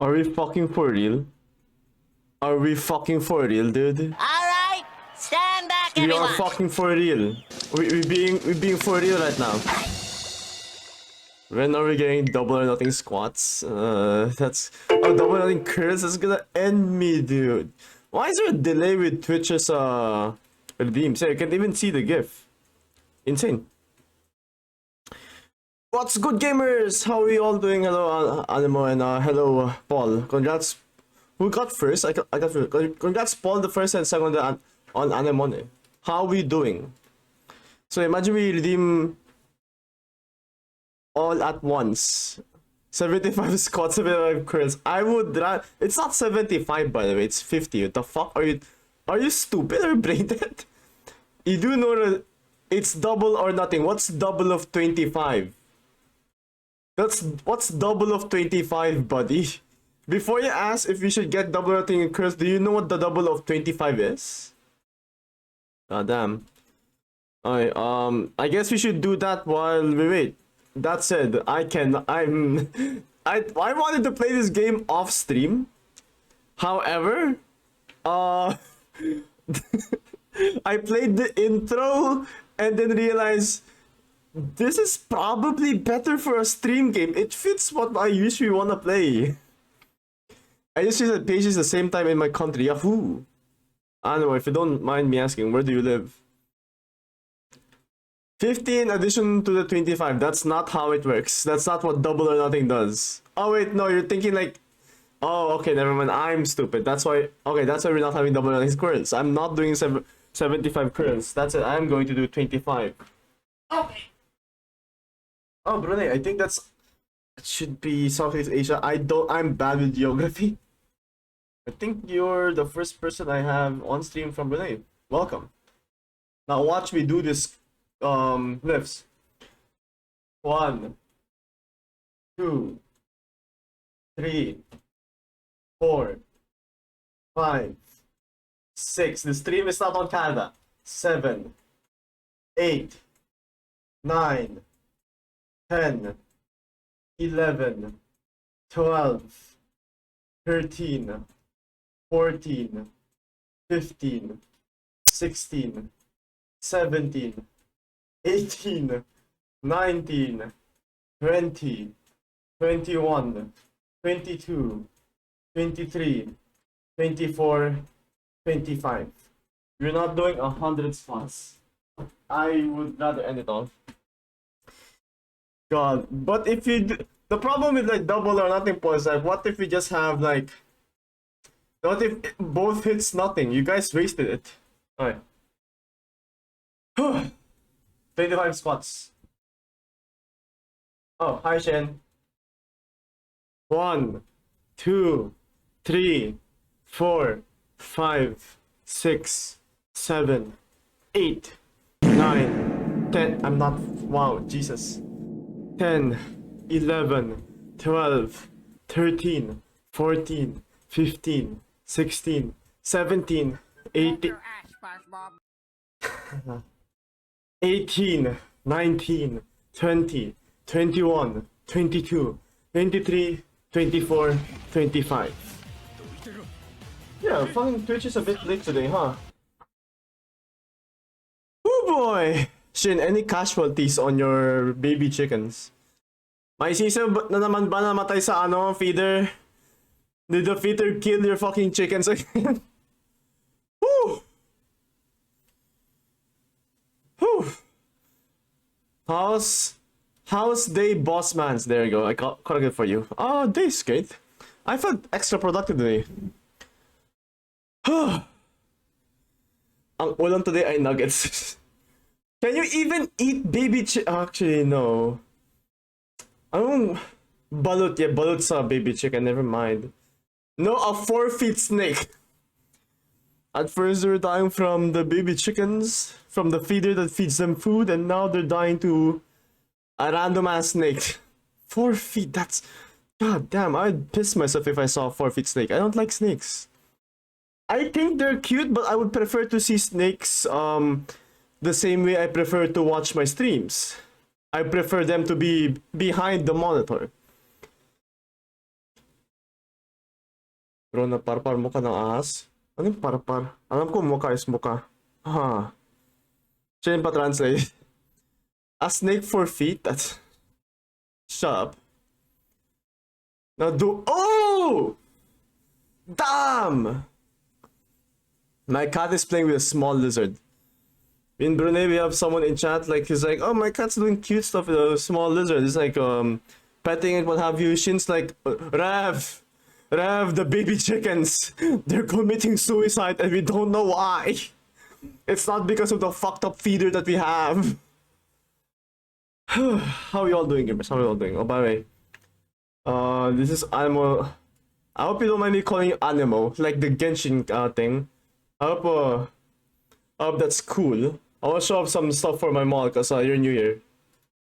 Are we fucking for real? Are we fucking for real, dude? Alright, stand back, We are everyone. fucking for real. We being for real right now. When are we getting double or nothing squats? That's double or nothing curls. That's gonna end me, dude. Why is there a delay with Twitch's with beams? Yeah, you can't even see the GIF. Insane. What's good, gamers? How are we all doing? Hello, Animo, and hello, Paul. Congrats. Who got first? I got first. Congrats, Paul, the first and second on Anemone. How are we doing? So imagine we redeem all at once. 75 squats, 75 curls. I would it's not 75, by the way, it's 50. What the fuck are you? Are you stupid or brain dead? You do know that it's double or nothing. What's double of 25? What's double of 25, buddy? Before you ask if we should get double or nothing in curls, do you know what the double of 25 is? God damn. Alright, I guess we should do that while we wait. That said, I wanted to play this game off stream. However, I played the intro and then realized this is probably better for a stream game. It fits what I usually wanna play. I just use the pages the same time in my country. Yahoo! I don't know, if you don't mind me asking, where do you live? 50 in addition to the 25. That's not how it works. That's not what double or nothing does. Oh wait, no, you're thinking like... Oh, okay, never mind. I'm stupid. That's why... Okay, that's why we're not having double or nothing curls. I'm not doing 75 curls. That's it. I'm going to do 25. Okay. Oh, Brunei, I think it should be Southeast Asia. I'm bad with geography. I think you're the first person I have on stream from Brunei. Welcome. Now watch me do this lifts. 1, 2, 3, 4, 5, 6. The stream is not on Canada. 7, 8, 9, 10, 11, 12, 13, 14, 15, 16, 17, 18, 19, 20, 21, 22, 23, 24, 25. You're not doing 100 spots. I would rather end it off. God, but if you do, the problem with like double or nothing points, like what if we just have like, what if both hits nothing? You guys wasted it. Alright. 25 squats. Oh, hi Shen. 1, 2, 3, 4, 5, 6, 7, 8, 9, 10. I'm not. Wow, Jesus. 10, 11, 12, 13, 14, 15, 16, 17, 18. 18, 19, 20, 21, 22, 23, 24, 25. Yeah, fucking Twitch is a bit late today, huh? Oh boy! Shin, any casualties on your baby chickens? May season na naman ba namatay sa feeder? Did the feeder kill your fucking chickens again? Woo! Whew. How's day, boss mans? There you go. I got it for you. Oh, day's great. I felt extra productive today. Ang ulam today ay nuggets. Can you even eat baby Actually, no. Anong balut? Yeah, balut sa baby chicken. Never mind. No, a 4-feet snake. At first, they were dying from the baby chickens, from the feeder that feeds them food, and now they're dying to a random ass snake. 4 feet, that's... God damn, I'd piss myself if I saw a 4-feet snake. I don't like snakes. I think they're cute, but I would prefer to see snakes the same way I prefer to watch my streams. I prefer them to be behind the monitor. Bro, na parpar mukha ng ahas? Ano yung parpar? Alam ko mukha is mukha. Ha. Siya yung pa-translate. A snake for feet? That's... Shut up. Now do... Oh! Damn! My cat is playing with a small lizard. In Brunei, we have someone in chat, like, he's like, oh, my cat's doing cute stuff with a small lizard. It's like, petting it, what have you. Shin's like, Rev, the baby chickens, they're committing suicide and we don't know why. It's not because of the fucked up feeder that we have. How are you all doing, gamers? How are you all doing? Oh, by the way, this is Animo. I hope you don't mind me calling you Animo, like the Genshin thing. I hope that's cool. I want to show off some stuff for my mall because you're new here.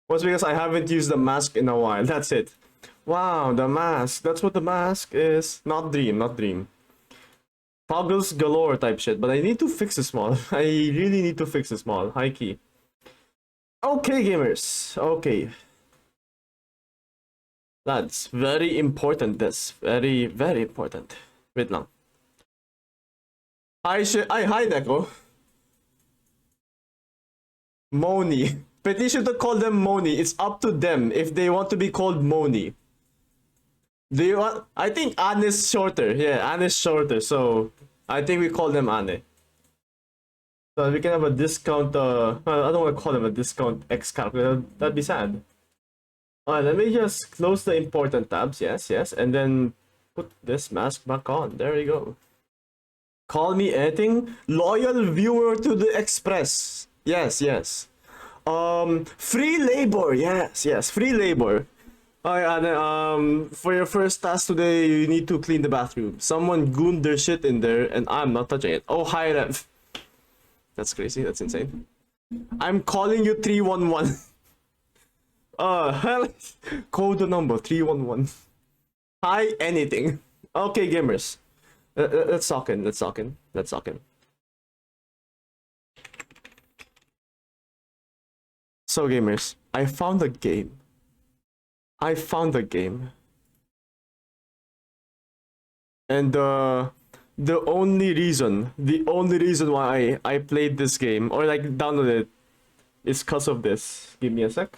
Well, because I haven't used the mask in a while. That's it. Wow, the mask. That's what the mask is. Not dream, not dream. Toggles galore type shit, but I need to fix this mall. I really need to fix this mall. High key. Okay, gamers. Okay. That's very important. This very, very important. Wait lang. Hi, hi, Neko. Moni. Petition to call them Moni. It's up to them if they want to be called Moni. Do you want? I think Anne is shorter. Yeah, Anne is shorter. So I think we call them Anne. So we can have a discount. I don't want to call them a discount X calculator. That'd be sad. Alright, let me just close the important tabs. Yes, yes, and then put this mask back on. There you go. Call me anything. Loyal viewer to the Express. Yes, yes. Free labor. Yes, yes. Free labor. For your first task today, you need to clean the bathroom. Someone gooned their shit in there, and I'm not touching it. Oh, hi, Rev. That's crazy. That's insane. I'm calling you 311. Hell, code number 311. Hi, anything. Okay, gamers. Let's talk in. Let's talk in. Let's talk in. So, gamers, I found a game. I found a game. And the only reason why I played this game or like downloaded it is because of this. Give me a sec.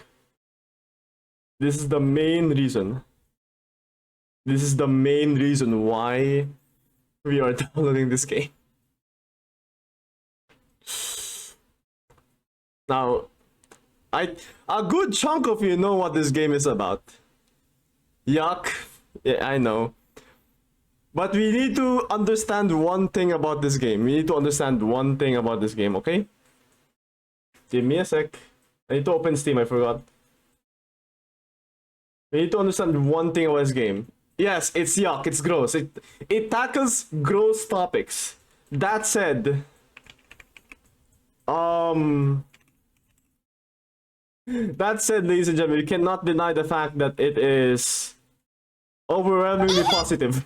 This is the main reason. This is the main reason why we are downloading this game. Now, a good chunk of you know what this game is about. Yuck. Yeah, I know. But we need to understand one thing about this game. We need to understand one thing about this game, okay? Give me a sec. I need to open Steam, I forgot. We need to understand one thing about this game. Yes, it's yuck, it's gross. It tackles gross topics. That said, ladies and gentlemen, you cannot deny the fact that it is overwhelmingly positive.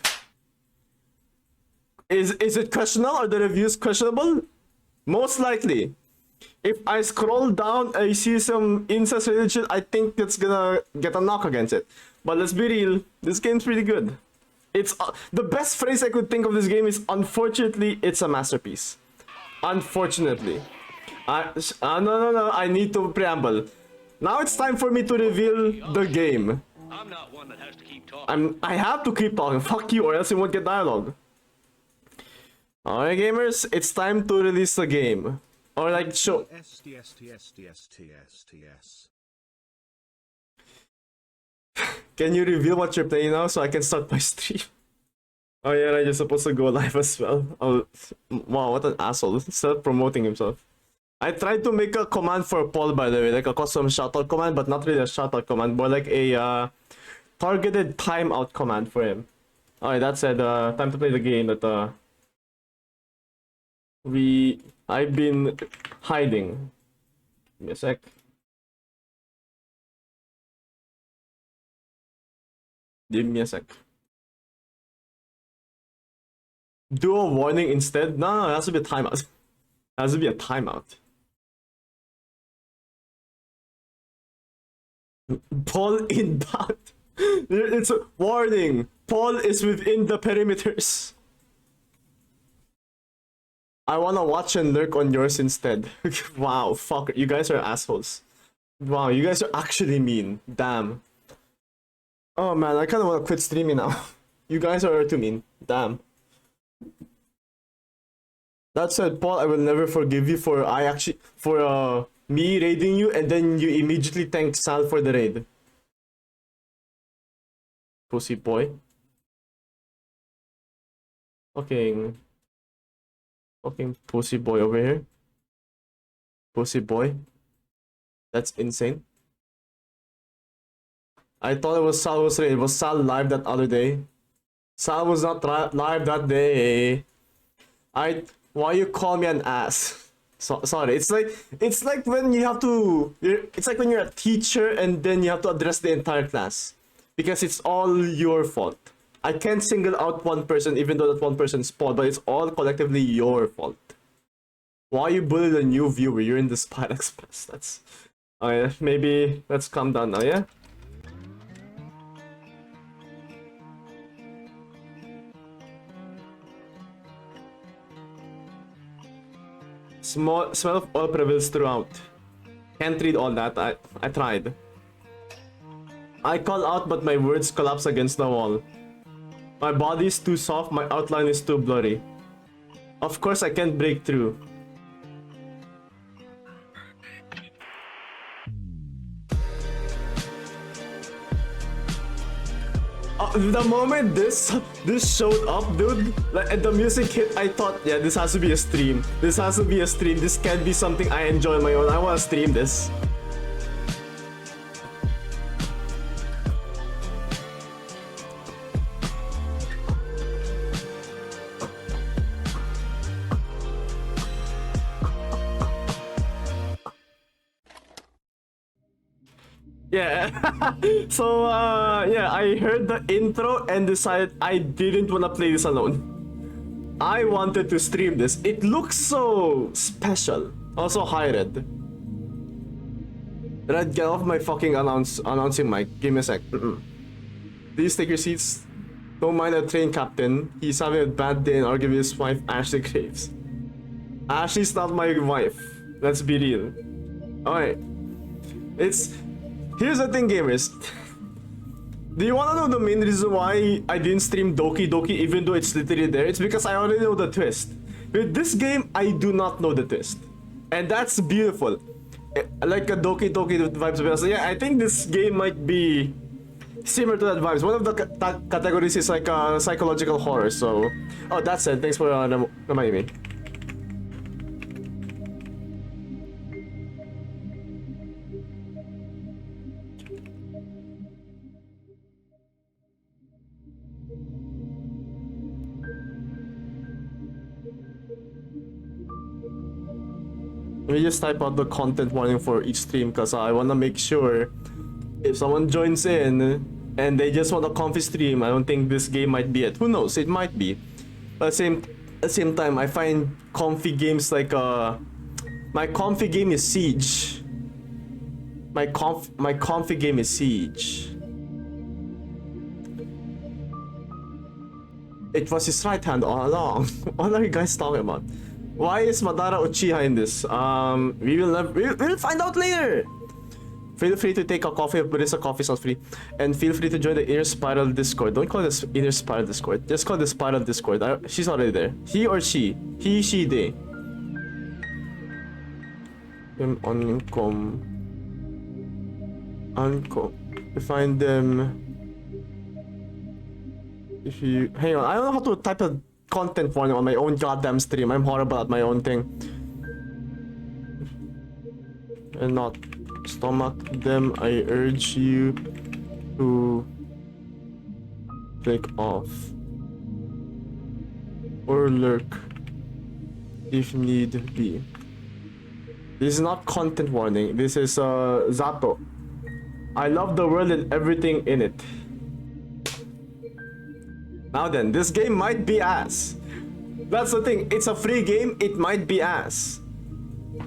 Is it questionable? Are the reviews questionable? Most likely. If I scroll down, I see some incest related shit, I think it's gonna get a knock against it. But let's be real, this game's pretty good. It's the best phrase I could think of this game is unfortunately it's a masterpiece. Unfortunately. No, I need to preamble. Now it's time for me to reveal the game. I'm not one that has to keep talking. I have to keep talking. Fuck you, or else you won't get dialogue. Alright, gamers, it's time to release the game. Or like show. Can you reveal what you're playing now so I can start my stream? Oh yeah, you're supposed to go live as well. Oh wow, what an asshole. Start promoting himself. I tried to make a command for Paul, by the way, like a custom shoutout command, but not really a shoutout command, more like a targeted timeout command for him. Alright, that said, time to play the game that I've been hiding. Give me a sec. Give me a sec. Do a warning instead? No, it has to be a timeout. It has to be a timeout. Paul inbound. It's a warning. Paul is within the perimeters. I wanna watch and lurk on yours instead. Wow, fuck. You guys are assholes. Wow, you guys are actually mean. Damn. Oh man, I kinda wanna quit streaming now. You guys are too mean. Damn. That said, Paul, I will never forgive you for me raiding you and then you immediately thanked Sal for the raid. Pussy boy. Fucking pussy boy over here. Pussy boy. That's insane. I thought it was Sal was raid. Was Sal live that other day? Sal was not live that day. Why you call me an ass? Sorry. It's like when you have to. It's like when you're a teacher and then you have to address the entire class because it's all your fault. I can't single out one person even though that one person's fault, but it's all collectively your fault. Why you bully a new viewer? You're in the Spy Express. That's. Oh yeah, maybe let's calm down now. Yeah. Smell of oil prevails throughout. Can't read all that. I tried. I call out, but my words collapse against the wall. My body is too soft. My outline is too blurry. Of course, I can't break through. The moment this showed up, dude, like, and the music hit, I thought, yeah, this has to be a stream. This has to be a stream. This can't be something I enjoy on my own. I want to stream this. Yeah. So yeah, I heard the intro and decided I didn't want to play this alone. I wanted to stream this. It looks so special. Also high red. Red, get off my fucking announcing mic. Give me a sec. Please take your seats. Don't mind the train captain. He's having a bad day and arguing with his wife, Ashley Graves. Ashley's not my wife. Let's be real. Alright. Here's the thing, gamers. Do you wanna know the main reason why I didn't stream Doki Doki even though it's literally there? It's because I already know the twist. With this game, I do not know the twist. And that's beautiful. Like a Doki Doki vibes. So yeah, I think this game might be similar to that vibes. One of the categories is like psychological horror, so... Oh, that's it. Thanks for reminding me. Let me just type out the content warning for each stream because I want to make sure if someone joins in and they just want a comfy stream, I don't think this game might be it. Who knows? It might be. But at the same time, I find comfy games like my comfy game is Siege. My comfy game is Siege. It was his right hand all along. What are you guys talking about? Why is Madara Uchiha in this? We'll find out later. Feel free to take a coffee, but it's a coffee, not free. And feel free to join the Inner Spiral Discord. Don't call this Inner Spiral Discord. Just call this Spiral Discord. She's already there. He or she. He, she, they. Uncom. Find them. If you hang on, I don't know how to type a content warning on my own goddamn stream. I'm horrible at my own thing. And not stomach them. I urge you to click off or lurk if need be. This is not content warning. This is Z.A.T.O. I love the world and everything in it. Now then, this game might be ass. That's the thing. It's a free game. It might be ass.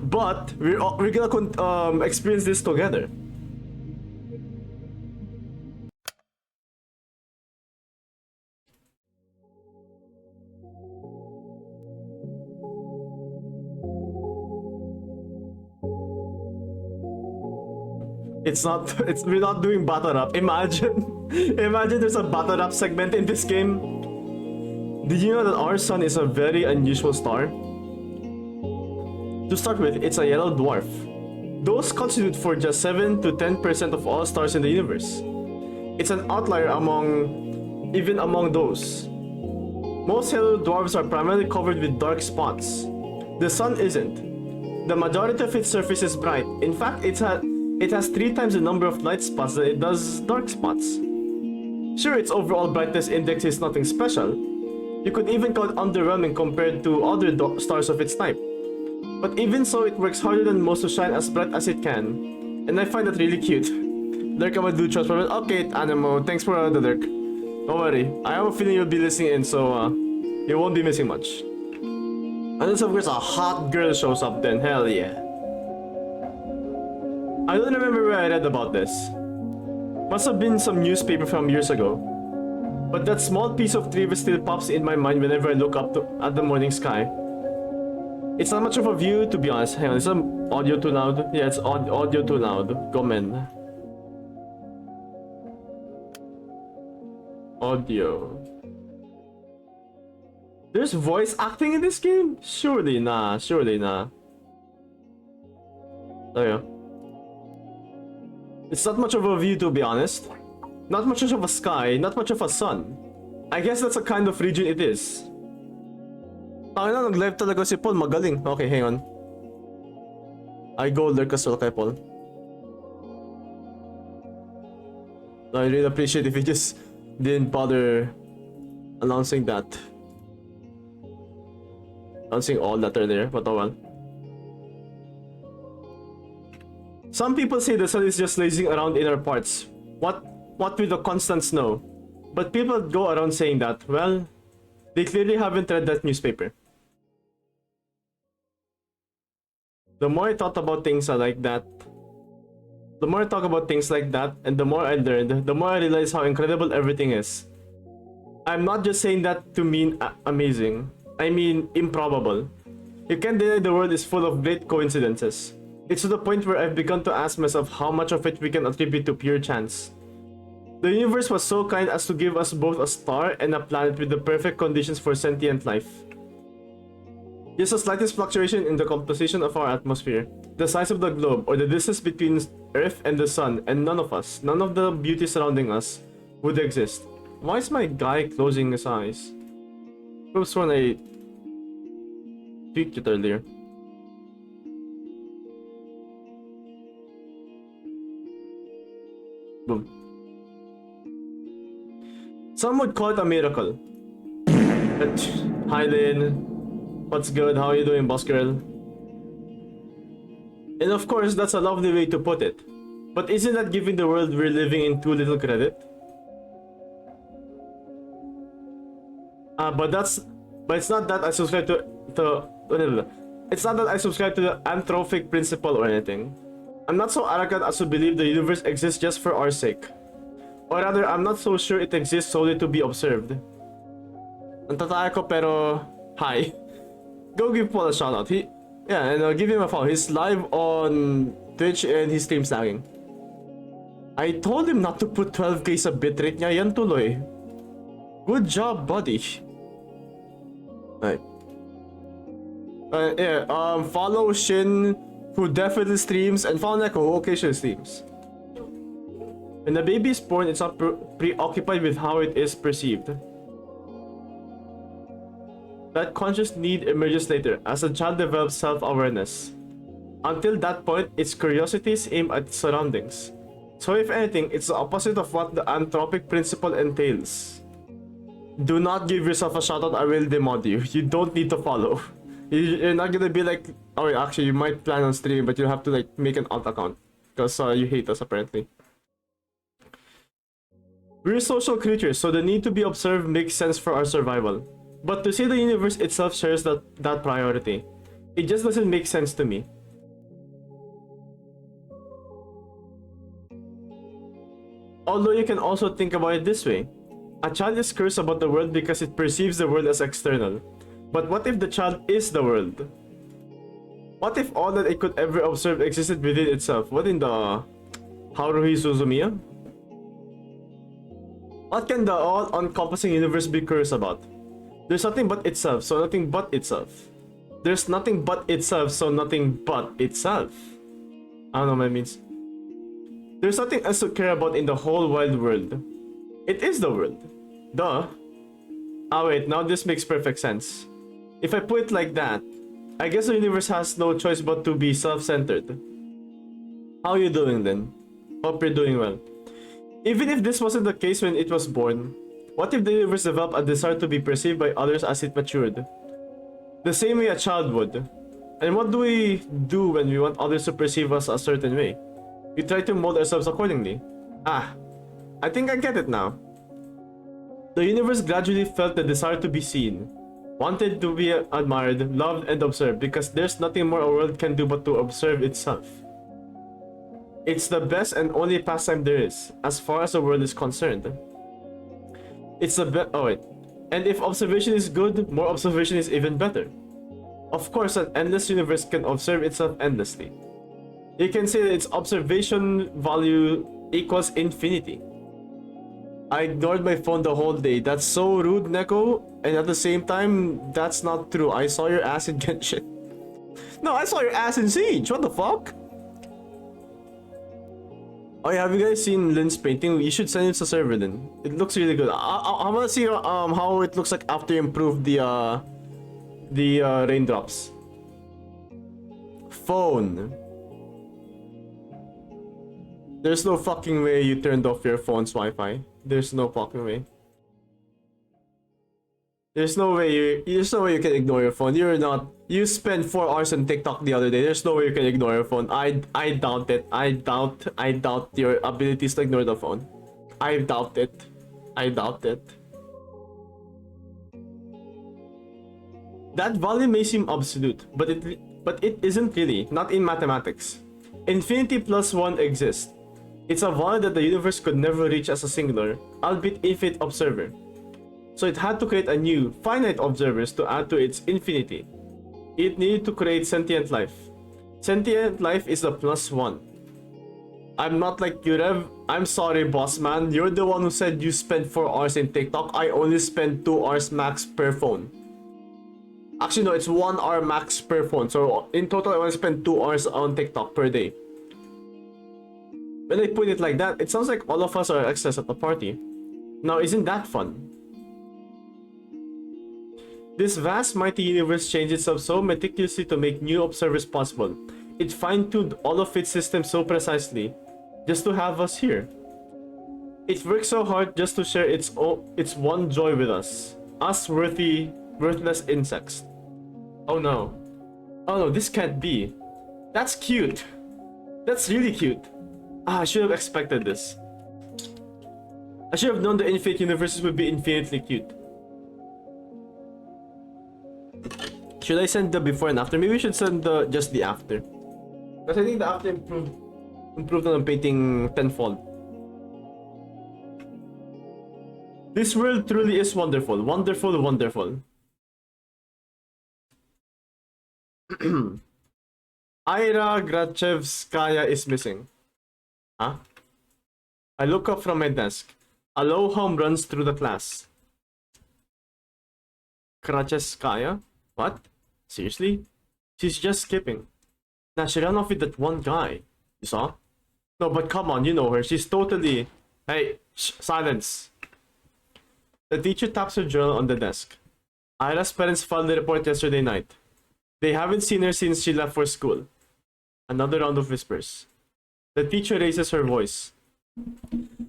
But we're gonna experience this together. It's not. We're not doing battle rap. Imagine there's a battle rap segment in this game. Did you know that our sun is a very unusual star? To start with, it's a yellow dwarf. Those constitute for just 7 to 10% of all stars in the universe. It's an outlier even among those. Most yellow dwarfs are primarily covered with dark spots. The sun isn't. The majority of its surface is bright. In fact, it has 3 times the number of light spots than it does dark spots. Sure, its overall brightness index is nothing special. You could even call it underwhelming compared to other stars of its type. But even so, it works harder than most to shine as bright as it can. And I find that really cute. Lurk, I'm gonna do transformers. Okay, Animo, thanks for the lurk. Don't worry, I have a feeling you'll be listening in, so you won't be missing much. Unless of course a hot girl shows up then, hell yeah. I don't remember where I read about this. Must have been some newspaper from years ago. But that small piece of trivia still pops in my mind whenever I look up at the morning sky. It's not much of a view, to be honest. Hang on, is some audio too loud? Yeah, it's audio too loud. Gomen. Audio. There's voice acting in this game? Surely nah, surely nah. There you go. It's not much of a view, to be honest. Not much of a sky, not much of a sun. I guess that's a kind of region it is. Ay na, nag-live talaga si Paul. Magaling. Okay, hang on. I go lurk as well kay Paul. I really appreciate if he just didn't bother announcing that. Announcing all that earlier, but oh well. Some people say the sun is just lazing around in our parts. What with the constant snow? But people go around saying that, well, they clearly haven't read that newspaper. The more I thought about things like that, the more I talk about things like that, and the more I learned, the more I realized how incredible everything is. I'm not just saying that to mean amazing. I mean improbable. You can't deny the world is full of great coincidences. It's to the point where I've begun to ask myself how much of it we can attribute to pure chance. The universe was so kind as to give us both a star and a planet with the perfect conditions for sentient life. Just the slightest fluctuation in the composition of our atmosphere, the size of the globe, or the distance between Earth and the Sun, and none of us, none of the beauty surrounding us, would exist. Why is my guy closing his eyes? I could have sworn I tweaked it earlier. Boom. Some would call it a miracle. But, hi Lynn. What's good? How are you doing, boss girl? And of course, that's a lovely way to put it. But isn't that giving the world we're living in too little credit? But it's not that I subscribe it's not that I subscribe to the anthropic principle or anything. I'm not so arrogant as to believe the universe exists just for our sake. Or rather, I'm not so sure it exists solely to be observed. Nantataya ko pero hi. Go give Paul a shoutout. And I'll give him a follow. He's live on Twitch and he streams lagging. I told him not to put 12k sa bitrate niya. Yan tuloy. Good job, buddy. Alright. Follow Shin, who definitely streams, and follow Neko, who occasionally streams. When the baby is born, it's not preoccupied with how it is perceived. That conscious need emerges later, as the child develops self-awareness. Until that point, its curiosity is aimed at its surroundings. So if anything, it's the opposite of what the anthropic principle entails. Do not give yourself a shoutout, I will demod you. You don't need to follow. You're not gonna be like, oh actually you might plan on stream, but you have to like make an alt account. Because you hate us apparently. We're social creatures, so the need to be observed makes sense for our survival. But to say the universe itself shares that priority, it just doesn't make sense to me. Although you can also think about it this way. A child is cursed about the world because it perceives the world as external. But what if the child is the world? What if all that it could ever observe existed within itself? What in the... Haruhi Suzumiya? What can the all-encompassing universe be curious about? There's nothing but itself, so nothing but itself. There's nothing but itself, so nothing but itself. I don't know what it means. There's nothing else to care about in the whole wide world. It is the world. Duh. Ah wait, now this makes perfect sense. If I put it like that, I guess the universe has no choice but to be self-centered. How are you doing then? Hope you're doing well. Even if this wasn't the case when it was born, what if the universe developed a desire to be perceived by others as it matured? The same way a child would. And what do we do when we want others to perceive us a certain way? We try to mold ourselves accordingly. Ah, I think I get it now. The universe gradually felt the desire to be seen, wanted to be admired, loved, and observed because there's nothing more a world can do but to observe itself. It's the best and only pastime there is, as far as the world is concerned. It's the best. Oh wait. And if observation is good, more observation is even better. Of course, an endless universe can observe itself endlessly. You can say that its observation value equals infinity. I ignored my phone the whole day. That's so rude, Neko. And at the same time, that's not true. I saw your ass in Genshin. No, I saw your ass in Siege. What the fuck? Oh yeah, have you guys seen Lynn's painting? You should send it to server then. It looks really good. I wanna see how it looks like after you improve the raindrops. Phone. There's no fucking way you turned off your phone's Wi-Fi. There's no fucking way. There's no way you can ignore your phone. You spent 4 hours on TikTok the other day. There's no way you can ignore your phone. I doubt it. I doubt your abilities to ignore the phone. I doubt it. I doubt it. That value may seem absolute, but it isn't really, not in mathematics. Infinity plus 1 exists. It's a value that the universe could never reach as a singular, albeit infinite observer. So it had to create a new, finite observers to add to its infinity. It needed to create sentient life. Sentient life is the plus 1. I'm not like Yurev. I'm sorry, boss man. You're the one who said you spent 4 hours in TikTok. I only spent 2 hours max per phone. Actually, no, it's 1 hour max per phone. So in total, I only spent 2 hours on TikTok per day. When I put it like that, it sounds like all of us are excess at the party. Now, isn't that fun? This vast mighty universe changed itself so meticulously to make new observers possible. It fine-tuned all of its systems so precisely, just to have us here. It worked so hard just to share its one joy with us worthless insects. Oh no. Oh no, this can't be. That's cute. That's really cute. Ah, I should have expected this. I should have known the infinite universes would be infinitely cute. Should I send the before and after? Maybe we should send just the after. Because I think the after improved on the painting tenfold. This world truly is wonderful. Wonderful, wonderful. Ira Grachevskaya is missing. Huh? I look up from my desk. A low hum runs through the class. Grachevskaya? What? Seriously? She's just skipping. Nah, she ran off with that one guy. You saw? No, but come on, you know her. She's totally... Hey, silence. The teacher taps her journal on the desk. Ira's parents filed the report yesterday night. They haven't seen her since she left for school. Another round of whispers. The teacher raises her voice.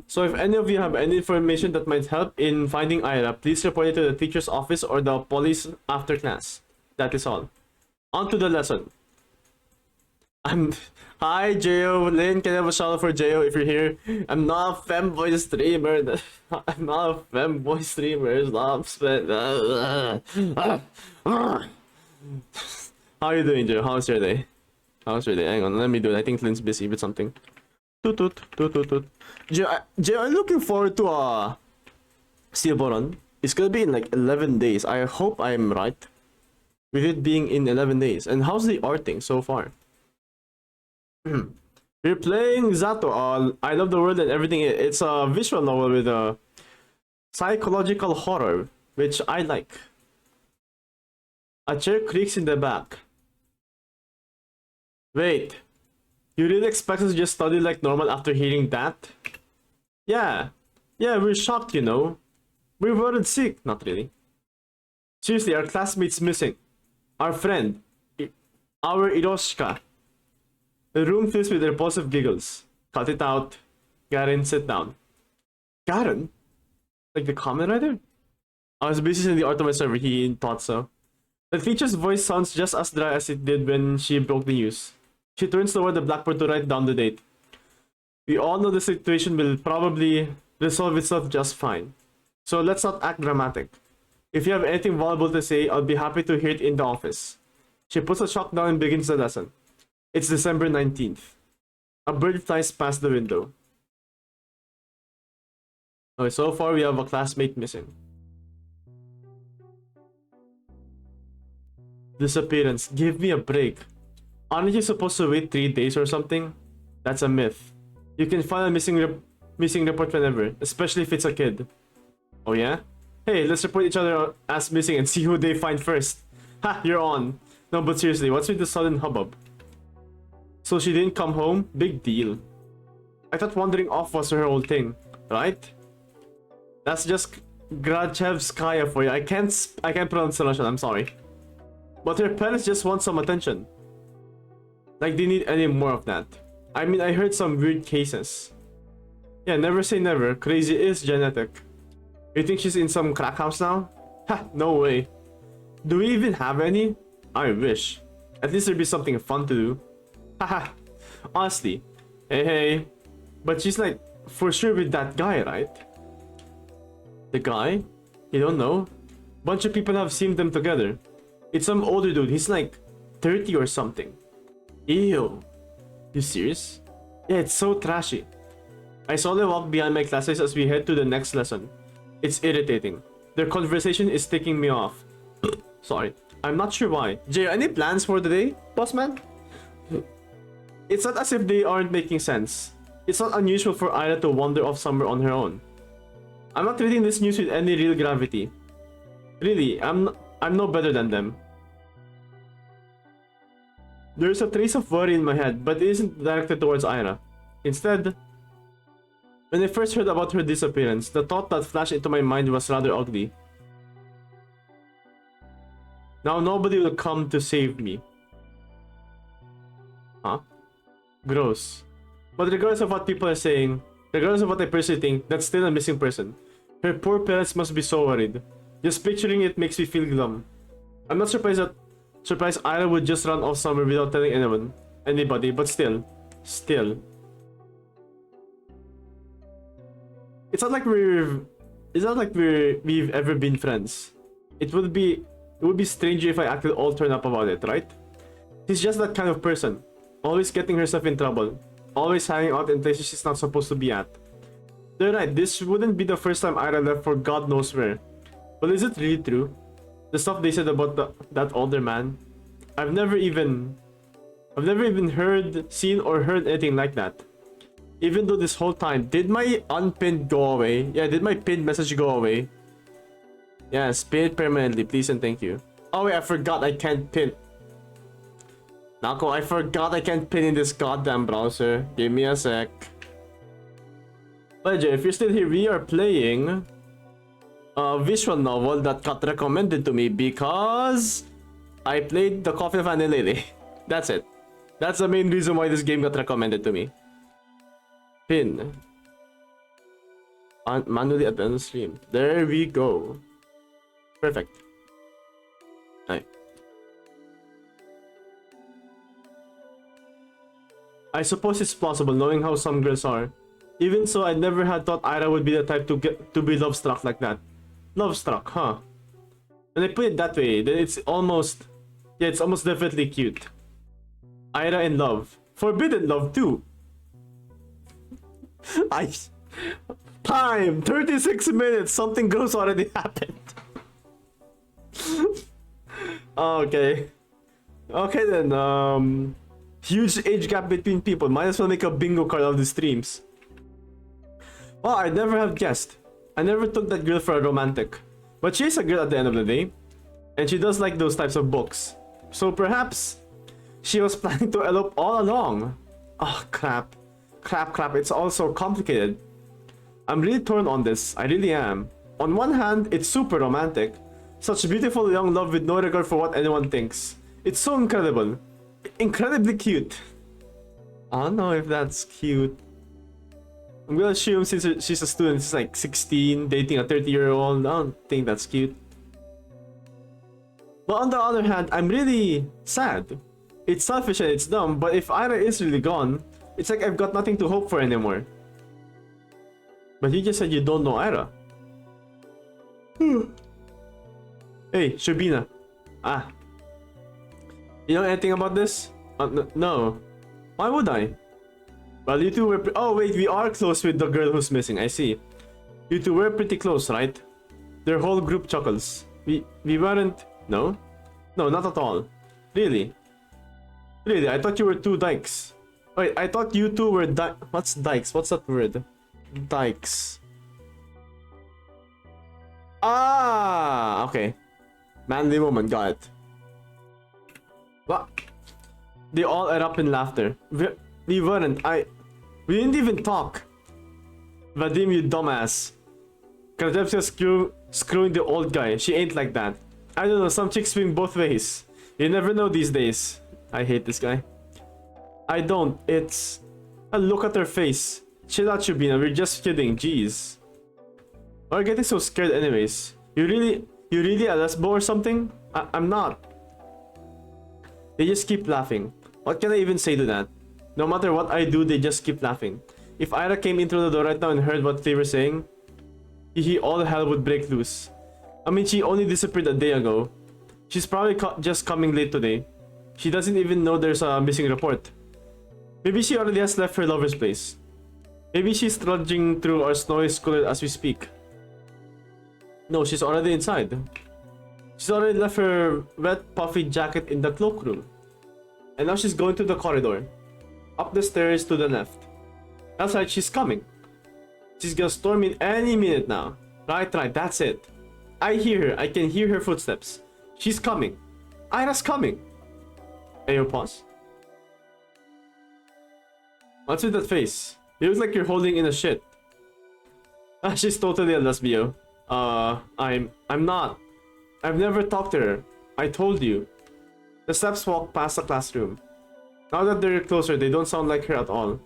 So if any of you have any information that might help in finding Ira, please report it to the teacher's office or the police after class. That is all. On to the lesson. Hi J.O. Lynn, can I have a shout out for J.O. if you're here? I'm not a femboy streamer. I'm not a femboy streamer. How are you doing, J.O.? How's your day? How's your day? Hang on, let me do it. I think Lynn's busy with something. Toot toot toot toot toot. J.O., I'm looking forward to Silver Run. It's gonna be in like 11 days. I hope I'm right with it being in 11 days. And how's the arting so far? We're playing Z.A.T.O. I Love the World and Everything. It's a visual novel with a psychological horror, which I like. A chair creaks in the back. Wait, you really expect us to just study like normal after hearing that? Yeah, we're shocked, you know. We're worried sick. Not really. Seriously, our classmate's missing. Our friend. Our Iroshka. The room fills with repulsive giggles. Cut it out. Garen, sit down. Garen? Like the comment writer? I was busy in the art of my server, he thought so. The teacher's voice sounds just as dry as it did when she broke the news. She turns toward the blackboard to write down the date. We all know the situation will probably resolve itself just fine. So let's not act dramatic. If you have anything valuable to say, I'll be happy to hear it in the office. She puts a chalk down and begins the lesson. It's December 19th. A bird flies past the window. Okay, so far we have a classmate missing. Disappearance. Give me a break. Aren't you supposed to wait 3 days or something? That's a myth. You can file a missing report whenever, especially if it's a kid. Oh yeah? Hey, let's report each other as missing and see who they find first. Ha, you're on. No, but seriously, what's with the sudden hubbub? So she didn't come home? Big deal. I thought wandering off was her whole thing, right? That's just Grachevskaya for you. I can't pronounce the Russian, I'm sorry. But her parents just want some attention. Like they need any more of that. I mean, I heard some weird cases. Yeah, never say never. Crazy is genetic. You think she's in some crack house now? Ha, no way. Do we even have any? I wish. At least there'd be something fun to do. Haha. Honestly. Hey. But she's like, for sure with that guy, right? The guy? You don't know? Bunch of people have seen them together. It's some older dude. He's like 30 or something. Ew. You serious? Yeah, it's so trashy. I saw them walk behind my classes as we head to the next lesson. It's irritating. Their conversation is taking me off. Sorry. I'm not sure why. Jay, any plans for the day, boss man? It's not as if they aren't making sense. It's not unusual for Ira to wander off somewhere on her own. I'm not treating this news with any real gravity. Really, I'm no better than them. There's a trace of worry in my head, but it isn't directed towards Ira. Instead, when I first heard about her disappearance, the thought that flashed into my mind was rather ugly. Now nobody will come to save me. Huh? Gross. But regardless of what people are saying, regardless of what I personally think, that's still a missing person. Her poor parents must be so worried. Just picturing it makes me feel glum. I'm not surprised Ira would just run off somewhere without telling anybody, but still. It's not like we've ever been friends. It would be stranger if I acted all turned up about it, right? She's just that kind of person. Always getting herself in trouble. Always hanging out in places she's not supposed to be at. They're right, this wouldn't be the first time Ira left for God knows where. But is it really true? The stuff they said about that older man? I've never even seen or heard anything like that. Even though this whole time, did my unpinned go away? Yeah, did my pinned message go away? Yes, pin it permanently, please and thank you. Oh wait, I forgot I can't pin. Nako, I forgot I can't pin in this goddamn browser. Give me a sec. But if you're still here, we are playing a visual novel that got recommended to me because I played The Coffin of Annie Lily. That's it. That's the main reason why this game got recommended to me. Pin. Manually at the end of the stream. There we go. Perfect. Alright. I suppose it's plausible knowing how some girls are. Even so, I never had thought Ira would be the type to be love-struck like that. Love-struck, huh? When I put it that way, then it's almost definitely cute. Ira in love. Forbidden love too. Time! 36 minutes! Something gross already happened. Okay. Okay then, Huge age gap between people. Might as well make a bingo card of the streams. Well, I never have guessed. I never took that girl for a romantic. But she's a girl at the end of the day. And she does like those types of books. So perhaps she was planning to elope all along. Oh, crap. Crap. It's all so complicated. I'm really torn on this. I really am. On one hand, it's super romantic. Such beautiful young love with no regard for what anyone thinks. It's so incredible. Incredibly cute. I don't know if that's cute. I'm gonna assume since she's a student, she's like 16, dating a 30-year-old. I don't think that's cute. But on the other hand, I'm really sad. It's selfish and it's dumb, but if Ira is really gone, it's like I've got nothing to hope for anymore. But you just said you don't know Ira. Hey, Shubina. Ah. You know anything about this? No. Why would I? Well, you two were oh wait, we are close with the girl who's missing, I see. You two were pretty close, right? Their whole group chuckles. We weren't... No? No, not at all. Really? Really, I thought you were two dykes. Wait, I thought you two were what's dykes? What's that word? Dykes. Ah, okay. Manly woman, got it. What? They all erupt in laughter. We weren't. We didn't even talk. Vadim, you dumbass. Kratevska's screwing the old guy. She ain't like that. I don't know, some chicks swing both ways. You never know these days. I hate this guy. I don't. It's... look at her face. Chill out, Shubina. We're just kidding. Jeez. Why are you getting so scared anyways? You really a lesbo or something? I'm not. They just keep laughing. What can I even say to that? No matter what I do, they just keep laughing. If Ira came in through the door right now and heard what they were saying, all hell would break loose. I mean, she only disappeared a day ago. She's probably just coming late today. She doesn't even know there's a missing report. Maybe she already has left her lover's place. Maybe she's trudging through our snowy school as we speak. No, she's already inside. She's already left her wet, puffy jacket in the cloakroom. And now she's going to the corridor. Up the stairs to the left. That's right, she's coming. She's gonna storm in any minute now. Right, that's it. I hear her. I can hear her footsteps. She's coming. Ira's coming. Hey, pause. What's with that face? You look like you're holding in a shit. She's totally a lesbio. I'm not. I've never talked to her. I told you. The steps walk past the classroom. Now that they're closer, they don't sound like her at all.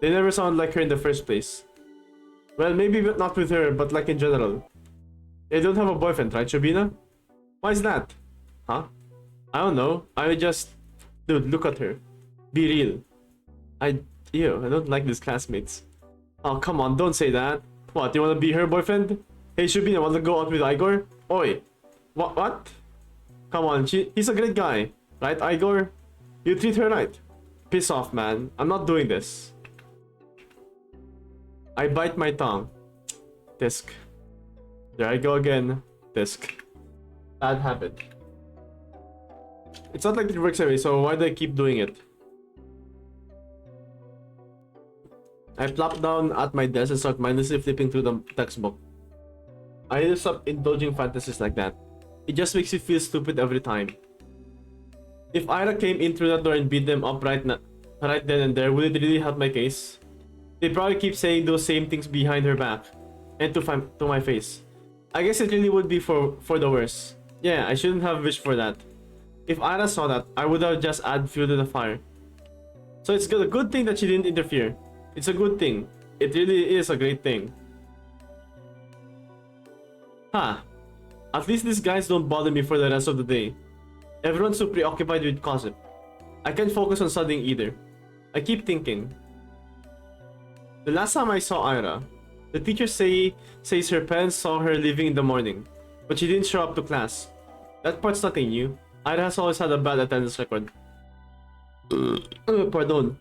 They never sound like her in the first place. Well, maybe not with her, but like in general. They don't have a boyfriend, right, Shubina? Why is that? Huh? I don't know. I just... Dude, look at her. Be real. Ew, I don't like these classmates. Oh, come on, don't say that. What, you wanna be her boyfriend? Hey, Shubina, wanna go out with Igor? Oi. What? Come on, he's a great guy. Right, Igor? You treat her right. Piss off, man. I'm not doing this. I bite my tongue. Disc. There I go again. Disc. Bad habit. It's not like it works anyway, so why do I keep doing it? I plop down at my desk and start mindlessly flipping through the textbook. I need to stop indulging fantasies like that. It just makes you feel stupid every time. If Ira came in through that door and beat them up right then and there, would it really help my case? They probably keep saying those same things behind her back and to my face. I guess it really would be for the worse. Yeah, I shouldn't have wished for that. If Ira saw that, I would have just added fuel to the fire. So it's a good thing that she didn't interfere. It's a good thing. It really is a great thing. Huh. At least these guys don't bother me for the rest of the day. Everyone's so preoccupied with gossip. I can't focus on studying either. I keep thinking. The last time I saw Ira, the teacher says her parents saw her leaving in the morning, but she didn't show up to class. That part's nothing new. Ira has always had a bad attendance record. Pardon.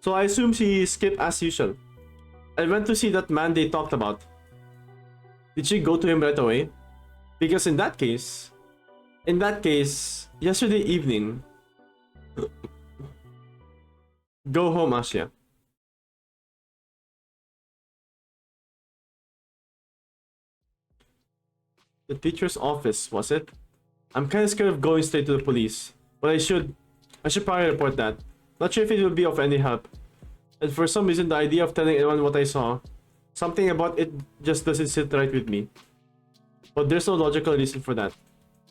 So I assume she skipped as usual. I went to see that man they talked about. Did she go to him right away? Because in that case, yesterday evening, Go home, Asya. The teacher's office, was it? I'm kind of scared of going straight to the police, but I should probably report that. Not sure if it will be of any help. And for some reason, the idea of telling anyone what I saw, something about it just doesn't sit right with me. But there's no logical reason for that.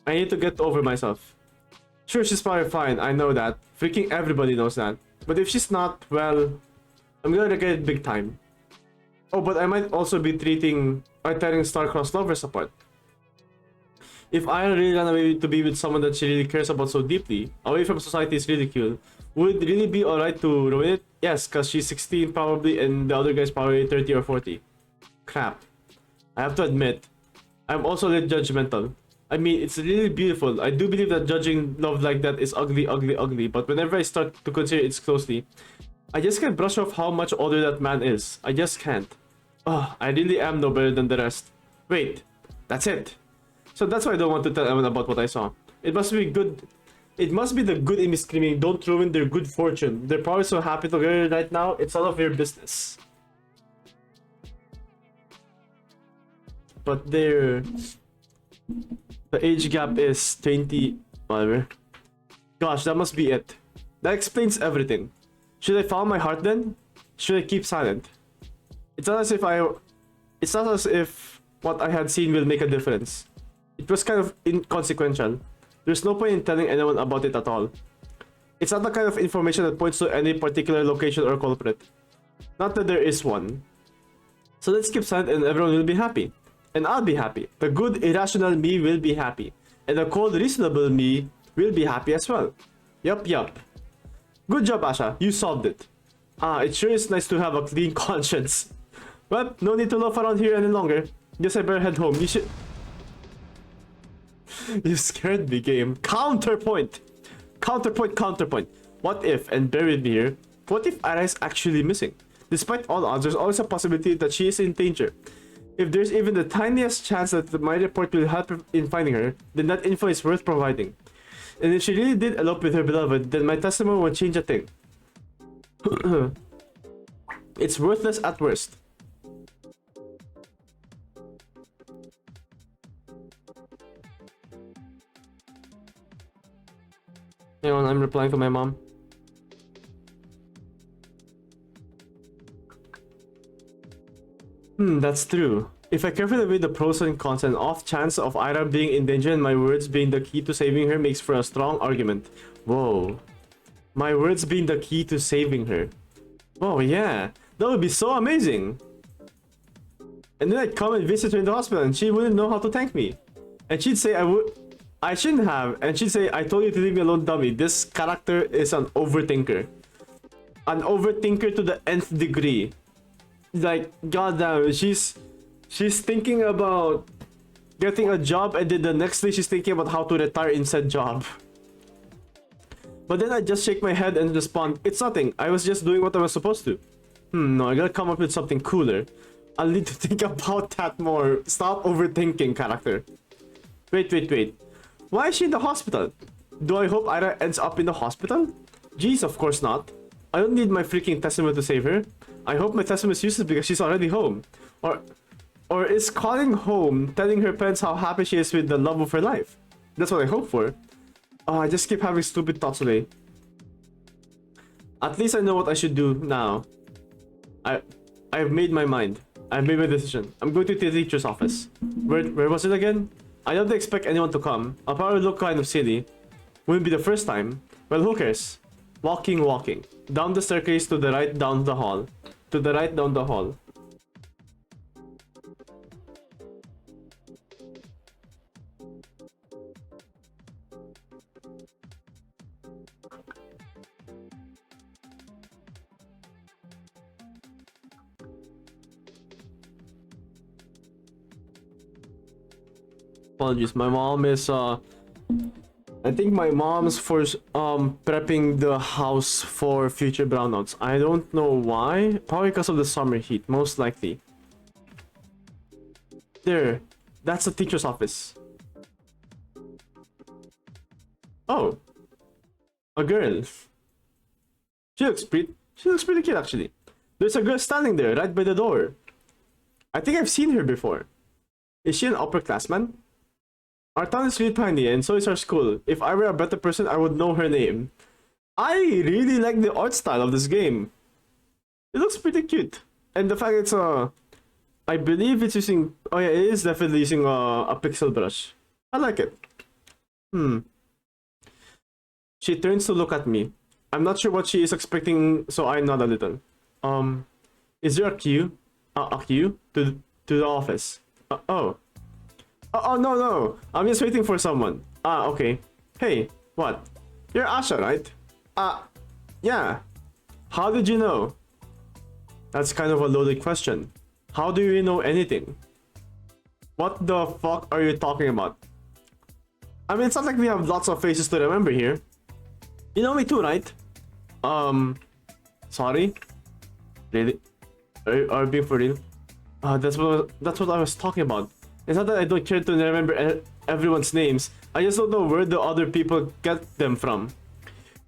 I need to get over myself. Sure, she's probably fine, I know that. Freaking everybody knows that. But if she's not, well, I'm gonna regret it big time. Oh, but I might also be tearing star-crossed lovers apart. If I really run away to be with someone that she really cares about so deeply, away from society's ridicule, would it really be alright to ruin it? Yes, cause she's 16 probably and the other guy's probably 30 or 40. Crap. I have to admit, I'm also a little judgmental. I mean, it's really beautiful. I do believe that judging love like that is ugly, ugly, ugly, but whenever I start to consider it closely, I just can't brush off how much older that man is. I just can't. Oh, I really am no better than the rest. Wait, that's it. So that's why I don't want to tell anyone about what I saw. It must be good. It must be the good in me screaming, don't ruin their good fortune. They're probably so happy together right now, it's all of your business. But the age gap is 20, whatever. Gosh, that must be it. That explains everything. Should I follow my heart then? Should I keep silent? It's not as if what I had seen will make a difference. It was kind of inconsequential. There's no point in telling anyone about it at all. It's not the kind of information that points to any particular location or culprit. Not that there is one. So let's keep silent and everyone will be happy. And I'll be happy. The good irrational me will be happy. And the cold reasonable me will be happy as well. Yup. Good job, Asha. You solved it. It sure is nice to have a clean conscience. Well, no need to loaf around here any longer. Guess I better head home. You should... You scared me, game. Counterpoint. What if, and bear with me here, what if Ara is actually missing? Despite all odds, there's always a possibility that she is in danger. If there's even the tiniest chance that my report will help in finding her, then that info is worth providing. And if she really did elope with her beloved, then my testimony won't change a thing. It's worthless at worst. Hang on, I'm replying to my mom. That's true. If I carefully weigh the pros and cons, an off chance of Ira being in danger and my words being the key to saving her makes for a strong argument. Whoa. My words being the key to saving her. Whoa, yeah. That would be so amazing. And then I'd come and visit her in the hospital and she wouldn't know how to thank me. And she'd say I shouldn't have. And she'd say, I told you to leave me alone, dummy. This character is an overthinker. An overthinker to the nth degree. Like, goddamn, she's thinking about getting a job and then the next day she's thinking about how to retire in said job. But then I just shake my head and respond, it's nothing. I was just doing what I was supposed to. No, I gotta come up with something cooler. I'll need to think about that more. Stop overthinking, character. Wait. Why is she in the hospital? Do I hope Ira ends up in the hospital? Jeez, of course not. I don't need my freaking testament to save her. I hope my testament is useless because she's already home. Or is calling home telling her parents how happy she is with the love of her life? That's what I hope for. Oh, I just keep having stupid thoughts today. At least I know what I should do now. I've made my mind. I've made my decision. I'm going to the teacher's office. Where was it again? I don't expect anyone to come. I'll probably look kind of silly. Wouldn't be the first time. Well, who cares? Walking. Down the staircase to the right down the hall. Apologies, my mom is I think my mom's for prepping the house for future brownouts. I don't know why. Probably because of the summer heat, most likely. There, that's the teacher's office. Oh, A girl. She looks pretty cute actually. There's a girl standing there right by the door. I think I've seen her before. Is she an upperclassman? Our town is really tiny and so is our school. If I were a better person, I would know her name. I really like the art style of this game. It looks pretty cute. And the fact it's I believe it's using, oh yeah, it is definitely using a pixel brush. I like it. She turns to look at me. I'm not sure what she is expecting, so I nod a little. Is there a queue? A queue? To the office. Oh, no. I'm just waiting for someone. Okay. Hey, what? You're Asha, right? Yeah. How did you know? That's kind of a loaded question. How do you know anything? What the fuck are you talking about? I mean, it's not like we have lots of faces to remember here. You know me too, right? Sorry? Really? Are you being for real? That's what I was talking about. It's not that I don't care to remember everyone's names. I just don't know where the other people get them from.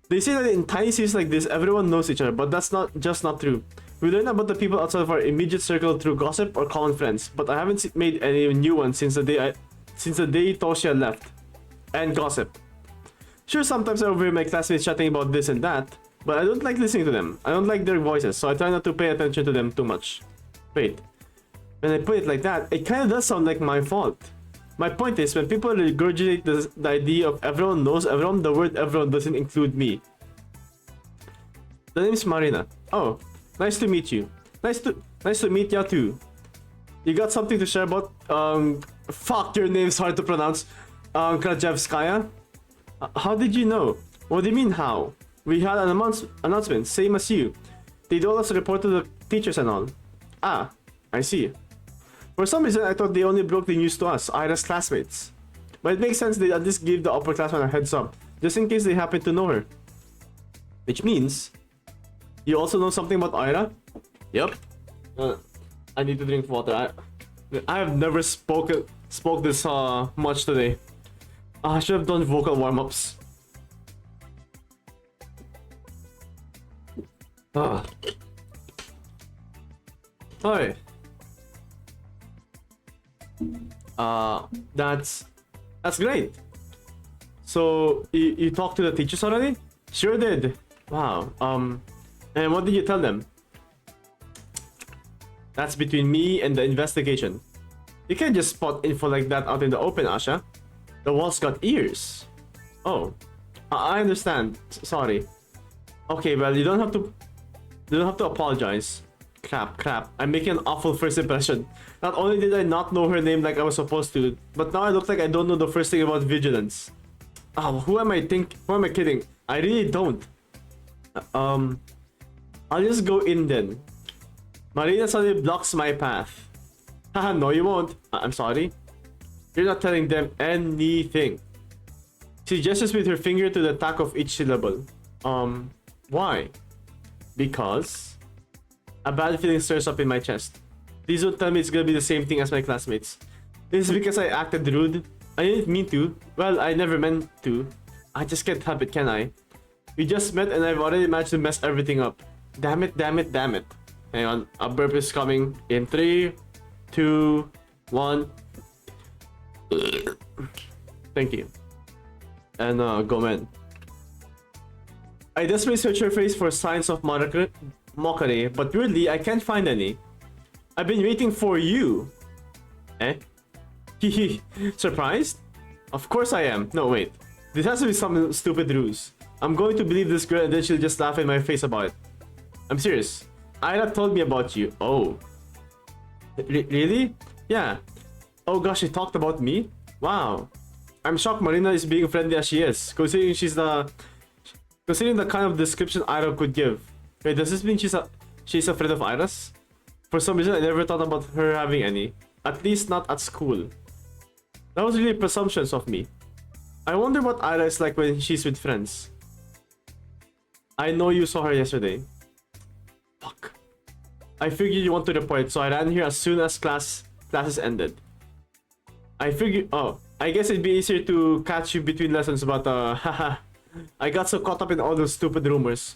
They say that in tiny cities like this, everyone knows each other, but that's not true. We learn about the people outside of our immediate circle through gossip or common friends, but I haven't made any new ones since the day Toshia left. And gossip. Sure, sometimes I overhear my classmates chatting about this and that, but I don't like listening to them. I don't like their voices, so I try not to pay attention to them too much. Wait. When I put it like that, it kinda does sound like my fault. My point is, when people regurgitate the idea of everyone knows everyone, the word everyone doesn't include me. The name's Marina. Oh, nice to meet you. Nice to meet ya too. You got something to share about, fuck, your name's hard to pronounce. Krajevskaya? How did you know? What do you mean how? We had an announcement, same as you. They told us to report to the teachers and all. Ah, I see. For some reason, I thought they only broke the news to us, Ira's classmates. But it makes sense they at least gave the upperclassmen a heads up, just in case they happen to know her. Which means, you also know something about Ira? Yep. I need to drink water. I have never spoke this much today. I should have done vocal warm-ups. Hi. That's great. So you talked to the teachers already? Sure did. Wow. And what did you tell them? That's between me and the investigation. You can't just spot info like that out in the open, Asha. The walls got ears. Oh, I understand. Sorry. Okay, well, you don't have to apologize. Crap. I'm making an awful first impression. Not only did I not know her name like I was supposed to, but now I look like I don't know the first thing about vigilance. Oh, who am I kidding? I really don't. I'll just go in then. Marina suddenly blocks my path. Haha, no you won't. I'm sorry. You're not telling them anything. She gestures with her finger to the tack of each syllable. Why? Because a bad feeling stirs up in my chest. Please don't tell me it's gonna be the same thing as my classmates. This is because I acted rude. I didn't mean to. Well, I never meant to. I just can't help it, can I? We just met and I've already managed to mess everything up. Damn it. Hang on, a burp is coming in 3, 2, 1. Thank you. And go man. I desperately search her face for signs of mockery, but weirdly I can't find any. I've been waiting for you. Eh? Hehe. Surprised? Of course I am. No, wait. This has to be some stupid ruse. I'm going to believe this girl and then she'll just laugh in my face about it. I'm serious. Ira told me about you. Oh. Really? Yeah. Oh gosh, she talked about me? Wow. I'm shocked Marina is being friendly as she is, considering the kind of description Ira could give. Wait, does this mean she's afraid of Ira's? For some reason, I never thought about her having any. At least not at school. That was really presumptuous of me. I wonder what Ira is like when she's with friends. I know you saw her yesterday. Fuck. I figured you want to report, so I ran here as soon as classes ended. I figured, oh, I guess it'd be easier to catch you between lessons, but haha. I got so caught up in all those stupid rumors.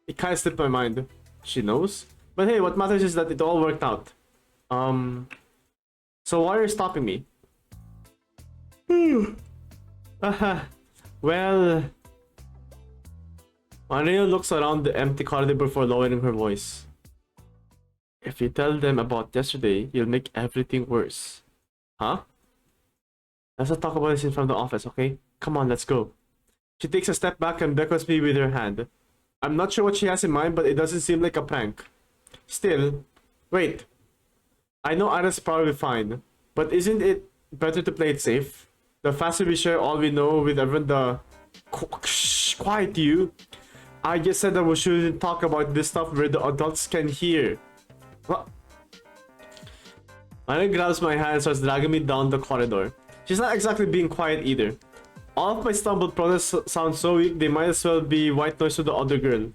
It kinda slipped my mind. She knows? But hey, what matters is that it all worked out. So why are you stopping me? Well... Maria looks around the empty corridor before lowering her voice. If you tell them about yesterday, you'll make everything worse. Huh? Let's not talk about this in front of the office, okay? Come on, let's go. She takes a step back and beckons me with her hand. I'm not sure what she has in mind, but it doesn't seem like a prank. Still, wait. I know Ira's probably fine, but isn't it better to play it safe? The faster we share all we know with everyone, the... Quiet, you! I just said that we shouldn't talk about this stuff where the adults can hear. What? Ira grabs my hand and starts dragging me down the corridor. She's not exactly being quiet either. All of my stumbled protests sound so weak, they might as well be white noise to the other girl.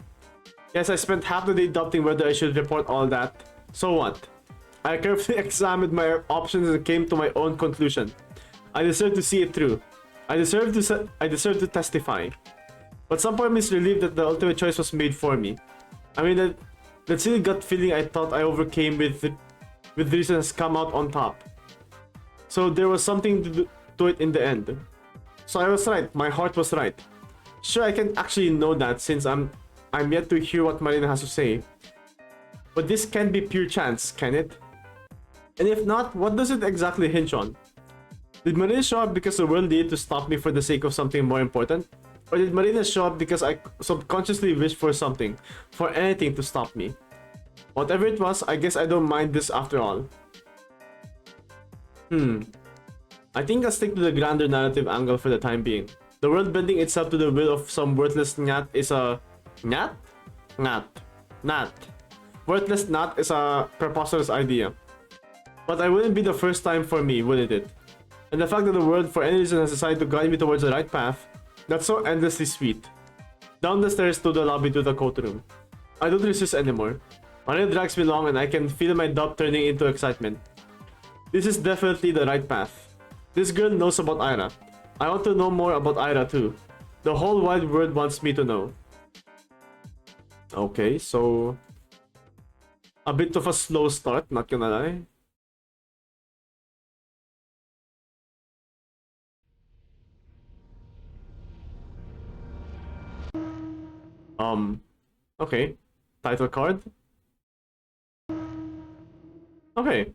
Yes, I spent half the day doubting whether I should report all that. So what? I carefully examined my options and came to my own conclusion. I deserve to see it through. I deserve to testify. But some part of me is relieved that the ultimate choice was made for me. I mean, that silly gut feeling I thought I overcame with reason has come out on top. So there was something to it in the end. So I was right, my heart was right. Sure, I can't actually know that since I'm yet to hear what Marina has to say. But this can't be pure chance, can it? And if not, what does it exactly hinge on? Did Marina show up because the world needed to stop me for the sake of something more important? Or did Marina show up because I subconsciously wished for something, for anything to stop me? Whatever it was, I guess I don't mind this after all. I think I'll stick to the grander narrative angle for the time being. The world bending itself to the will of some worthless gnat is a... Gnat? Gnat. Worthless gnat is a preposterous idea. But it wouldn't be the first time for me, wouldn't it? And the fact that the world for any reason has decided to guide me towards the right path, that's so endlessly sweet. Down the stairs to the lobby to the coat room. I don't resist anymore. Maria drags me along and I can feel my doubt turning into excitement. This is definitely the right path. This girl knows about Ira. I want to know more about Ira too. The whole wide world wants me to know. Okay, so... a bit of a slow start, not gonna lie. Okay. Title card. Okay.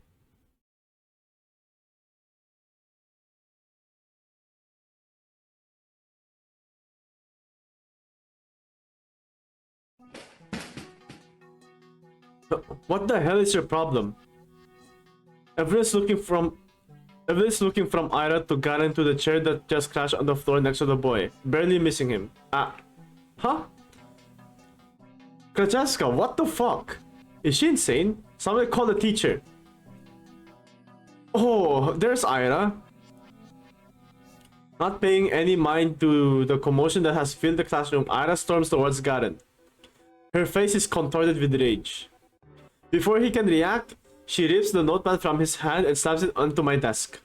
What the hell is your problem? Everyone's looking from Ira to Garen to the chair that just crashed on the floor next to the boy, barely missing him. Huh? Krajaska, what the fuck? Is she insane? Somebody call the teacher. Oh, there's Ira. Not paying any mind to the commotion that has filled the classroom, Ira storms towards Garen. Her face is contorted with rage. Before he can react, she rips the notepad from his hand and slams it onto my desk.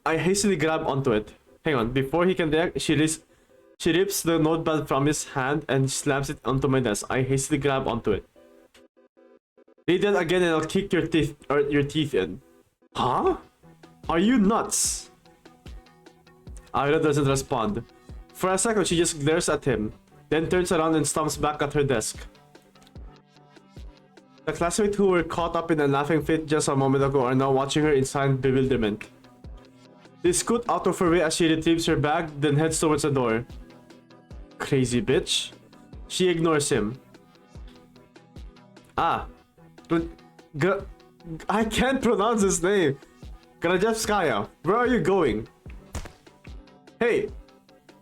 I hastily grab onto it. Hang on, before he can react, she rips the notepad from his hand and slams it onto my desk. I hastily grab onto it. Read that again and I'll kick your teeth in. Huh? Are you nuts? Ira doesn't respond. For a second, she just glares at him, then turns around and stomps back at her desk. The classmates who were caught up in a laughing fit just a moment ago are now watching her in silent bewilderment. They scoot out of her way as she retrieves her bag, then heads towards the door. Crazy bitch. She ignores him. I can't pronounce his name. Grajevskaya, where are you going? Hey!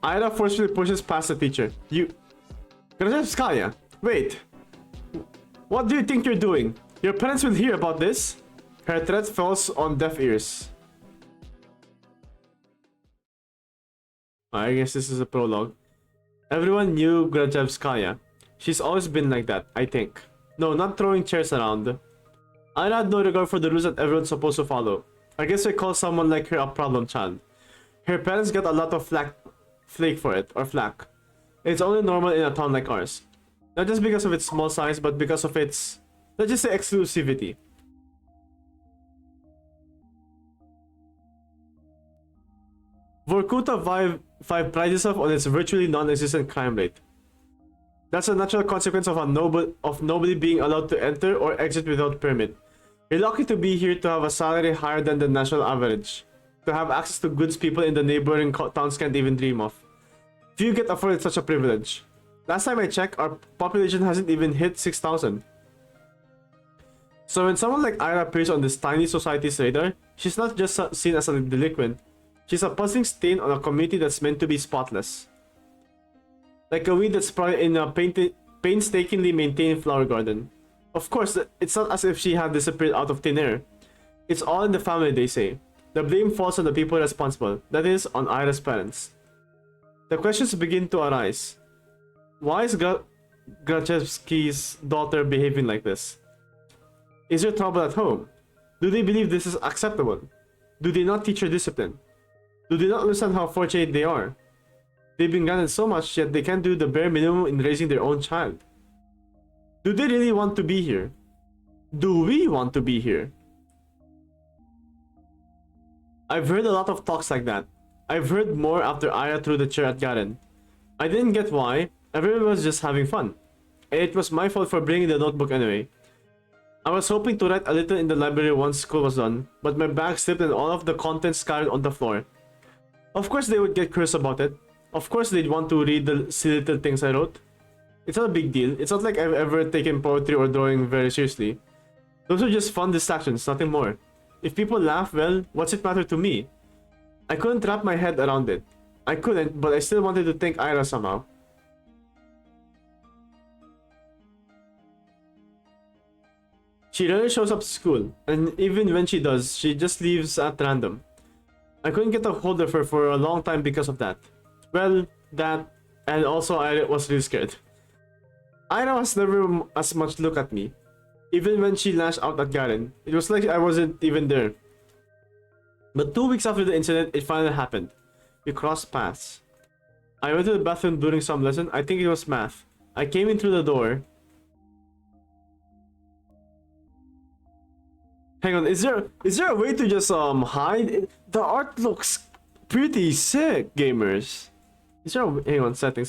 Ira forcefully pushes past the teacher. Grajevskaya, wait. What do you think you're doing? Your parents will hear about this. Her threat falls on deaf ears. I guess this is a prologue. Everyone knew Grajevskaya. She's always been like that, I think. No, not throwing chairs around. Ira had no regard for the rules that everyone's supposed to follow. I guess I call someone like her a problem child. Her parents got a lot of flack flake for it, or flack. It's only normal in a town like ours. Not just because of its small size, but because of its, let's just say, exclusivity. Vorkuta 5 prides itself on its virtually non-existent crime rate. That's a natural consequence of nobody being allowed to enter or exit without permit. You're lucky to be here, to have a salary higher than the national average, to have access to goods people in the neighboring towns can't even dream of. Few get afforded such a privilege. Last time I checked, our population hasn't even hit 6,000. So when someone like Ira appears on this tiny society's radar, she's not just seen as a delinquent, she's a puzzling stain on a community that's meant to be spotless. Like a weed that's sprouted in a painstakingly maintained flower garden. Of course, it's not as if she had disappeared out of thin air. It's all in the family, they say. The blame falls on the people responsible, that is, on Ira's parents. The questions begin to arise. Why is Grachevsky's daughter behaving like this? Is there trouble at home? Do they believe this is acceptable? Do they not teach her discipline? Do they not understand how fortunate they are? They've been granted so much, yet they can't do the bare minimum in raising their own child. Do they really want to be here? Do we want to be here? I've heard a lot of talks like that. I've heard more after Aya threw the chair at Garen. I didn't get why. Everyone was just having fun. And it was my fault for bringing the notebook anyway. I was hoping to write a little in the library once school was done, but my bag slipped and all of the contents scattered on the floor. Of course they would get curious about it. Of course they'd want to read the silly little things I wrote. It's not a big deal. It's not like I've ever taken poetry or drawing very seriously. Those are just fun distractions, nothing more. If people laugh, well, what's it matter to me? I couldn't wrap my head around it. I couldn't, but I still wanted to thank Ira somehow. She rarely shows up to school, and even when she does, she just leaves at random. I couldn't get a hold of her for a long time because of that. Well, that, and also I was really scared. Ira was never as much look at me. Even when she lashed out at Garen, it was like I wasn't even there. But 2 weeks after the incident, it finally happened. We crossed paths. I went to the bathroom during some lesson. I think it was math. I came in through the door. Hang on, is there a way to just hide? The art looks pretty sick, gamers. Is there a, hang on, settings.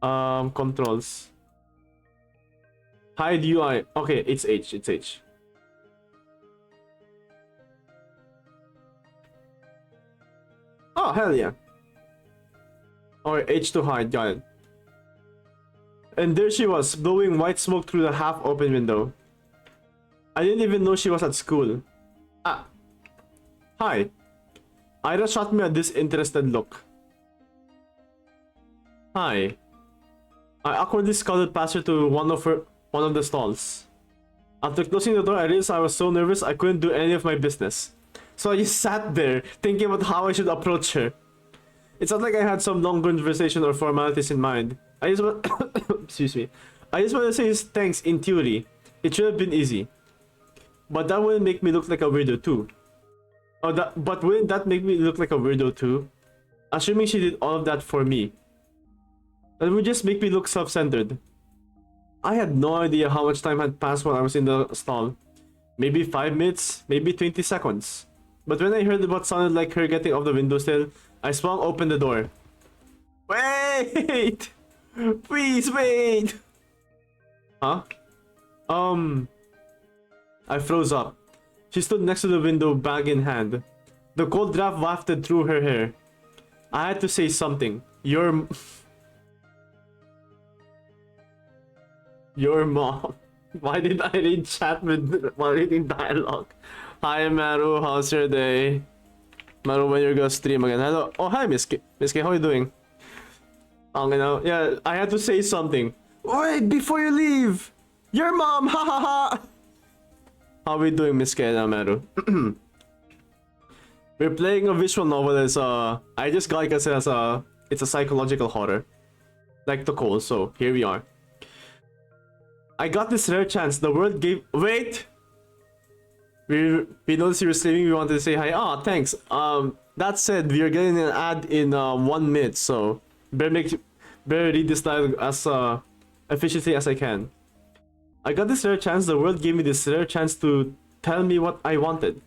Controls. Hide UI. Okay, it's H. Oh, hell yeah. Or H to hide, got it. And there she was, blowing white smoke through the half-open window. I didn't even know she was at school. Ah. Hi. Ira shot me a disinterested look. Hi. I awkwardly scuttled past her to one of the stalls. After closing the door, I realized I was so nervous I couldn't do any of my business. So I just sat there, thinking about how I should approach her. It's not like I had some long conversation or formalities in mind. I just want excuse me. I just want to say thanks in theory. It should have been easy. But that wouldn't make me look like a weirdo too. But wouldn't that make me look like a weirdo too? Assuming she did all of that for me. That would just make me look self-centered. I had no idea how much time had passed while I was in the stall. Maybe 5 minutes, maybe 20 seconds. But when I heard what sounded like her getting off the windowsill, I swung open the door. Wait! Please wait! Huh? I froze up. She stood next to the window, bag in hand. The cold draft wafted through her hair. I had to say something. Your mom. Why did I read chat while reading dialogue? Hi Maru, how's your day? Maru, when you're gonna stream again? Hello. Oh hi Miss K. Miss K, how you doing? Yeah, I had to say something. Wait, before you leave! Your mom! Ha ha ha! How we doing, Miss K and Maru? We're playing a visual novel as I just got it as it's a psychological horror. Like the call, so here we are. I got this rare chance. The world gave. Wait. We noticed you were sleeping. We wanted to say hi. Ah, thanks. That said, we are getting an ad in 1 minute, so better read this dialogue as efficiently as I can. I got this rare chance. The world gave me this rare chance to tell me what I wanted.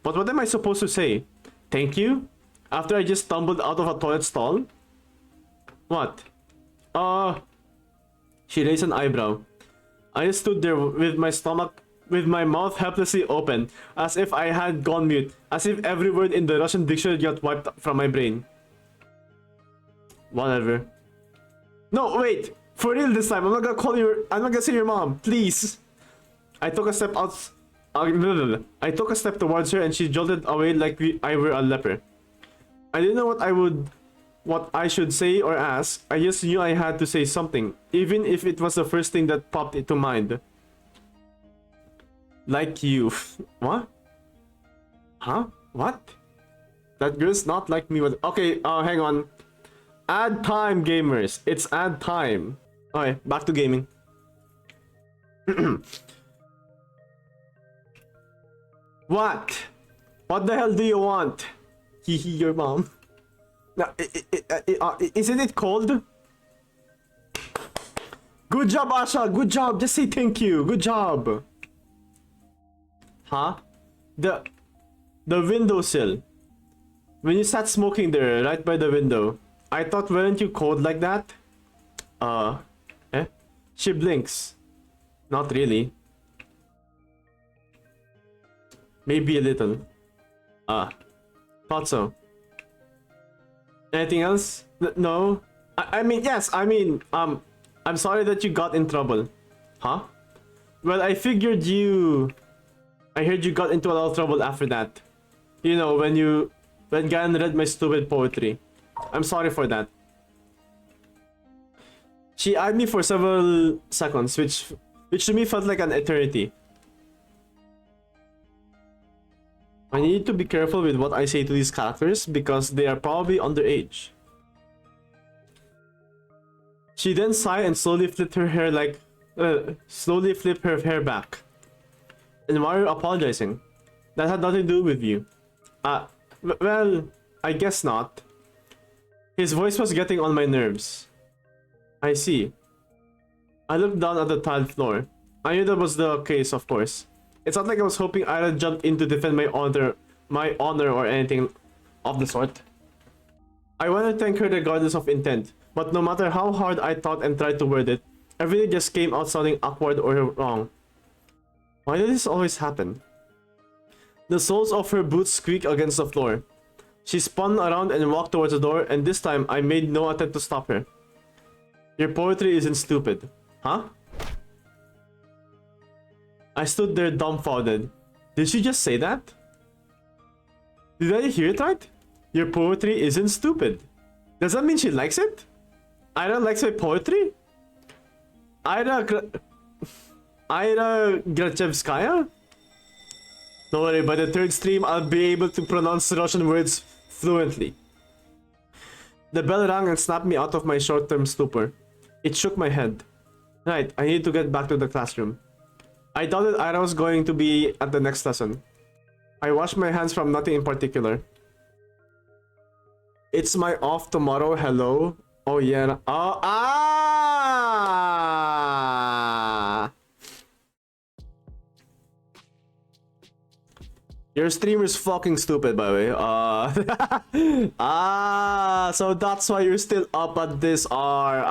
But what am I supposed to say? Thank you? After I just stumbled out of a toilet stall? What? She raised an eyebrow. I just stood there with my mouth helplessly open, as if I had gone mute, as if every word in the Russian dictionary got wiped from my brain. Whatever. No, wait! For real this time, I'm not gonna say your mom, please! I took a step towards her and she jolted away like I were a leper. I didn't know what I should say or ask. I just knew I had to say something, even if it was the first thing that popped into mind. Like you. What? Huh? What? That girl's not like me. Okay, hang on. Ad time, gamers. It's ad time. Okay, back to gaming. What? What the hell do you want? Hehe, your mom. Now, isn't it cold? Good job, Asha. Good job. Just say thank you. Good job. Huh? The windowsill. When you sat smoking there, right by the window, I thought, weren't you cold like that? She blinks. Not really. Maybe a little. Thought so. Anything else? No? I mean, yes, I mean, I'm sorry that you got in trouble. Huh? Well, I heard you got into a lot of trouble after that. You know, when Gan read my stupid poetry. I'm sorry for that. She eyed me for several seconds, which to me felt like an eternity. I need to be careful with what I say to these characters because they are probably underage. She then sighed and slowly flipped her hair back. And why are you apologizing? That had nothing to do with you. Well, I guess not. His voice was getting on my nerves. I see. I looked down at the tiled floor. I knew that was the case, of course. It's not like I was hoping Ira jumped in to defend my honor or anything of the sort. I want to thank her regardless of intent, but no matter how hard I thought and tried to word it, everything just came out sounding awkward or wrong. Why did this always happen? The soles of her boots squeaked against the floor. She spun around and walked towards the door, and this time I made no attempt to stop her. Your poetry isn't stupid. Huh? I stood there dumbfounded. Did she just say that? Did I hear it right? Your poetry isn't stupid. Does that mean she likes it? Ira likes my poetry? Ira Grachevskaya? Don't worry, by the third stream I'll be able to pronounce Russian words fluently. The bell rang and snapped me out of my short-term stupor. It shook my head. Right, I need to get back to the classroom. I doubted Ira was going to be at the next lesson. I washed my hands from nothing in particular. It's my off tomorrow, hello? Oh yeah. Oh, Your streamer's fucking stupid, by the way. So that's why you're still up at this hour.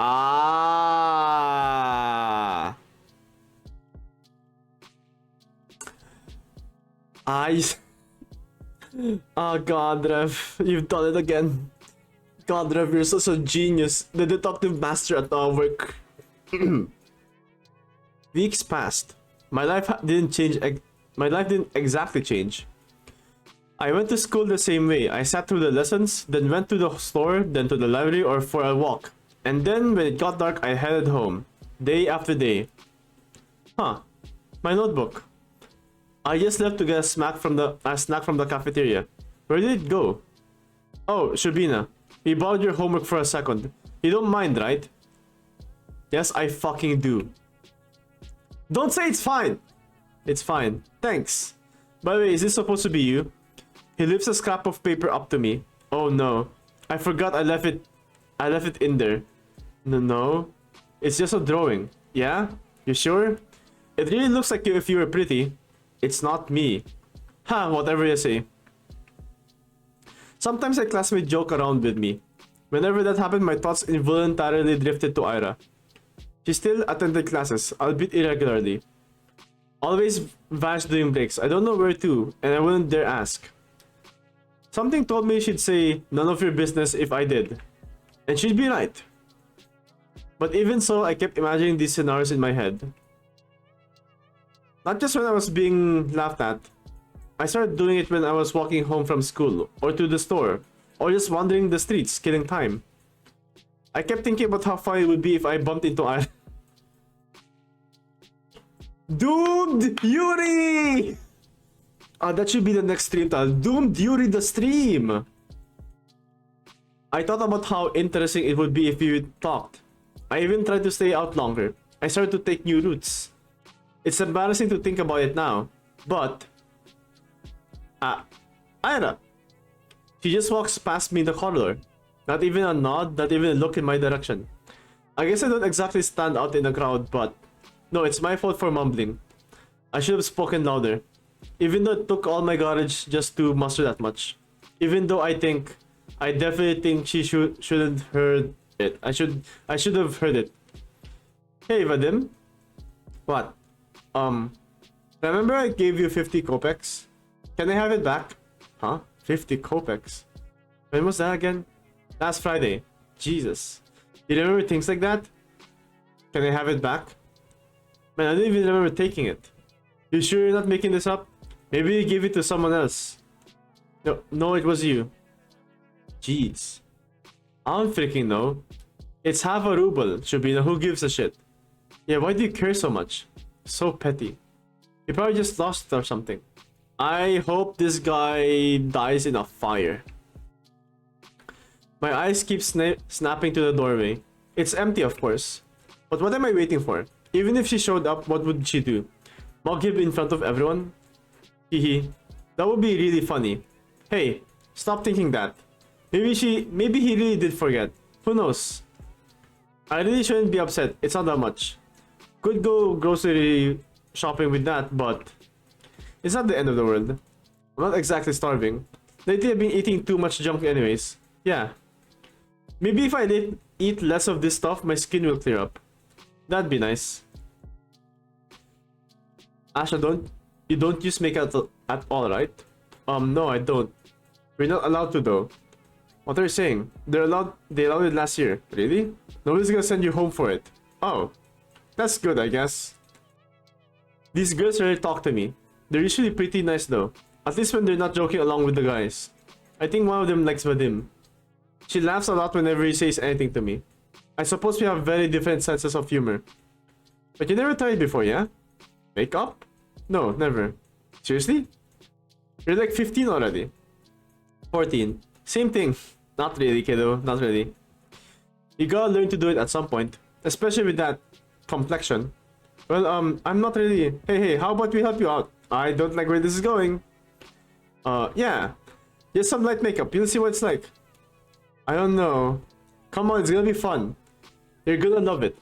God, Rev, you've done it again. God, Rev, you're such a genius. The deductive master at our work. Weeks passed. My life didn't exactly change. I went to school the same way. I sat through the lessons, then went to the store, then to the library or for a walk. And then when it got dark, I headed home. Day after day. Huh. My notebook. I just left to get a snack from the cafeteria. Where did it go? Oh, Shabina. We borrowed your homework for a second. You don't mind, right? Yes, I fucking do. Don't say it's fine. It's fine. Thanks. By the way, is this supposed to be you? He lifts a scrap of paper up to me. Oh no. I forgot I left it in there. No. It's just a drawing. Yeah? You sure? It really looks like if you were pretty. It's not me. Ha, whatever you say. Sometimes a classmate joke around with me. Whenever that happened, my thoughts involuntarily drifted to Ira. She still attended classes, albeit irregularly. Always vanished during breaks. I don't know where to, and I wouldn't dare ask. Something told me she'd say, none of your business if I did. And she'd be right. But even so, I kept imagining these scenarios in my head. Not just when I was being laughed at. I started doing it when I was walking home from school, or to the store, or just wandering the streets, killing time. I kept thinking about how funny it would be if I bumped into Ira. Doomed Yuri! That should be the next stream title. Doomed Yuri the stream! I thought about how interesting it would be if we talked. I even tried to stay out longer. I started to take new routes. It's embarrassing to think about it now, but... Ira! She just walks past me in the corridor. Not even a nod, not even a look in my direction. I guess I don't exactly stand out in the crowd, but... No, it's my fault for mumbling. I should have spoken louder. Even though it took all my courage just to muster that much. Even though I definitely think she shouldn't heard it. I should have heard it. Hey Vadim. What? Remember I gave you 50 kopecks? Can I have it back? Huh? 50 kopecks? When was that again? Last Friday. Jesus. You remember things like that? Can I have it back? Man, I don't even remember taking it. You sure you're not making this up? Maybe you gave it to someone else. No, it was you. Jeez. I don't freaking know. It's half a ruble, Shubina. Who gives a shit? Yeah, why do you care so much? So petty. You probably just lost it or something. I hope this guy dies in a fire. My eyes keep snapping to the doorway. It's empty, of course. But what am I waiting for? Even if she showed up, what would she do? Mug him in front of everyone? Hehe. That would be really funny. Hey, stop thinking that. Maybe he really did forget. Who knows? I really shouldn't be upset. It's not that much. Could go grocery shopping with that, but it's not the end of the world. I'm not exactly starving. Lately I've been eating too much junk anyways. Yeah. Maybe if I eat less of this stuff, my skin will clear up. That'd be nice. Asha, you don't use makeup at all, right? No, I don't. We're not allowed to though. What are you saying? They allowed it last year. Really? Nobody's gonna send you home for it. Oh. That's good, I guess. These girls rarely talk to me. They're usually pretty nice though. At least when they're not joking along with the guys. I think one of them likes Vadim. She laughs a lot whenever he says anything to me. I suppose we have very different senses of humor. But you never tried it before, yeah? Makeup? No, never. Seriously? You're like 15 already. 14. Same thing. Not really, kiddo. Not really. You gotta learn to do it at some point. Especially with that complexion. Well, I'm not really... Hey, how about we help you out? I don't like where this is going. Yeah. Just some light makeup. You'll see what it's like. I don't know. Come on, it's gonna be fun. You're gonna love it.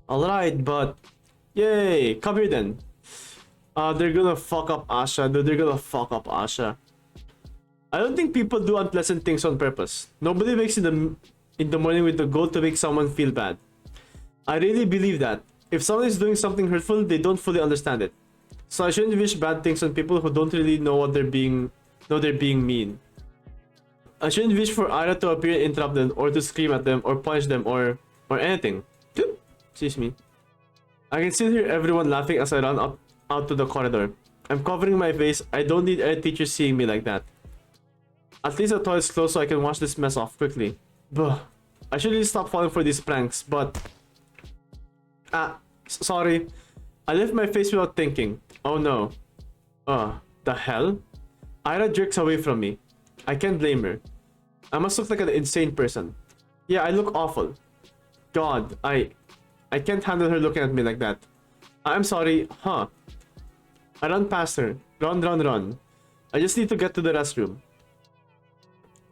Alright, but... Yay! Come here then. They're gonna fuck up Asha. Dude, they're gonna fuck up Asha. I don't think people do unpleasant things on purpose. Nobody wakes in the morning with the goal to make someone feel bad. I really believe that. If someone is doing something hurtful, they don't fully understand it. So I shouldn't wish bad things on people who don't really know they're being mean. I shouldn't wish for Ira to appear and interrupt them, or to scream at them, or punish them, or anything. Excuse me. I can still hear everyone laughing as I run out to the corridor. I'm covering my face. I don't need any teacher seeing me like that. At least the toilet's closed so I can wash this mess off quickly. Buh. I should really stop falling for these pranks, but... sorry. I left my face without thinking. Oh no. The hell? Ira jerks away from me. I can't blame her. I must look like an insane person. Yeah, I look awful. God, I can't handle her looking at me like that. I'm sorry, huh? I run past her. Run, run, run. I just need to get to the restroom.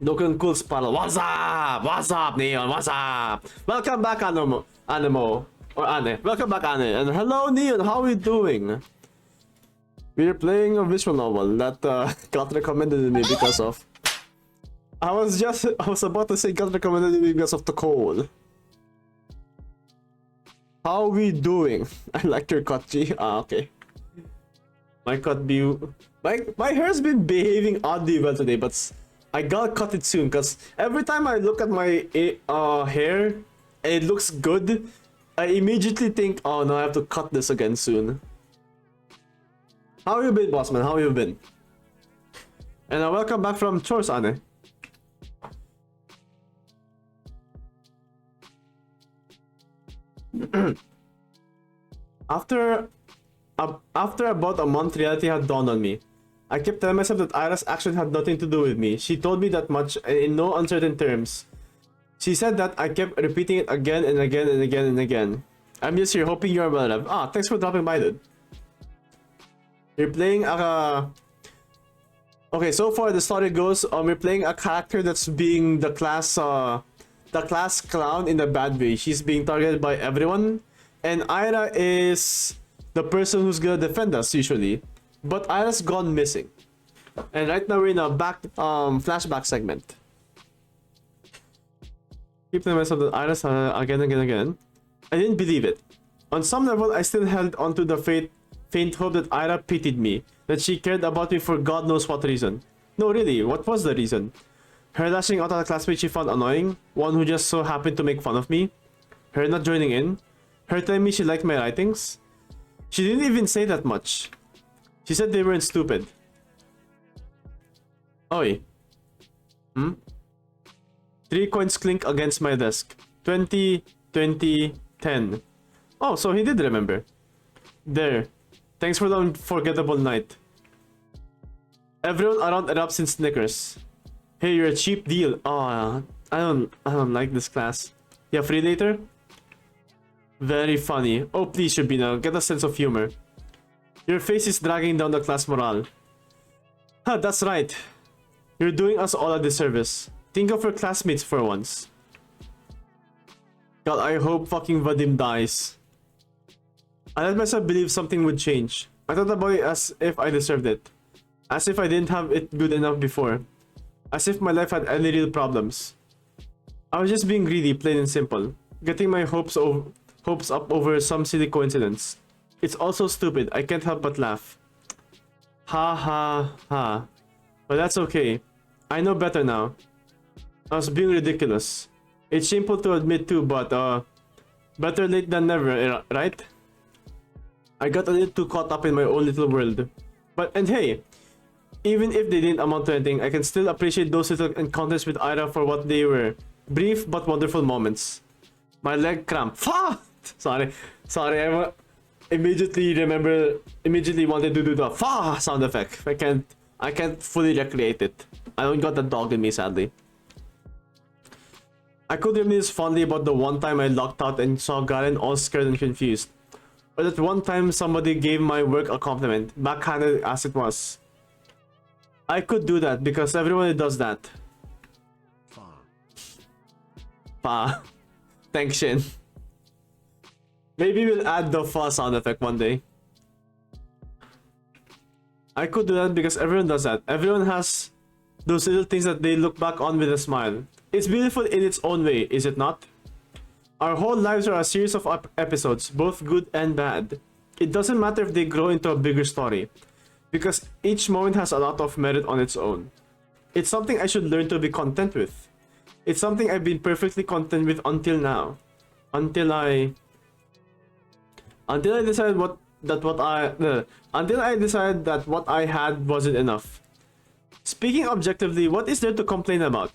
Local cool spot. What's up? What's up, Neon? What's up? Welcome back, Animo. Or Ane. Welcome back, Ane. And hello, Neon. How are you doing? We're playing a visual novel that got recommended to me because of... I was about to say got recommended to me because of the cold. How are we doing? I like your cut, G. Ah, okay. My cut be... My hair's been behaving oddly well today, but I gotta cut it soon because every time I look at my hair and it looks good, I immediately think, oh no, I have to cut this again soon. How have you been, Bossman? How have you been? And welcome back from chores, Ane. After about a month, reality had dawned on me. I kept telling myself that Ira's action had nothing to do with me. She told me that much in no uncertain terms. She said that. I kept repeating it again and again and again and again. I'm just here hoping you're well, love. Ah, thanks for dropping by, dude. You're playing a... Okay, so far the story goes, we're playing a character that's being the class clown in a bad way. She's being targeted by everyone. And Ira is the person who's gonna defend us, usually. But Ira's gone missing. And right now we're in a flashback segment. Keep telling myself that Ira's again and again. I didn't believe it. On some level, I still held onto the faint hope that Ira pitied me. That she cared about me for God knows what reason. No, really, what was the reason? Her lashing out at a classmate she found annoying? One who just so happened to make fun of me? Her not joining in? Her telling me she liked my writings? She didn't even say that much. She said they weren't stupid. Oi. 3 coins clink against my desk. 20, 20, 10. Oh, so he did remember. There. Thanks for the unforgettable night. Everyone around erupts in snickers. Hey, you're a cheap deal. Oh, I don't like this class. Yeah, free later? Very funny. Oh, please, Shabina, get a sense of humor. Your face is dragging down the class morale. Huh, that's right. You're doing us all a disservice. Think of your classmates for once. God, I hope fucking Vadim dies. I let myself believe something would change. I thought about it as if I deserved it. As if I didn't have it good enough before. As if my life had any real problems. I was just being greedy, plain and simple. Getting my hopes up over some silly coincidence. It's also stupid, I can't help but laugh. Ha ha ha. But that's okay. I know better now. I was being ridiculous. It's shameful to admit too, but better late than never, right? I got a little too caught up in my own little world. And hey, even if they didn't amount to anything, I can still appreciate those little encounters with Ira for what they were. Brief but wonderful moments. My leg cramped. Sorry, I immediately wanted to do the sound effect. I can't fully recreate it. I don't got the dog in me, sadly. I could reminisce fondly about the one time I locked out and saw Garen all scared and confused. Or that one time somebody gave my work a compliment, backhanded as it was. I could do that because everyone does that. Fa. Thanks, Shin. Maybe we'll add the fa sound effect one day. I could do that because everyone does that. Everyone has those little things that they look back on with a smile. It's beautiful in its own way, is it not? Our whole lives are a series of episodes, both good and bad. It doesn't matter if they grow into a bigger story, because each moment has a lot of merit on its own. It's something I should learn to be content with. It's something I've been perfectly content with until now. Until I decided that what I had wasn't enough. Speaking objectively, what is there to complain about?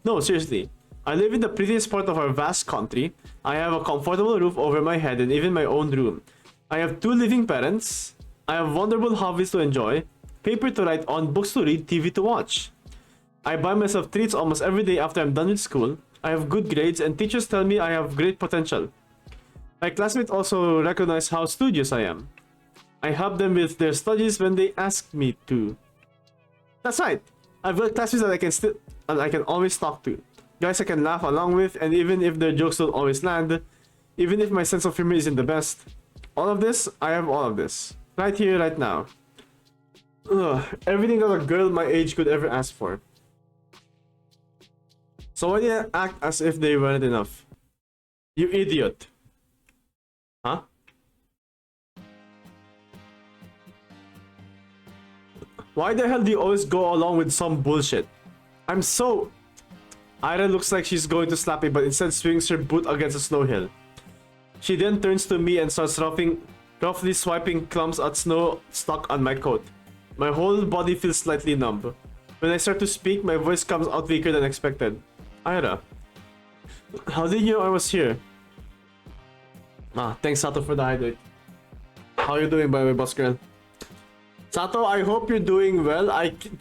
No, seriously. I live in the prettiest part of our vast country. I have a comfortable roof over my head and even my own room. I have 2 living parents. I have wonderful hobbies to enjoy, paper to write on, books to read, TV to watch. I buy myself treats almost every day after I'm done with school. I have good grades and teachers tell me I have great potential. My classmates also recognize how studious I am. I help them with their studies when they ask me to. That's right. I've got classmates that I can always talk to. Guys I can laugh along with, and even if their jokes don't always land, even if my sense of humor isn't the best, all of this, I have all of this. Right here, right now. Ugh, everything that a girl my age could ever ask for. So why do you act as if they weren't enough? You idiot. Huh? Why the hell do you always go along with some bullshit? I'm so... Ira looks like she's going to slap me, but instead swings her boot against a snow hill. She then turns to me and starts roughly swiping clumps at snow stuck on my coat. My whole body feels slightly numb. When I start to speak, my voice comes out weaker than expected. Ira, how did you know I was here? Thanks Z.A.T.O for the hydrate. How are you doing, by the way, boss girl? Z.A.T.O, I hope you're doing well.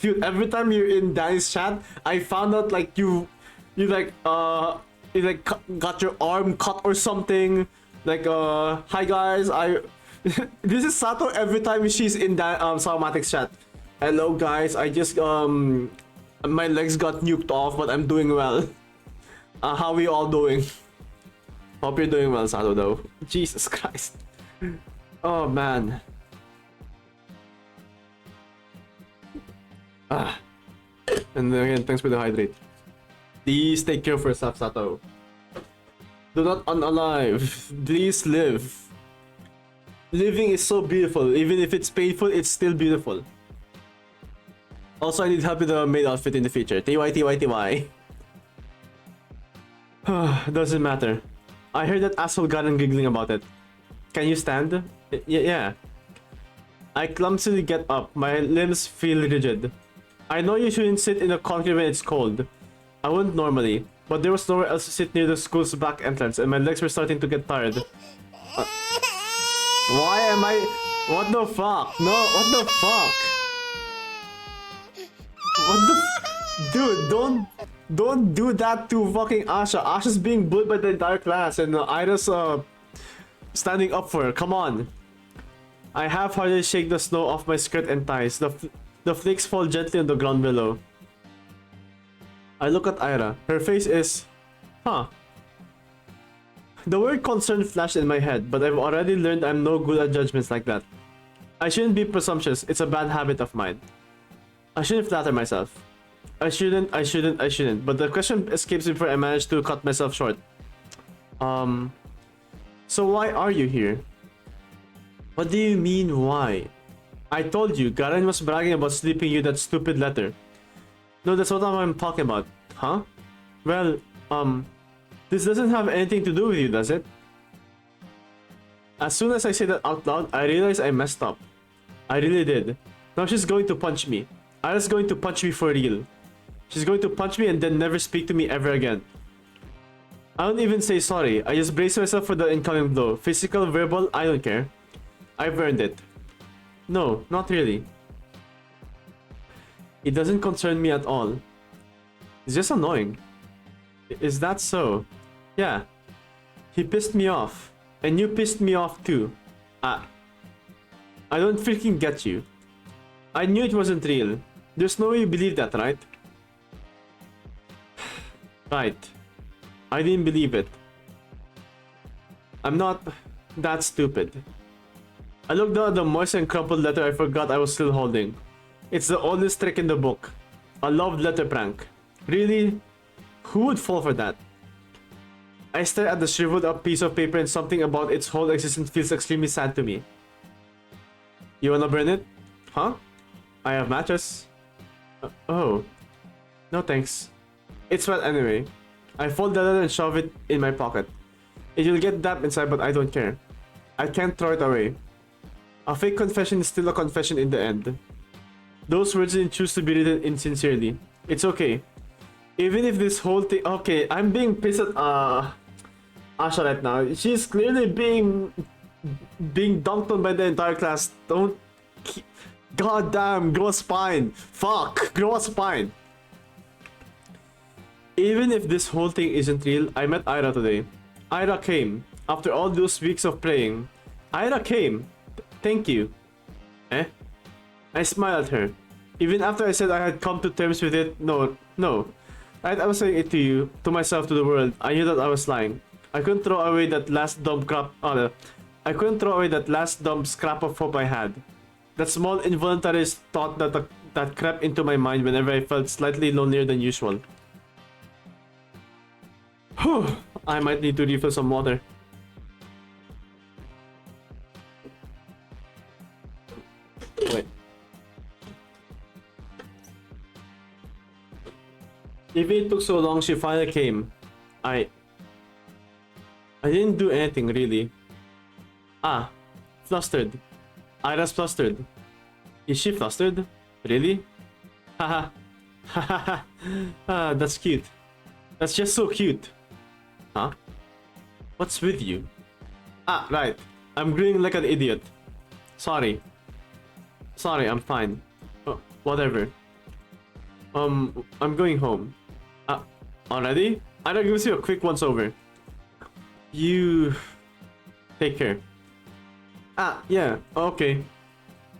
Dude, every time you're in Danny's chat, I found out like you got your arm cut or something. Like, hi guys, this is Z.A.T.O every time she's in that Salmatic's chat. Hello guys, I just my legs got nuked off, but I'm doing well. How are you all doing? Hope you're doing well, Z.A.T.O though. Jesus Christ. Oh man. And again, thanks for the hydrate. Please take care of yourself, Z.A.T.O. Do not unalive. Please live. Living is so beautiful. Even if it's painful, it's still beautiful. Also, I need help with the maid outfit in the future. TY, TY, TY. Doesn't matter. I heard that asshole Garen giggling about it. Can you stand? Yeah. I clumsily get up. My limbs feel rigid. I know you shouldn't sit in the concrete when it's cold. I wouldn't normally, but there was nowhere else to sit near the school's back entrance, and my legs were starting to get tired. Why am I... What the fuck? No, what the fuck? What the... Dude, don't do that to fucking Asha. Asha's being bullied by the entire class, and Ira's standing up for her. Come on. I half-heartedly shake the snow off my skirt and thighs. The flakes fall gently on the ground below. I look at Ira. Her face is... Huh. The word concern flashed in my head, but I've already learned I'm no good at judgments like that. I shouldn't be presumptuous. It's a bad habit of mine. I shouldn't flatter myself. I shouldn't. But the question escapes me before I manage to cut myself short. So why are you here? What do you mean, why? I told you, Garen was bragging about slipping you that stupid letter. No, that's what I'm talking about. Huh? Well, this doesn't have anything to do with you, does it? As soon as I say that out loud, I realize I messed up. I really did. Now she's going to punch me. Ira's going to punch me for real. She's going to punch me and then never speak to me ever again. I don't even say sorry. I just brace myself for the incoming blow. Physical, verbal, I don't care. I've earned it. No, not really. It doesn't concern me at all. It's just annoying. Is that so? Yeah. He pissed me off. And you pissed me off too. I don't freaking get you. I knew it wasn't real. There's no way you believe that, right? Right. I didn't believe it. I'm not that stupid. I looked down at the moist and crumpled letter I forgot I was still holding. It's the oldest trick in the book. A love letter prank. Really? Who would fall for that? I stare at the shriveled up piece of paper and something about its whole existence feels extremely sad to me. You wanna burn it? Huh? I have matches. Oh. No thanks. It's wet anyway. I fold the letter and shove it in my pocket. It will get damp inside, but I don't care. I can't throw it away. A fake confession is still a confession in the end. Those words didn't choose to be written insincerely. It's okay. Even if this whole thing... Okay, I'm being pissed at Asha right now. She's clearly being dunked on by the entire class. Don't... God damn, grow a spine. Fuck, grow a spine. Even if this whole thing isn't real, I met Ira today. Ira came. After all those weeks of praying. Ira came. Thank you. Eh? I smiled at her. Even after I said I had come to terms with it, no. I was saying it to you, to myself, to the world. I knew that I was lying. I couldn't throw away that last dumb crap. I couldn't throw away that last dumb scrap of hope I had. That small involuntary thought that crept into my mind whenever I felt slightly lonelier than usual. Whew, I might need to refill some water. Wait. If it took so long, she finally came. I didn't do anything, really. Ah, flustered. Ira's flustered. Is she flustered? Really? Haha. Haha. Ah, that's cute. That's just so cute. Huh? What's with you? Ah, right. I'm grinning like an idiot. Sorry. Sorry, I'm fine. Oh, whatever. I'm going home. Already? Ira gives you a quick once over. You... Take care. Ah, yeah, okay.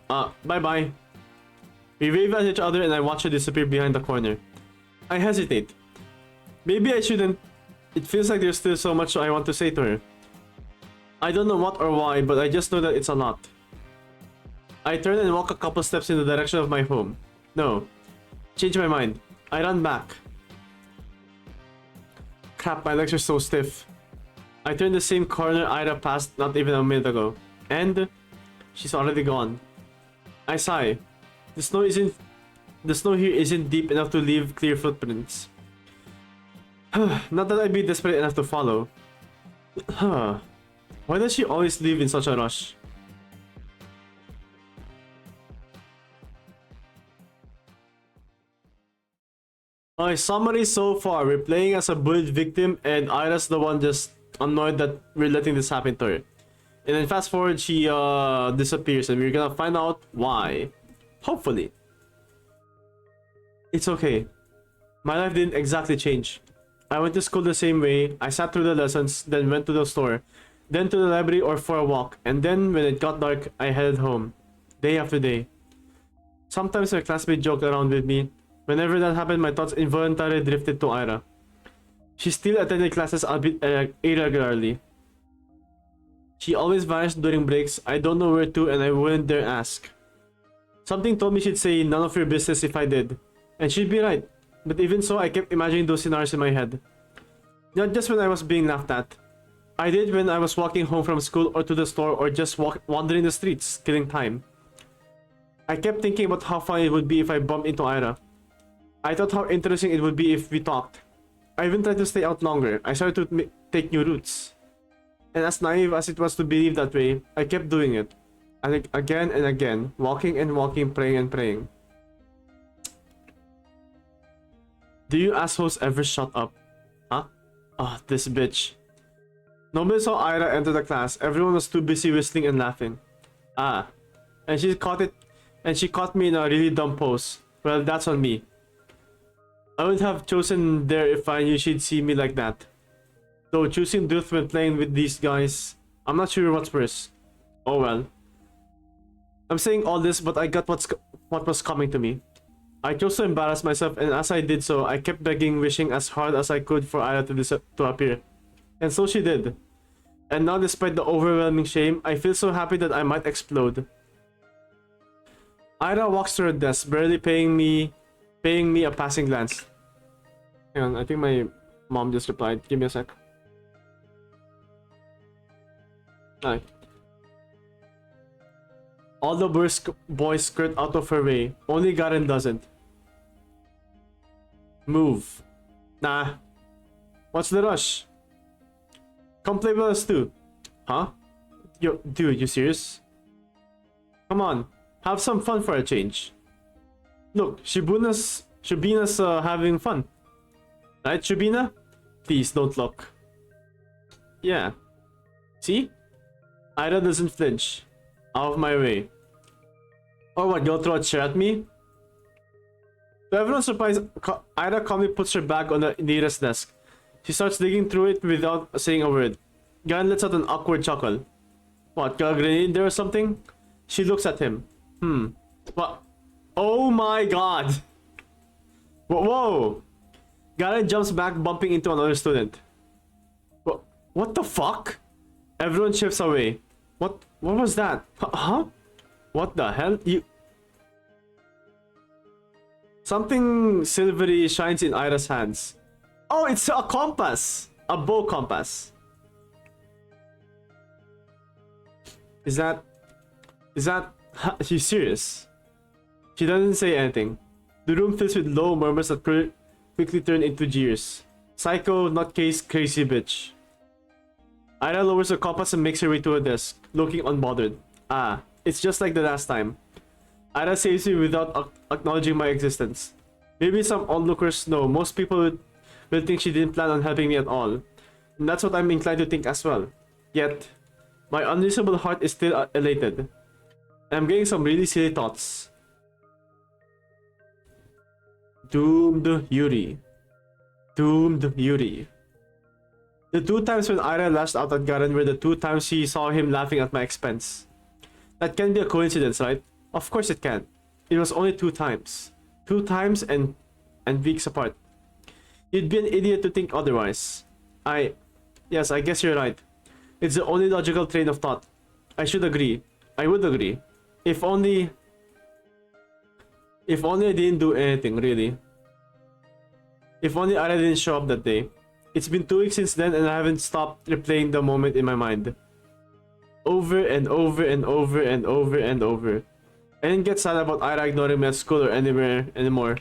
Bye-bye. We wave at each other and I watch her disappear behind the corner. I hesitate. Maybe I shouldn't. It feels like there's still so much I want to say to her. I don't know what or why, but I just know that it's a lot. I turn and walk a couple steps in the direction of my home. No. Change my mind. I run back. Crap, my legs are so stiff. I turn the same corner Ira passed not even a minute ago. And she's already gone. I sigh. The snow here isn't deep enough to leave clear footprints. Not that I'd be desperate enough to follow. Why does she always leave in such a rush? My summary so far, we're playing as a bullied victim and Ira's the one just annoyed that we're letting this happen to her. And then fast forward, she disappears and we're gonna find out why. Hopefully. It's okay. My life didn't exactly change. I went to school the same way, I sat through the lessons, then went to the store, then to the library or for a walk, and then when it got dark, I headed home. Day after day. Sometimes my classmates joked around with me. Whenever that happened, my thoughts involuntarily drifted to Ira. She still attended classes albeit irregularly. She always vanished during breaks. I don't know where to and I wouldn't dare ask. Something told me she'd say none of your business if I did. And she'd be right. But even so, I kept imagining those scenarios in my head. Not just when I was being laughed at. I did when I was walking home from school or to the store or just wandering the streets, killing time. I kept thinking about how funny it would be if I bumped into Ira. I thought how interesting it would be if we talked. I even tried to stay out longer. I started to take new routes. And as naive as it was to believe that way, I kept doing it. And again and again, walking and walking, praying and praying. Do you assholes ever shut up? Huh? Ah, this bitch. Nobody saw Ira enter the class. Everyone was too busy whistling and laughing. Ah. And she caught me in a really dumb pose. Well, that's on me. I would have chosen there if I knew she'd see me like that. Though choosing truth when playing with these guys, I'm not sure what's worse. Oh well. I'm saying all this, but I got what was coming to me. I chose to embarrass myself, and as I did so, I kept begging, wishing as hard as I could for Ira to appear. And so she did. And now, despite the overwhelming shame, I feel so happy that I might explode. Ira walks to her desk, barely paying me a passing glance. Hang on, I think my mom just replied. Give me a sec. Hi. All the worst boys skirt out of her way. Only Garen doesn't. Move. Nah. What's the rush? Come play with us too. Huh? Yo, dude, you serious? Come on. Have some fun for a change. Look, Shibina's having fun. Right, Shibina? Please, don't look. Yeah. See? Ira doesn't flinch. Out of my way. Or what, you'll throw a chair at me? To everyone's surprise, Ira calmly puts her bag on the nearest desk. She starts digging through it without saying a word. Gan lets out an awkward chuckle. What, got a grenade there or something? She looks at him. What? Oh my god! Whoa! Guy jumps back, bumping into another student. What the fuck? Everyone shifts away. What was that? Huh? What the hell? Something silvery shines in Ira's hands. Oh, it's a compass! A bow compass. Is that... Are you serious? She doesn't say anything. The room fills with low murmurs that quickly turn into jeers. Psycho, nutcase, crazy bitch. Ira lowers her compass and makes her way to her desk, looking unbothered. Ah, it's just like the last time. Ira saves me without acknowledging my existence. Maybe some onlookers know. Most people will think she didn't plan on helping me at all. And that's what I'm inclined to think as well. Yet, my unreasonable heart is still elated. And I'm getting some really silly thoughts. Doomed Yuri. Doomed Yuri. The 2 times when Ira lashed out at Garen were the 2 times she saw him laughing at my expense. That can't be a coincidence, right? Of course it can. It was only 2 times. 2 times and weeks apart. You'd be an idiot to think otherwise. Yes, I guess you're right. It's the only logical train of thought. I should agree. I would agree. If only I didn't do anything, really. If only Ira didn't show up that day. It's been 2 weeks since then and I haven't stopped replaying the moment in my mind. Over and over and over and over and over. I didn't get sad about Ira ignoring me at school or anywhere anymore.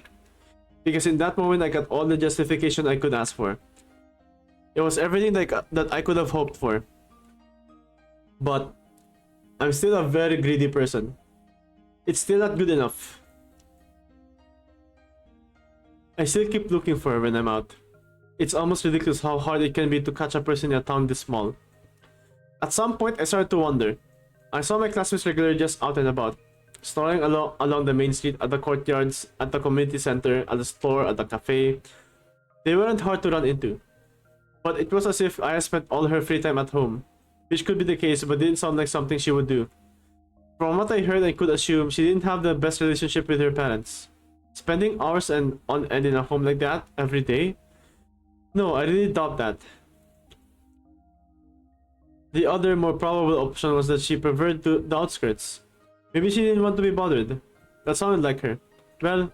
Because in that moment I got all the justification I could ask for. It was everything that I could have hoped for. But I'm still a very greedy person. It's still not good enough. I still keep looking for her when I'm out. It's almost ridiculous how hard it can be to catch a person in a town this small. At some point, I started to wonder. I saw my classmates regularly just out and about, strolling along the main street, at the courtyards, at the community center, at the store, at the cafe. They weren't hard to run into. But it was as if I spent all her free time at home, which could be the case, but didn't sound like something she would do. From what I heard, I could assume she didn't have the best relationship with her parents. Spending hours on end in a home like that every day? No, I really doubt that. The other, more probable option was that she preferred the outskirts. Maybe she didn't want to be bothered. That sounded like her. Well,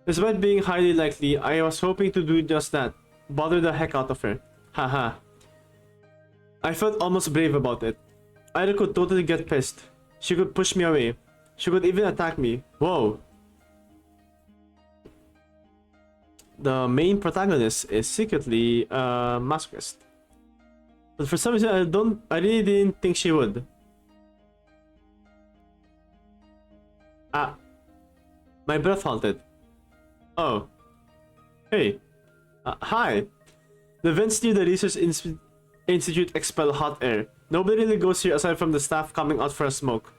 despite being highly likely, I was hoping to do just that. Bother the heck out of her. Haha. I felt almost brave about it. Ira could totally get pissed. She could push me away. She could even attack me. Whoa. The main protagonist is secretly a masochist. But for some reason I really didn't think she would. Ah. My breath halted. Oh. Hey. Hi. The vents near the research institute expel hot air. Nobody really goes here aside from the staff coming out for a smoke.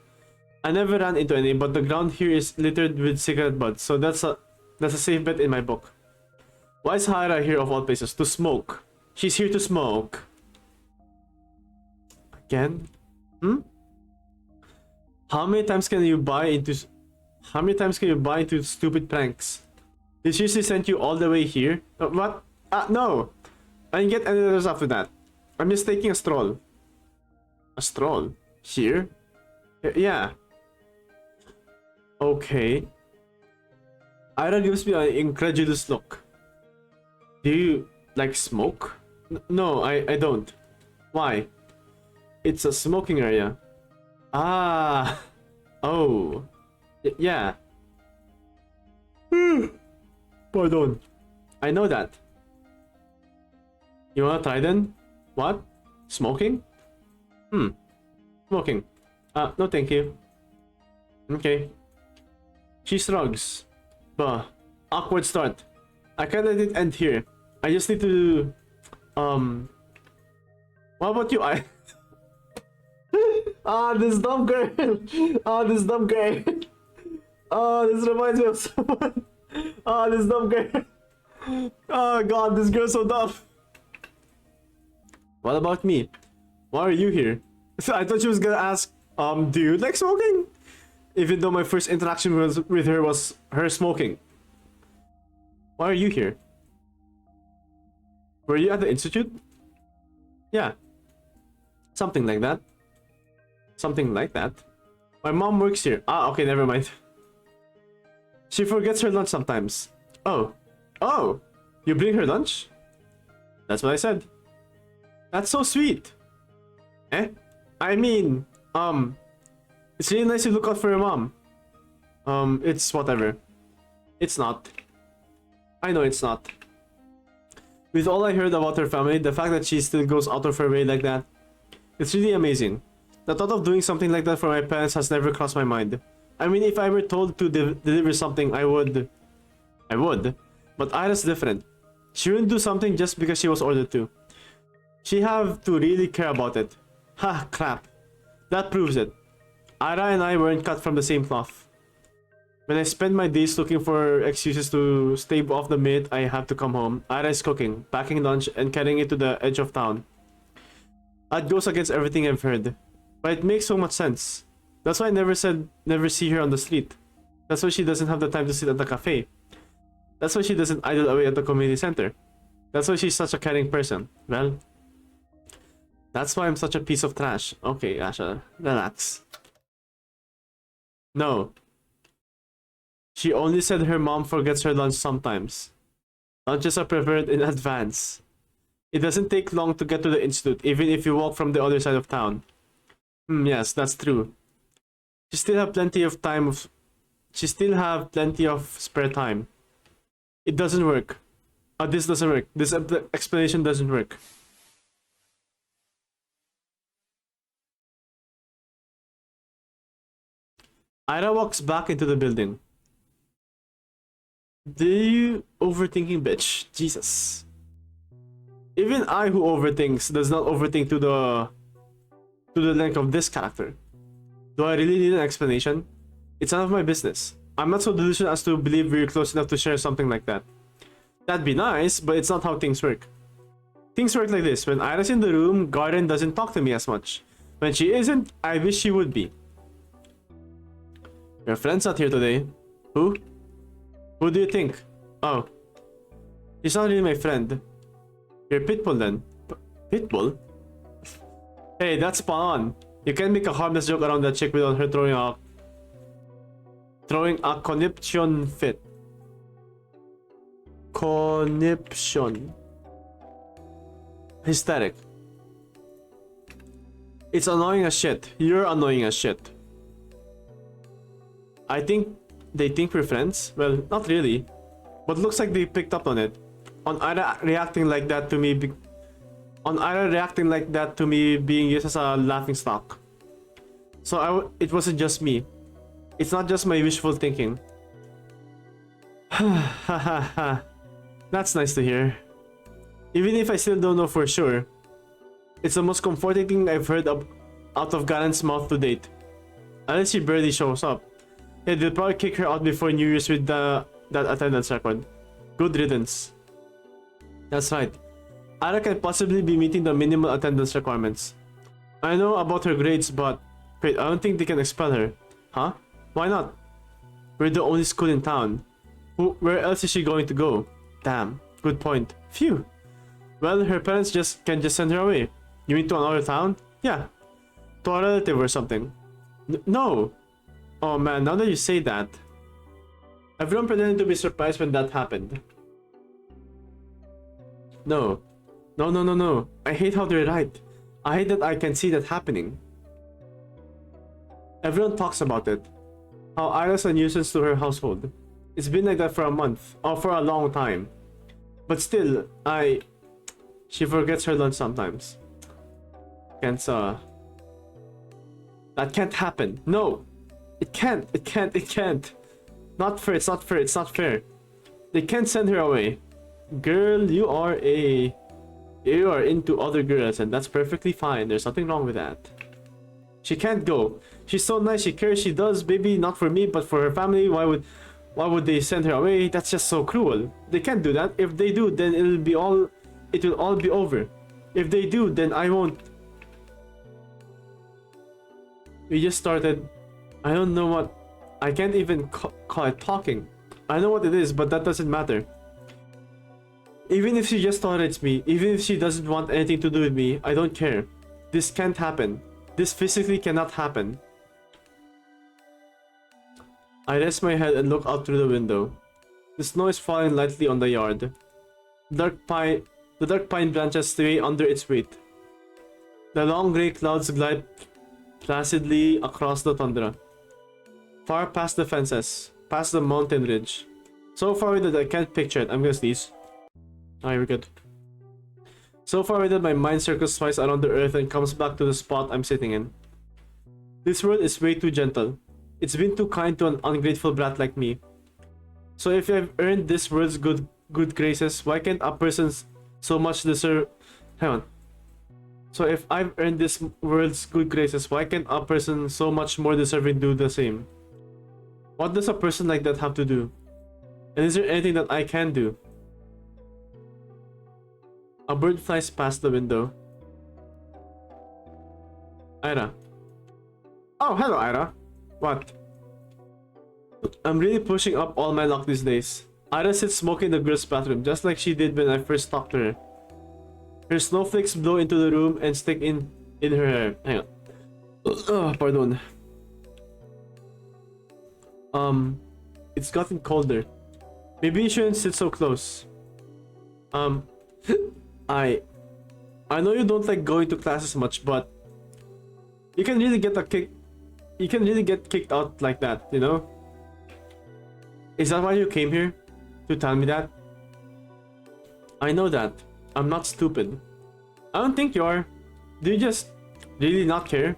I never ran into any, but the ground here is littered with cigarette butts, so that's a safe bet in my book. Why is Hira here of all places? To smoke. She's here to smoke. Again? How many times can you buy into stupid pranks? They seriously sent you all the way here? What? No! I didn't get any letters after that. I'm just taking a stroll. A stroll? Here? Yeah. Okay. Ira gives me an incredulous look. Do you like smoke? No, I don't. Why? It's a smoking area. Ah. Oh. Yeah. Pardon. I know that. You wanna try then? What? Smoking? Smoking. No thank you. Okay. She shrugs. Bah. Awkward start. I can't let it end here. I just need to... What about you? This dumb girl. This dumb girl. This reminds me of someone. This dumb girl. Oh god, this girl's so dumb. What about me? Why are you here? I thought she was gonna ask, do you like smoking? Even though my first interaction with her was her smoking. Why are you here? Were you at the institute? Yeah. Something like that. Something like that. My mom works here. Ah, okay, never mind. She forgets her lunch sometimes. Oh. Oh! You bring her lunch? That's what I said. That's so sweet. Eh? I mean, it's really nice to look out for your mom. It's whatever. It's not. I know it's not. With all I heard about her family, the fact that she still goes out of her way like that, it's really amazing. The thought of doing something like that for my parents has never crossed my mind. I mean, if I were told to deliver something, I would. But Ira's different. She wouldn't do something just because she was ordered to. She have to really care about it. Ha, crap. That proves it. Ira and I weren't cut from the same cloth. When I spend my days looking for excuses to stave off the minute I have to come home, Ira is cooking, packing lunch, and carrying it to the edge of town. That goes against everything I've heard. But it makes so much sense. That's why I never see her on the street. That's why she doesn't have the time to sit at the cafe. That's why she doesn't idle away at the community center. That's why she's such a caring person. Well, that's why I'm such a piece of trash. Okay, Asha, relax. No. She only said her mom forgets her lunch sometimes. Lunches are prepared in advance. It doesn't take long to get to the institute, even if you walk from the other side of town. Yes, that's true. She still have plenty of spare time. It doesn't work. This doesn't work. This explanation doesn't work. Ira walks back into the building. Do you overthinking bitch? Jesus. Even I who overthinks does not overthink to the length of this character. Do I really need an explanation? It's none of my business. I'm not so delusional as to believe we're close enough to share something like that. That'd be nice, but it's not how things work. Things work like this. When Ira's in the room, Garden doesn't talk to me as much. When she isn't, I wish she would be. Your friend's not here today. Who? Who do you think? Oh. She's not really my friend. You're Pitbull then. Pitbull? Hey, that's spot on. You can't make a harmless joke around that chick without her throwing a conniption fit. Conniption. Hysteric. It's annoying as shit. You're annoying as shit. I think they think we're friends. Well, not really. But looks like they picked up on it. On Ira reacting like that to me being used as a laughing stock. So it wasn't just me. It's not just my wishful thinking. That's nice to hear. Even if I still don't know for sure, it's the most comforting thing I've heard out of Garen's mouth to date. Unless she barely shows up. Yeah, they'll probably kick her out before New Year's with that attendance record. Good riddance. That's right. Ira can possibly be meeting the minimal attendance requirements. I know about her grades, but wait, I don't think they can expel her. Huh? Why not? We're the only school in town. Where else is she going to go? Damn, good point. Phew. Well, her parents can just send her away. You mean to another town? Yeah. To a relative or something. No. Oh man, now that you say that. Everyone pretended to be surprised when that happened. No. No. I hate how they're right. I hate that I can see that happening. Everyone talks about it. How Ira's a nuisance to her household. It's been like that for a month, or for a long time. But still, she forgets her lunch sometimes. That can't happen. No! It can't. Not fair, it's not fair. They can't send her away. Girl, you are into other girls, and that's perfectly fine. There's nothing wrong with that. She can't go. She's so nice, she cares, she does, maybe not for me, but for her family. Why would they send her away? That's just so cruel. They can't do that. If they do, then it will all be over. If they do, then I won't. We just started. I don't know what I can't even call it talking. I know what it is, but that doesn't matter. Even if she just tolerates me, even if she doesn't want anything to do with me, I don't care. This can't happen. This physically cannot happen. I rest my head and look out through the window. The snow is falling lightly on the yard. The dark pine branches sway under its weight. The long grey clouds glide placidly across the tundra. Far past the fences, past the mountain ridge. So far away that I can't picture it. I'm gonna sneeze. Alright, we're good. So far away that my mind circles twice around the earth and comes back to the spot I'm sitting in. This world is way too gentle. It's been too kind to an ungrateful brat like me. So if I've earned this world's good graces, why can't a person so much deserve... Hang on. So if I've earned this world's good graces, why can't a person so much more deserving do the same? What does a person like that have to do? And is there anything that I can do? A bird flies past the window. Ira. Oh, hello, Ira. What? I'm really pushing up all my luck these days. Ira sits smoking in the girl's bathroom, just like she did when I first talked to her. Her snowflakes blow into the room and stick in her hair. Hang on. Oh, pardon. It's gotten colder. Maybe you shouldn't sit so close. I know you don't like going to classes much, but you can really get kicked out like that, you know? Is that why you came here? To tell me that? I know that. I'm not stupid. I don't think you are. Do you just really not care?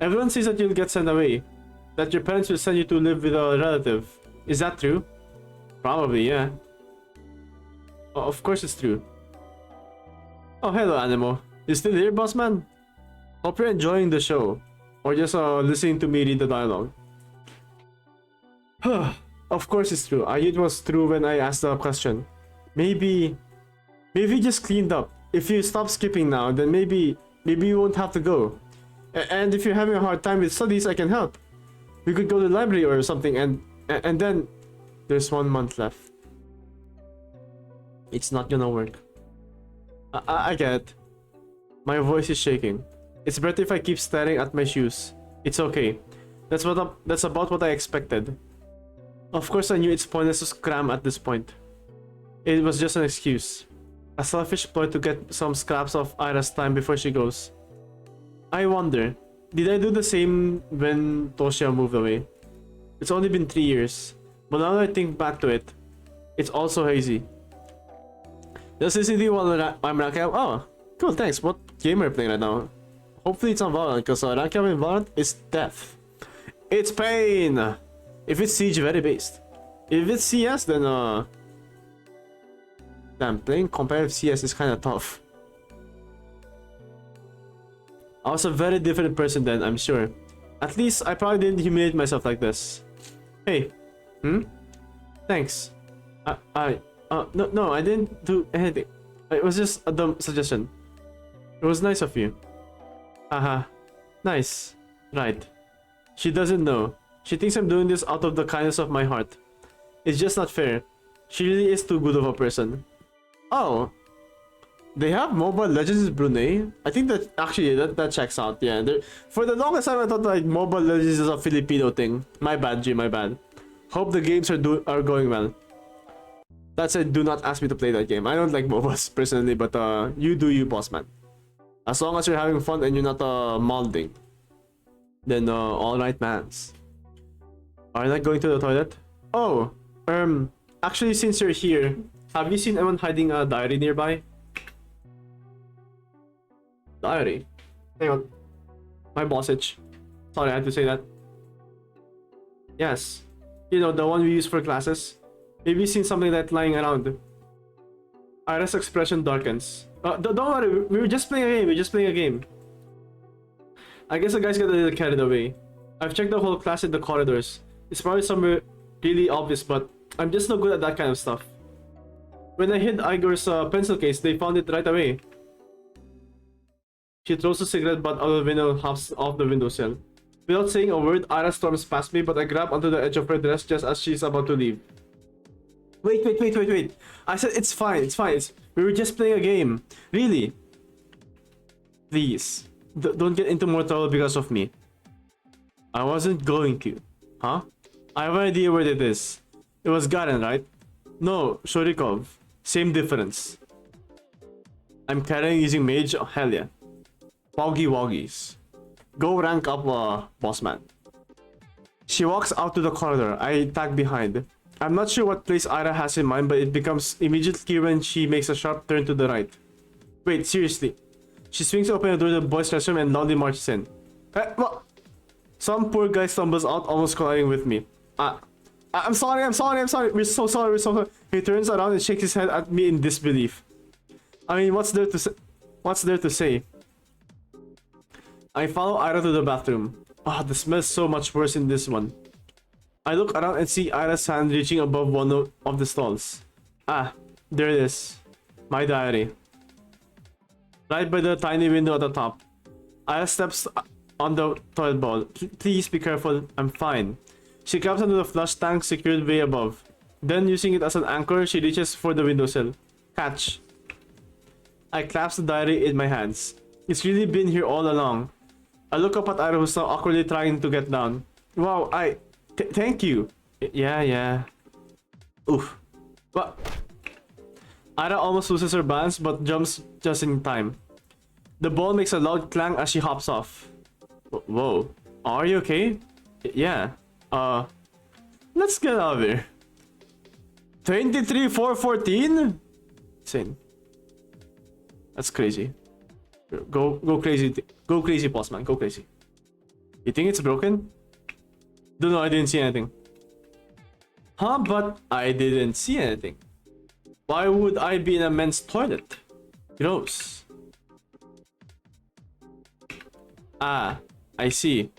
Everyone says that you'll get sent away. That your parents will send you to live with a relative. Is that true? Probably, yeah. Oh, of course it's true. Oh, hello, Animo. You still here, boss man? Hope you're enjoying the show. Or just listening to me read the dialogue. Of course it's true. I knew it was true when I asked the question. Maybe you just cleaned up. If you stop skipping now, then maybe you won't have to go. And if you're having a hard time with studies, I can help. We could go to the library or something, and then there's 1 month left. It's not gonna work. I get it. My voice is shaking. It's better if I keep staring at my shoes. It's okay. That's about what I expected. Of course I knew it's pointless to cram at this point. It was just an excuse. A selfish ploy to get some scraps of Ira's time before she goes. I wonder, did I do the same when Toshia moved away? It's only been 3 years, but now that I think back to it, it's also hazy. Just listening to you while I'm ranking up. Oh, cool, thanks. What game are you playing right now? Hopefully it's on Valorant, because ranking up in Valorant is death. It's pain! If it's Siege, very based. If it's CS, then damn, playing competitive CS is kinda tough. I was a very different person then, I'm sure. At least I probably didn't humiliate myself like this. Hey. Thanks. No, I didn't do anything. It was just a dumb suggestion. It was nice of you. Haha. Nice. Right. She doesn't know. She thinks I'm doing this out of the kindness of my heart. It's just not fair. She really is too good of a person. Oh. They have Mobile Legends in Brunei? I think that actually that checks out. Yeah. For the longest time I thought like Mobile Legends is a Filipino thing. My bad, G, my bad. Hope the games are going well. That said, do not ask me to play that game. I don't like MOBAs personally, but you do you, boss man. As long as you're having fun and you're not molding, then alright, mans. Are you not going to the toilet? Oh, actually, since you're here, have you seen anyone hiding a diary nearby? Diary? Hang on. My bossage. Sorry, I had to say that. Yes. You know, the one we use for classes. Maybe you've seen something like that lying around. Ira's expression darkens. Don't worry, we were just playing a game. I guess the guys got a little carried away. I've checked the whole class in the corridors. It's probably somewhere really obvious, but I'm just not good at that kind of stuff. When I hid Igor's pencil case, they found it right away. She throws a cigarette butt out of the window, hops off the windowsill. Without saying a word, Ira storms past me, but I grab onto the edge of her dress just as she's about to leave. Wait. I said it's fine, we were just playing a game. Really? Please, don't get into more trouble because of me. I wasn't going to. Huh? I have an idea where it is. It was Garen, right? No, Shorikov. Same difference. I'm carrying using mage. Oh, hell yeah. Woggies. Go rank up, boss man. She walks out to the corridor. I tag behind. I'm not sure what place Ira has in mind, but it becomes immediately clear when she makes a sharp turn to the right. Wait, seriously. She swings open the door to the boys' restroom and loudly marches in. What? Some poor guy stumbles out, almost colliding with me. I'm sorry. We're so sorry. He turns around and shakes his head at me in disbelief. I mean, what's there to say? I follow Ira to the bathroom. The smell is so much worse in this one. I look around and see Ira's hand reaching above one of the stalls. There it is. My diary. Right by the tiny window at the top. Ira steps on the toilet bowl. Please be careful, I'm fine. She grabs onto the flush tank secured way above. Then, using it as an anchor, she reaches for the windowsill. Catch. I clasp the diary in my hands. It's really been here all along. I look up at Ira, who's now awkwardly trying to get down. Wow, thank you. Yeah. Oof. What? Ira almost loses her balance, but jumps just in time. The ball makes a loud clang as she hops off. Whoa. Are you okay? Yeah. Let's get out of here. 23-4-14? Insane. That's crazy. Go crazy. Go crazy, boss man. Go crazy. You think it's broken? Don't know, I didn't see anything. But I didn't see anything. Why would I be in a men's toilet? Gross. I see.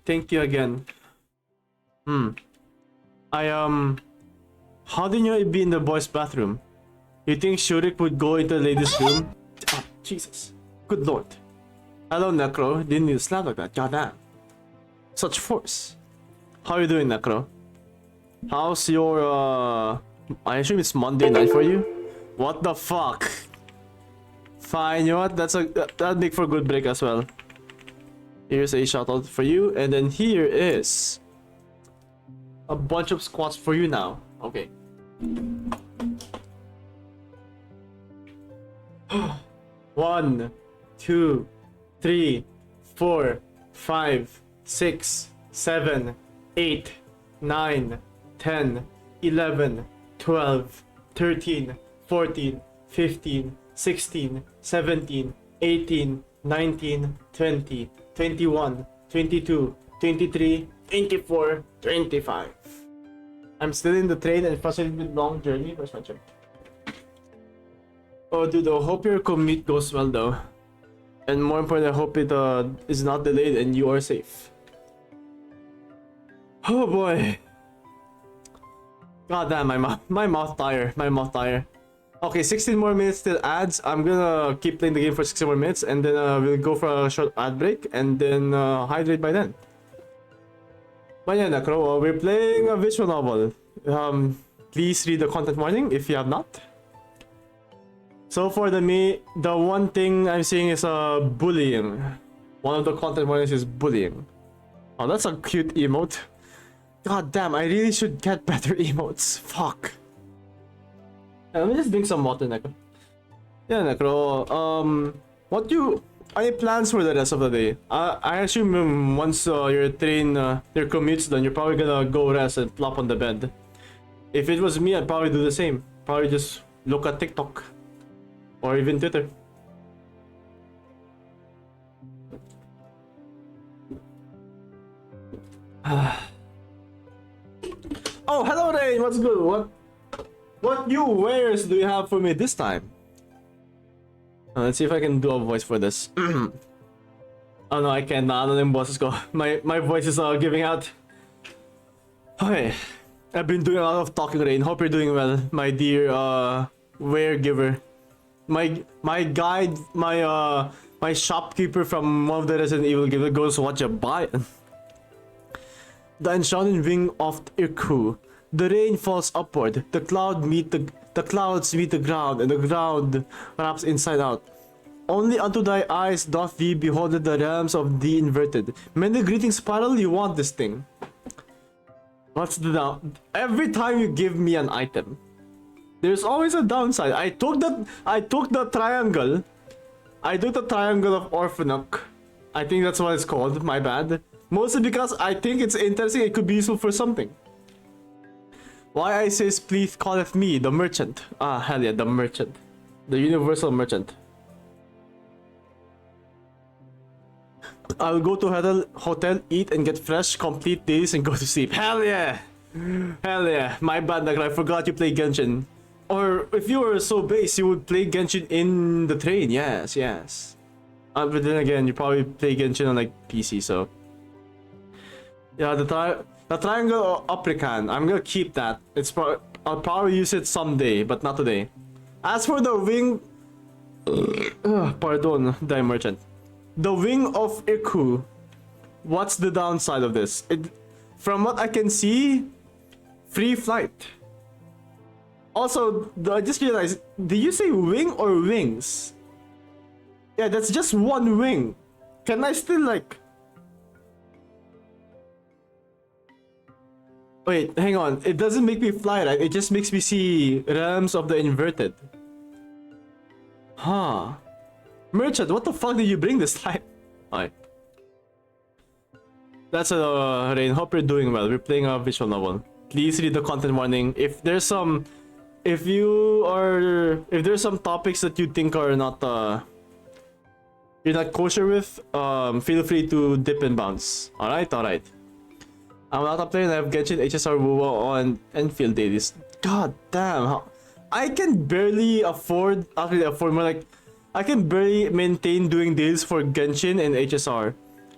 Thank you again. How did you be in the boys' bathroom? You think Shurik would go into the ladies' room? Jesus. Good lord. Hello, Necro. Didn't you slap like that? Goddamn. Such force. How are you doing, Necro? How's your, I assume it's Monday night for you? What the fuck? Fine, you know what? That'll make for a good break as well. Here's a shout out for you, and then here is a bunch of squats for you now. Okay. One, 2, 3, 4, 5, 6, 7, 8, 9, 10, 11, 12, 13, 14, 15, 16, 17, 18, 19, 20, 21, 22, 23, 24, 25. I'm still in the train and frustrated with long journey. Where's my chip? Oh, dude, I hope your commute goes well though. And more importantly, I hope it is not delayed and you are safe. Oh boy. God damn, my mouth tire. Okay, 16 more minutes till ads. I'm gonna keep playing the game for 16 more minutes and then we'll go for a short ad break and then hydrate by then. But yeah, Necro, we're playing a visual novel. Please read the content warning if you have not. So for the one thing I'm seeing is bullying. One of the content warnings is bullying. Oh, that's a cute emote. God damn, I really should get better emotes. Fuck. Let me just drink some water, Necro. Yeah, Necro. Any plans for the rest of the day? I assume once your commute's done, you're probably gonna go rest and plop on the bed. If it was me, I'd probably do the same. Probably just look at TikTok. Or even Twitter. Oh, hello Rain! What's good? What new wares do you have for me this time? Let's see if I can do a voice for this. Oh no, I can't. None of them bosses go. My voice is giving out. Okay. I've been doing a lot of talking, Rain. Hope you're doing well, my dear ware giver. My guide, my shopkeeper from one of the Resident Evil games goes, "What you buy?" The enchanted wing of Irku. The rain falls upward. The clouds meet the ground, and the ground wraps inside out. Only unto thy eyes doth thee behold the realms of the inverted. Many greetings, Spiral. You want this thing? What's the down? Every time you give me an item, there's always a downside. I took the triangle. I took the triangle of Orphanok. I think that's what it's called. My bad. Mostly because I think it's interesting. It could be useful for something. Why I says, please calleth me the merchant. Ah, hell yeah, the merchant, the universal merchant. I'll go to hotel, eat and get fresh, complete days and go to sleep. Hell yeah! Hell yeah. My bad, Nagra. I forgot you play Genshin. Or if you were so base, you would play Genshin in the train. Yes, yes. But then again, you probably play Genshin on like PC, so. Yeah, the triangle Aprican. I'm gonna keep that. I'll probably use it someday, but not today. As for the wing... pardon, the merchant. The wing of Iku. What's the downside of this? From what I can see, free flight. Also, I just realized, did you say wing or wings? Yeah, that's just one wing. Can I still like... Wait, hang on. It doesn't make me fly, right? It just makes me see realms of the inverted. Huh. Merchant, what the fuck did you bring this time? Alright. That's a Rain. Hope you're doing well. We're playing a visual novel. Please read the content warning. If there's some topics that you think are not you're not kosher with, feel free to dip and bounce. Alright, alright. I'm not up there and I have Genshin, HSR, WoW on Enfield dailies. God damn, I can barely afford, more like, I can barely maintain doing dailies for Genshin and HSR.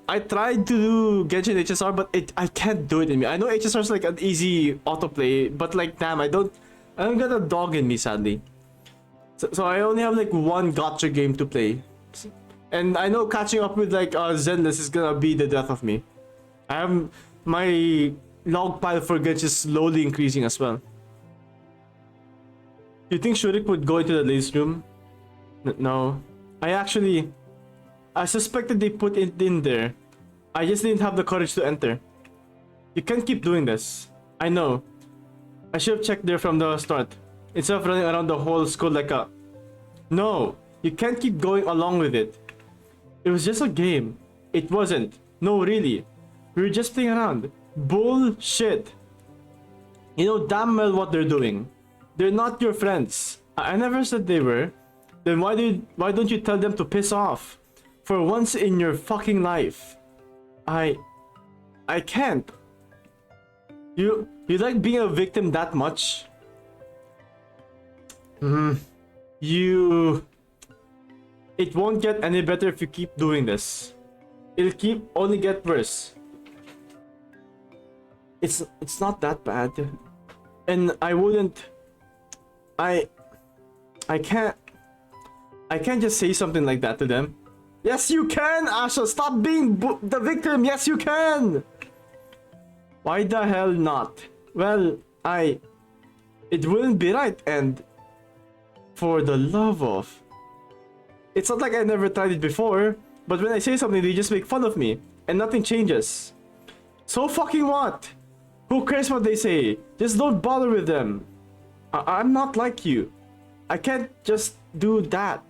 I tried to do Genshin HSR, but I can't do it in me. I know HSR is like an easy autoplay, but like damn, I don't got a dog in me, sadly. So I only have like one gacha game to play. And I know catching up with like Zenless is gonna be the death of me. I have my log pile for Genshin is slowly increasing as well. You think Shurik would go into the ladies' room? No. I suspected they put it in there. I just didn't have the courage to enter. You can't keep doing this. I know. I should have checked there from the start. Instead of running around the whole school like a... No. You can't keep going along with it. It was just a game. It wasn't. No, really. We were just playing around. Bullshit. You know damn well what they're doing. They're not your friends. I never said they were. Then why don't you tell them to piss off? For once in your fucking life. I can't. You like being a victim that much? It won't get any better if you keep doing this. It'll only get worse. It's not that bad. And I can't just say something like that to them. Yes, you can, Asha. Stop being the victim. Yes, you can. Why the hell not? Well, it wouldn't be right, and for the love of... It's not like I never tried it before, but when I say something, they just make fun of me, and nothing changes. So fucking what? Who cares what they say? Just don't bother with them. I'm not like you. I can't just do that.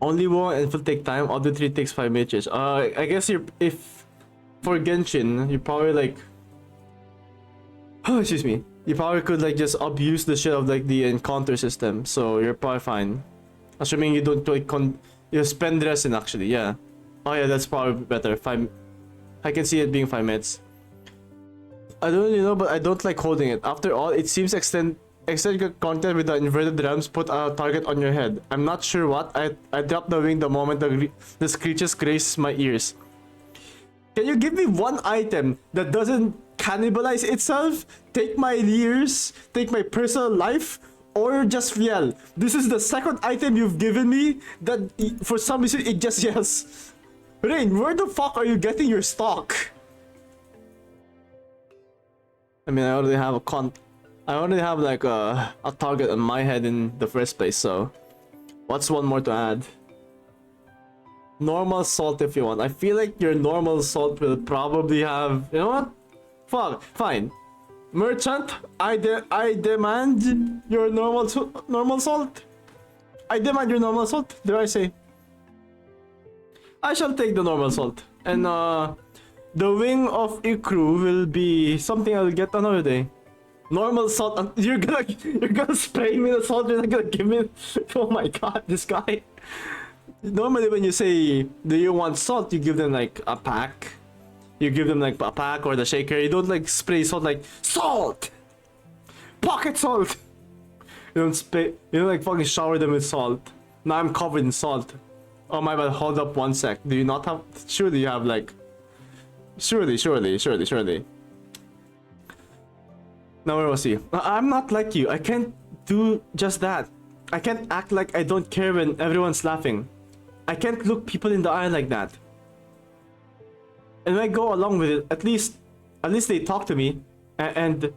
Only one and will take time. Other three takes 5 minutes. I guess if for Genshin, you probably like... Oh, excuse me. You probably could like just abuse the shit of like the encounter system, so you're probably fine. Assuming you don't like you spend resin actually, yeah. Oh yeah, that's probably better. I can see it being 5 minutes. I don't really know, but I don't like holding it. After all, it seems extend content with the inverted realms put a target on your head. I'm not sure what. I dropped the wing the moment the screeches grazed my ears. Can you give me one item that doesn't cannibalize itself, take my ears, take my personal life, or just yell. This is the second item you've given me that for some reason it just yells. Rain, where the fuck are you getting your stock? I mean, I already have like a target on my head in the first place, so what's one more to add? Normal salt if you want. I feel like your normal salt will probably have, you know what? Fuck, fine. Merchant, I demand your normal salt. I demand your normal salt. Did I say? I shall take the normal salt. And the wing of Ikru will be something I'll get another day. Normal salt. You're gonna spray me the salt. You're not gonna give me. Oh my god, this guy. Normally when you say, do you want salt, you give them like a pack. You give them like a pack or the shaker. You don't like spray salt like salt, pocket salt. You don't spray. You don't like fucking shower them with salt. Now I'm covered in salt. Oh my god! Hold up one sec. Do you not have? Surely you have like. Surely. Now where was he? I'm not like you. I can't do just that. I can't act like I don't care when everyone's laughing. I can't look people in the eye like that. And when I go along with it, at least they talk to me. And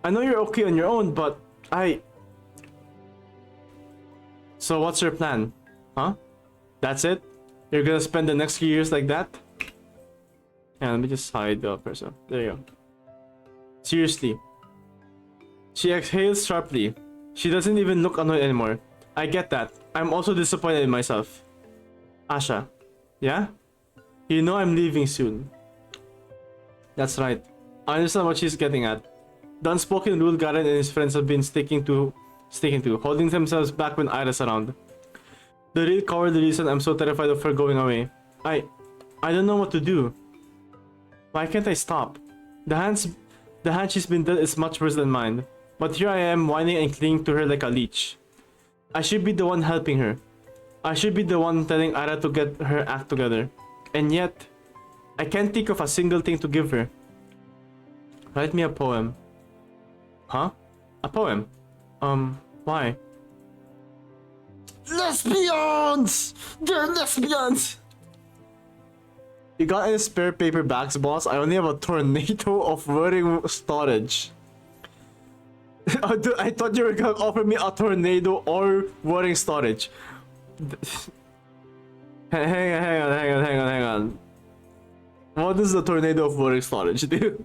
I know you're okay on your own, but So what's your plan? Huh? That's it? You're gonna spend the next few years like that? Yeah, let me just hide the person. There you go. Seriously. She exhales sharply. She doesn't even look annoyed anymore. I get that. I'm also disappointed in myself. Asha. Yeah? You know I'm leaving soon. That's right. I understand what she's getting at. The unspoken rule Garen and his friends have been sticking to, holding themselves back when Ira's around. The real cowardly reason I'm so terrified of her going away. I don't know what to do. Why can't I stop? The hand she's been dealt is much worse than mine. But here I am whining and clinging to her like a leech. I should be the one helping her. I should be the one telling Ira to get her act together. And yet, I can't think of a single thing to give her. Write me a poem. Huh? A poem? Why? Lesbians! They're lesbians! You got any spare paper bags, boss? I only have a tornado of wording storage. I thought you were gonna offer me a tornado or wording storage. Hang on. What is the tornado of wording storage, dude?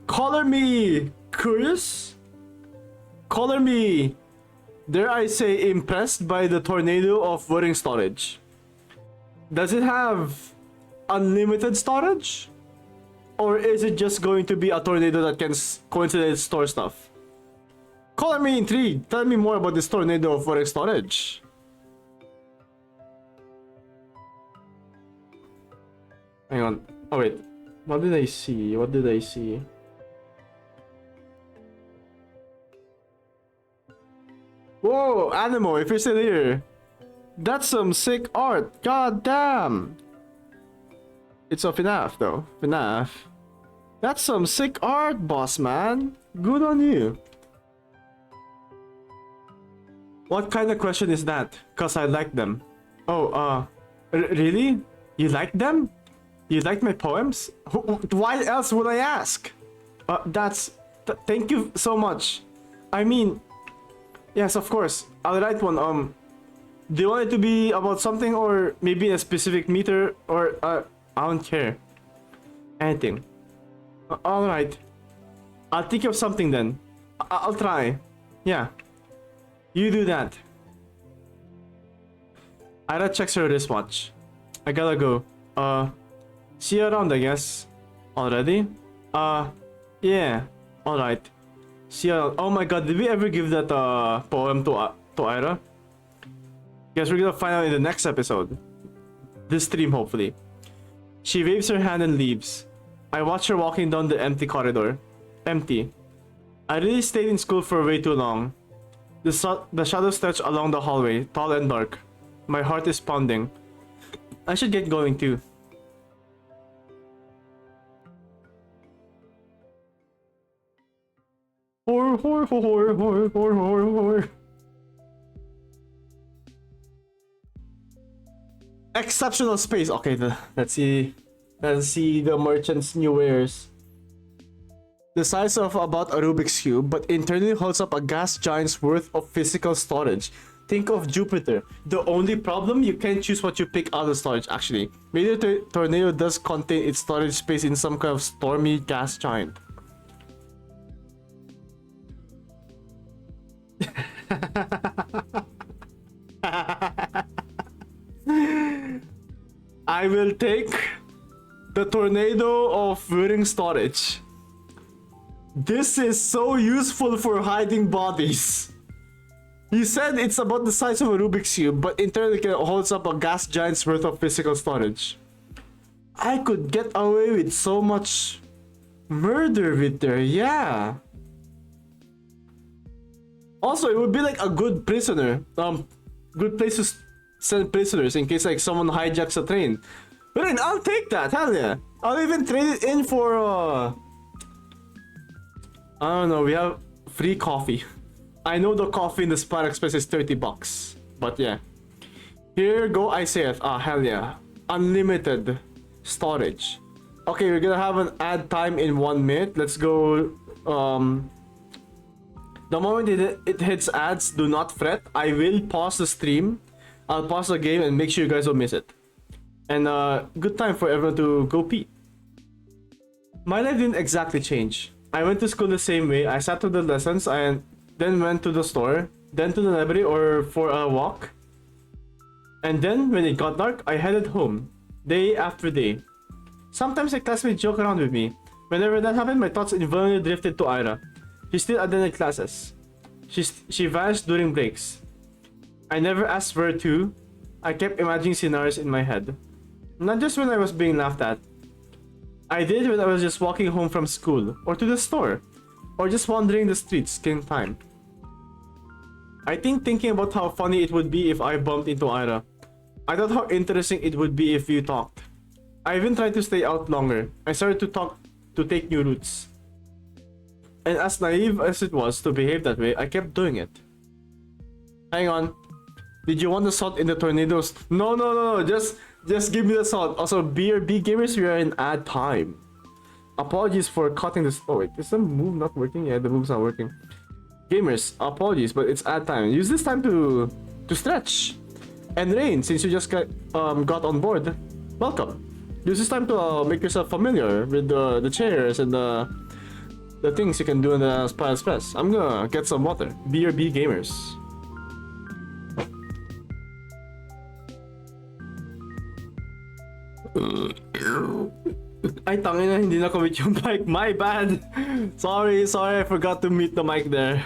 Color me curious? Color me, dare I say, impressed by the tornado of wording storage. Does it have unlimited storage? Or is it just going to be a tornado that can coincidentally store stuff? Color me intrigued. Tell me more about this tornado of wording storage. Hang on. Oh wait. What did I see? Whoa, Animo, if you're still here. That's some sick art. God damn. It's a FNAF though. FNAF. That's some sick art, boss man. Good on you. What kind of question is that? Cause I like them. Oh, really? You like them? You like my poems? Why else would I ask? Thank you so much. I mean, yes, of course. I'll write one. Do you want it to be about something or maybe a specific meter or I don't care. Anything. Alright. I'll think of something then. I'll try. Yeah. You do that. Ira checks her wristwatch. I gotta go. See you around, I guess. Already? Yeah. Alright. See you around. Oh my god, did we ever give that poem to Ira? Guess we're gonna find out in the next episode. This stream, hopefully. She waves her hand and leaves. I watch her walking down the empty corridor. Empty. I really stayed in school for way too long. The shadows stretch along the hallway, tall and dark. My heart is pounding. I should get going too. Poor Exceptional space. Okay, let's see. Let's see the merchant's new wares. The size of about a Rubik's Cube, but internally holds up a gas giant's worth of physical storage. Think of Jupiter. The only problem, you can't choose what you pick out of storage, actually. Maybe the tornado does contain its storage space in some kind of stormy gas giant. I will take the tornado of whirring storage. This is so useful for hiding bodies. You said it's about the size of a Rubik's Cube, but internally it holds up a gas giant's worth of physical storage. I could get away with so much murder with there, yeah. Also, it would be like a good prisoner. Good place to send prisoners in case like someone hijacks a train. But then I'll take that, hell yeah. I'll even trade it in for I don't know, we have free coffee. I know the coffee in the Spot Express is $30, but yeah. Here go, I say it. Ah, hell yeah. Unlimited storage. Okay, we're gonna have an ad time in 1 minute. Let's go. The moment it hits ads, do not fret. I will pause the stream. I'll pause the game and make sure you guys don't miss it. And good time for everyone to go pee. My life didn't exactly change. I went to school the same way. I sat through the lessons and then went to the store, then to the library or for a walk. And then when it got dark, I headed home, day after day. Sometimes my classmates joke around with me. Whenever that happened, my thoughts involuntarily drifted to Ira. She still attended classes. She vanished during breaks. I never asked where to. I kept imagining scenarios in my head. Not just when I was being laughed at. I did when I was just walking home from school, or to the store, or just wandering the streets, killing time. I think thinking about how funny it would be if I bumped into Ira. I thought how interesting it would be if you talked. I even tried to stay out longer. I started to take new routes. And as naive as it was to behave that way, I kept doing it. Hang on. Did you want the salt in the tornadoes? No. Just give me the salt. Also, BRB gamers, we are in ad time. Apologies for cutting this. Oh wait, is the move not working? Yeah, the move's not working. Gamers, apologies, but it's ad time. Use this time to stretch. And Rain, since you just got on board, welcome. Use this time to make yourself familiar with the chairs and the things you can do in the Spy Express. I'm gonna get some water. BRB gamers. Ay, tangina, hindi na commit yung mic. My bad. Sorry, I forgot to mute the mic there.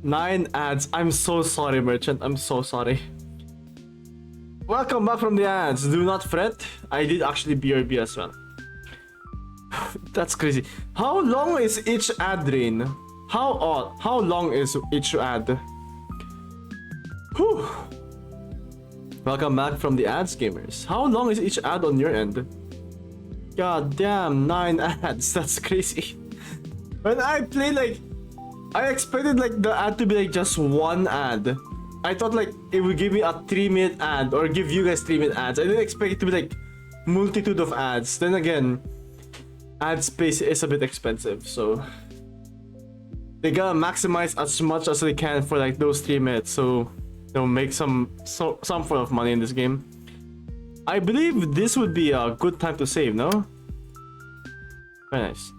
9 ads. I'm so sorry, merchant. I'm so sorry. Welcome back from the ads. Do not fret. I did actually BRB as well. That's crazy. How long is each ad, Rain? How long is each ad? Whew. Welcome back from the ads, gamers. How long is each ad on your end? God damn, 9 ads. That's crazy. When I played, like, I expected like the ad to be like just one ad. I thought like it would give me a 3-minute ad or give you guys 3-minute ads. I didn't expect it to be like multitude of ads. Then again, ad space is a bit expensive, so they gotta maximize as much as they can for like those 3 minutes, so they'll make some form of money in this game. I believe this would be a good time to save, no? Very nice.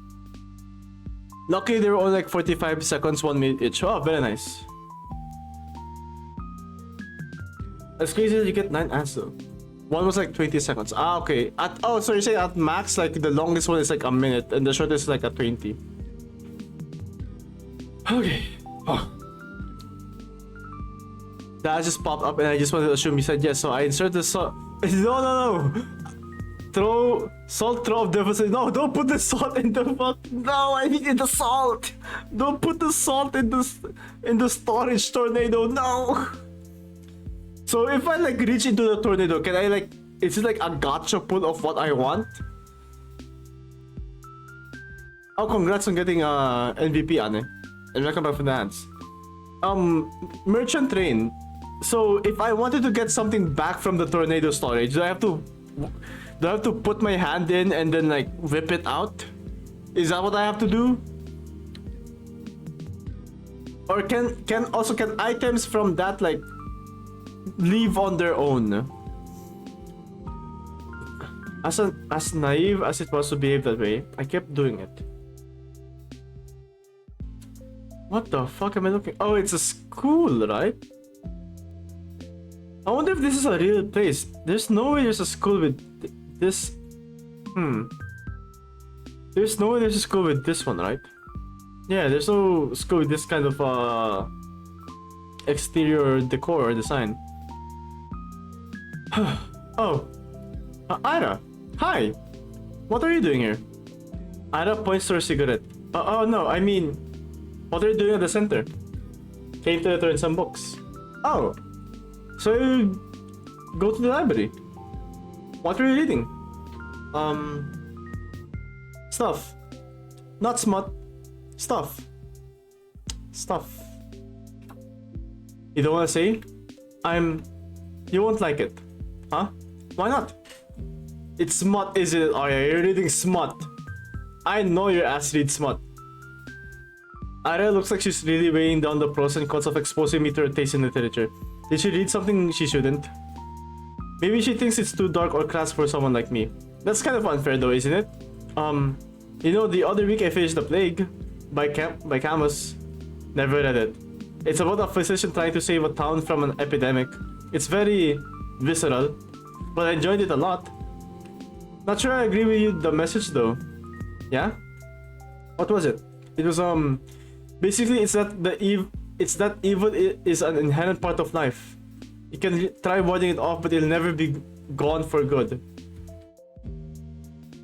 Luckily, they were only like 45 seconds, 1 minute each. Oh, very nice. That's crazy that you get 9 ads though. One was like 20 seconds. Ah, okay. So you're saying at max, like the longest one is like a minute and the shortest is like a 20. Okay. Oh. That just popped up and I just wanted to assume you said yes, so I inserted the salt. No. Salt throw of devastation. No, don't put the salt in the fuck. No, I needed the salt. Don't put the salt in the storage tornado. No. So if I like reach into the tornado, can I like, is it like a gotcha pull of what I want? Oh, congrats on getting MVP, Ane. and welcome back for the ads. Merchant train. So if I wanted to get something back from the tornado storage, do I have to put my hand in and then like whip it out? Is that what I have to do? Or can items from that like leave on their own? As naive as it was to behave that way, I kept doing it. What the fuck am I looking? Oh, it's a school, right? I wonder if this is a real place. There's no way there's a school with this. There's no way there's a school with this one, right? Yeah, there's no school with this kind of exterior decor or design. Oh, Ira, hi. What are you doing here? Ira points to her cigarette. Oh no, I mean, what are you doing at the center? Came to return some books. Oh, so you go to the library. What are you reading? Stuff. Not smut. Stuff. You don't want to say? You won't like it. Huh? Why not? It's smut, isn't it? Oh yeah, you're reading smut. I know your ass reads smut. Arya looks like she's really weighing down the pros and cons of exposing me to her taste in literature. Did she read something she shouldn't? Maybe she thinks it's too dark or crass for someone like me. That's kind of unfair though, isn't it? You know, the other week I finished The Plague by Camus. Never read it. It's about a physician trying to save a town from an epidemic. It's very visceral, but I enjoyed it a lot. Not sure I agree with you the message though. Yeah? What was it? It was basically it's that evil is an inherent part of life. You can try warding it off, but it'll never be gone for good.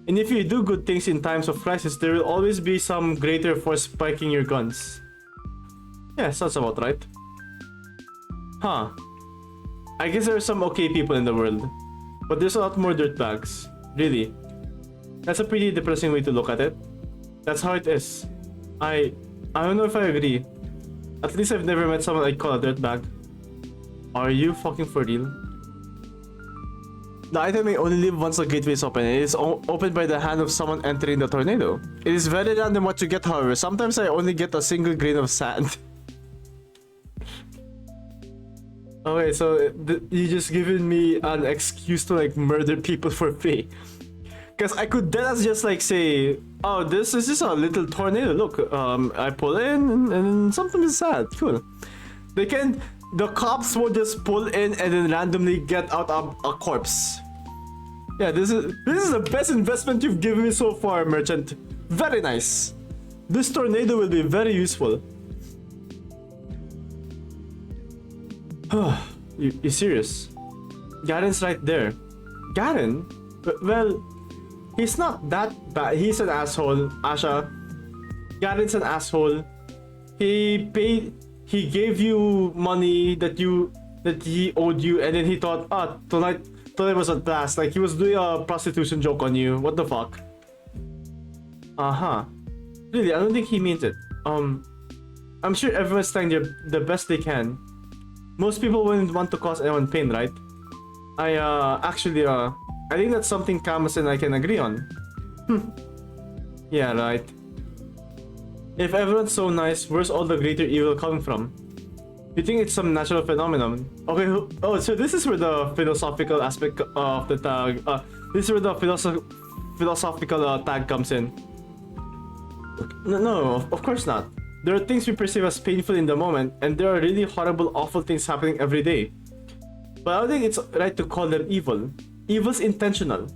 And if you do good things in times of crisis, there will always be some greater force spiking your guns. Yeah, sounds about right. Huh. I guess there are some okay people in the world, but there's a lot more dirtbags. Really. That's a pretty depressing way to look at it. That's how it is. I don't know if I agree. At least I've never met someone I'd call a dirtbag. Are you fucking for real? The item may only leave once the gateway is open. It is opened by the hand of someone entering the tornado. It is very random what you get, however. Sometimes I only get a single grain of sand. Okay, so you just given me an excuse to like murder people for free. Because I could then just like say, oh, this is just a little tornado. Look, I pull in and something is sad. Cool. The cops will just pull in and then randomly get out a corpse. Yeah, this is the best investment you've given me so far, merchant. Very nice. This tornado will be very useful. You serious? Garen's right there. Garen? Well, he's not that bad. He's an asshole, Asha. Garen's an asshole. He gave you money that he owed you, and then he thought, tonight was a blast. Like he was doing a prostitution joke on you. What the fuck? Really, I don't think he means it. I'm sure everyone's trying the best they can. Most people wouldn't want to cause anyone pain, right? I think that's something Camus and I can agree on. Yeah, right. If everyone's so nice, where's all the greater evil coming from? You think it's some natural phenomenon? Okay, so this is where the philosophical aspect of the tag. This is where the philosophical tag comes in. No, of course not. There are things we perceive as painful in the moment, and there are really horrible, awful things happening every day. But I don't think it's right to call them evil. Evil's intentional.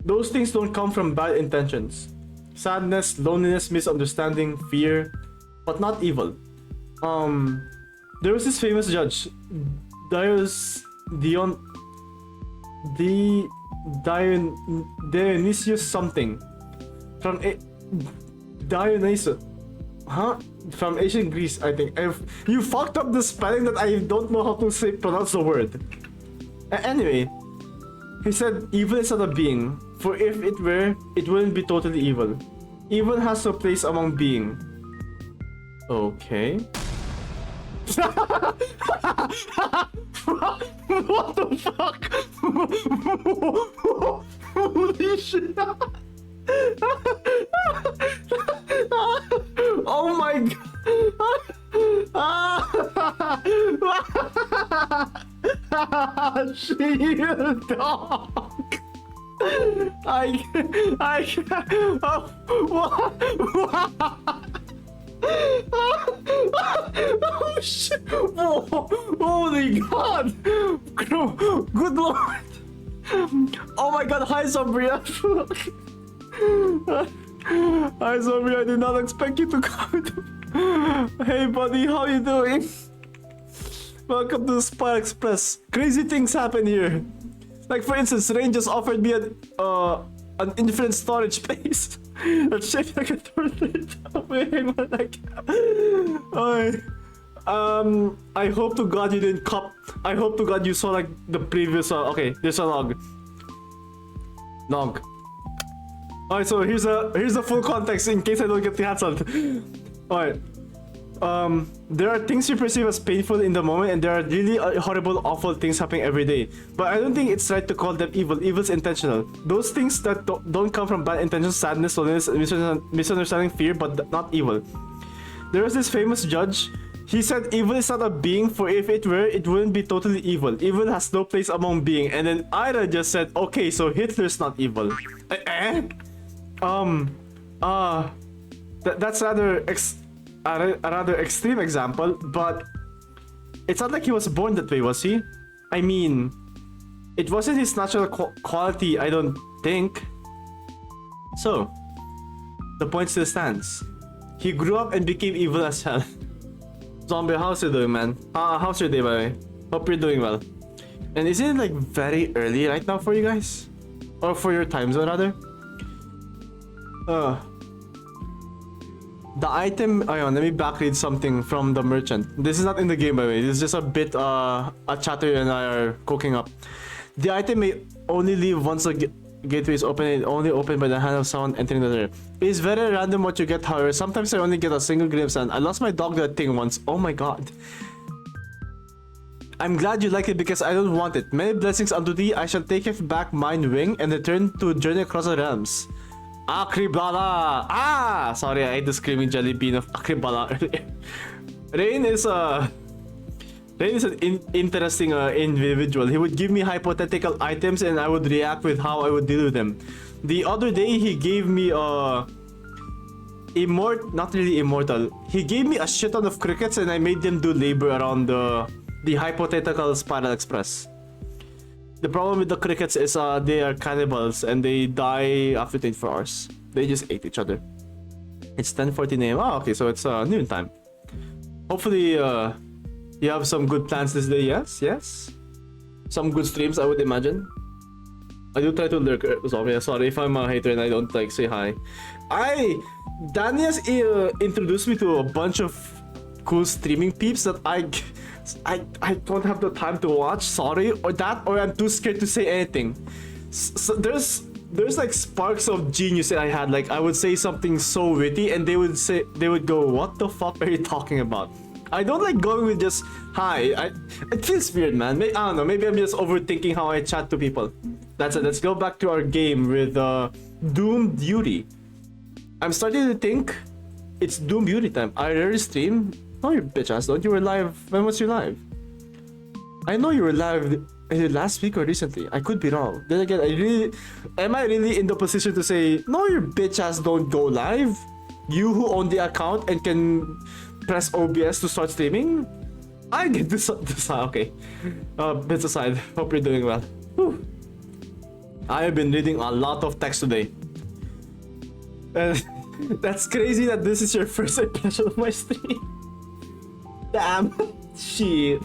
Those things don't come from bad intentions. Sadness, loneliness, misunderstanding, fear, but not evil. There was this famous judge, Dionysius something from Dionysus. From ancient Greece, I think. You fucked up the spelling that I don't know how to pronounce the word. Anyway, he said evil is not a being, for if it were, it wouldn't be totally evil. Evil has a place among being. Okay. What the fuck? Holy shit. Oh my god. Shield dog. I oh, what? Oh shit! Whoa. Holy god! Good lord! Oh my god! Hi Zambria! Hi Zambria! I did not expect you to come. Hey buddy, how you doing? Welcome to the Spy Express. Crazy things happen here. Like for instance, Rain just offered me an infinite storage space. That's shaped like a tortoise. I hope to God you didn't cop. I hope to God you saw like the previous. Okay, there's a log. Alright, so here's the full context in case I don't get cancelled. Alright. There are things you perceive as painful in the moment, and there are really horrible, awful things happening every day. But I don't think it's right to call them evil. Evil's intentional. Those things that don't come from bad intentions, sadness, loneliness, misunderstanding, fear, but not evil. There was this famous judge. He said evil is not a being, for if it were, it wouldn't be totally evil. Evil has no place among being. And then Ira just said, okay, so Hitler's not evil. That's a rather extreme example, but it's not like he was born that way, was he? I mean, it wasn't his natural quality, I don't think. So, the point still stands. He grew up and became evil as hell. Zombie, how's you doing, man? How's your day, by the way? Hope you're doing well. And isn't it like very early right now for you guys? Or for your time zone, rather? The item, let me backread something from the merchant. This is not in the game, by the way. This is just a bit, a chatter and I are cooking up. The item may only leave once the gateway is open, and only opened by the hand of someone entering the door. It is very random what you get, however. Sometimes I only get a single glimpse, and I lost my dog to that thing once. Oh my god. I'm glad you like it because I don't want it. Many blessings unto thee. I shall take it back mine wing and return to journey across the realms. Akribala! Sorry, I ate the screaming jelly bean of Akribala earlier. Rain is an interesting individual. He would give me hypothetical items and I would react with how I would deal with them. The other day he gave me not really immortal. He gave me a shit ton of crickets and I made them do labor around the hypothetical Spiral Express. The problem with the crickets is they are cannibals and they die after 24 hours. They just ate each other. It's 10:14 AM. Oh, okay, so it's noon time. Hopefully you have some good plans this day. Yes. Some good streams, I would imagine. I do try to lurk. Sorry if I'm a hater and I don't like say hi. Danny has introduced me to a bunch of cool streaming peeps that I don't have the time to watch, sorry, or I'm too scared to say anything. So there's like sparks of genius that I had. Like I would say something so witty and they would go, what the fuck are you talking about? I don't like going with just hi. It feels weird, man. I don't know, maybe I'm just overthinking how I chat to people. That's it. Let's go back to our game with Doom Beauty. I'm starting to think it's Doom Beauty time. I rarely stream. No, you bitch ass, don't you were live? When was you live? I know you were live last week or recently. I could be wrong. Then again, am I really in the position to say, no, your bitch ass don't go live? You who own the account and can press OBS to start streaming? I get this okay. Bits aside, hope you're doing well. Whew. I have been reading a lot of text today. That's crazy that this is your first impression of my stream. Damn. Shit.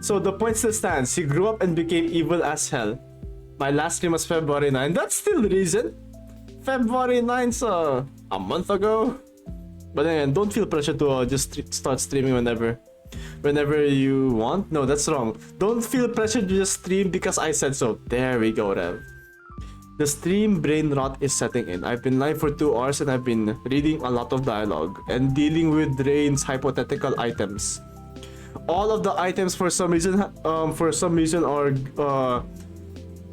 So the point still stands. He grew up and became evil as hell. My last stream was February 9. That's still recent. February 9's a month ago. But then don't feel pressure to just start streaming whenever you want. No, that's wrong. Don't feel pressure to just stream because I said so. There we go, Rev. The stream brain rot is setting in. I've been live for 2 hours and I've been reading a lot of dialogue and dealing with Rain's hypothetical items. All of the items for some reason are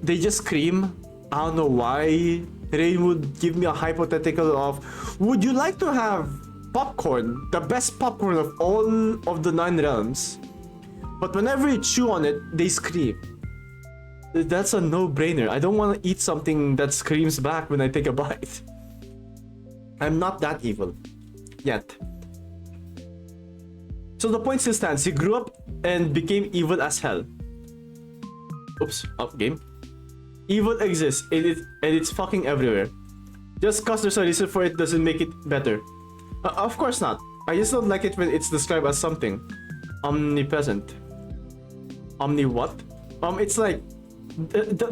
they just scream. I don't know why. Rain would give me a hypothetical of, would you like to have popcorn, the best popcorn of all of the 9 realms? But whenever you chew on it, they scream. That's a no-brainer. I don't want to eat something that screams back when I take a bite. I'm not that evil. Yet. So the point still stands. He grew up and became evil as hell. Oops. Up game. Evil exists. And it's fucking everywhere. Just cause there's a reason for it doesn't make it better. Of course not. I just don't like it when it's described as something. Omnipresent. Omni what? It's like...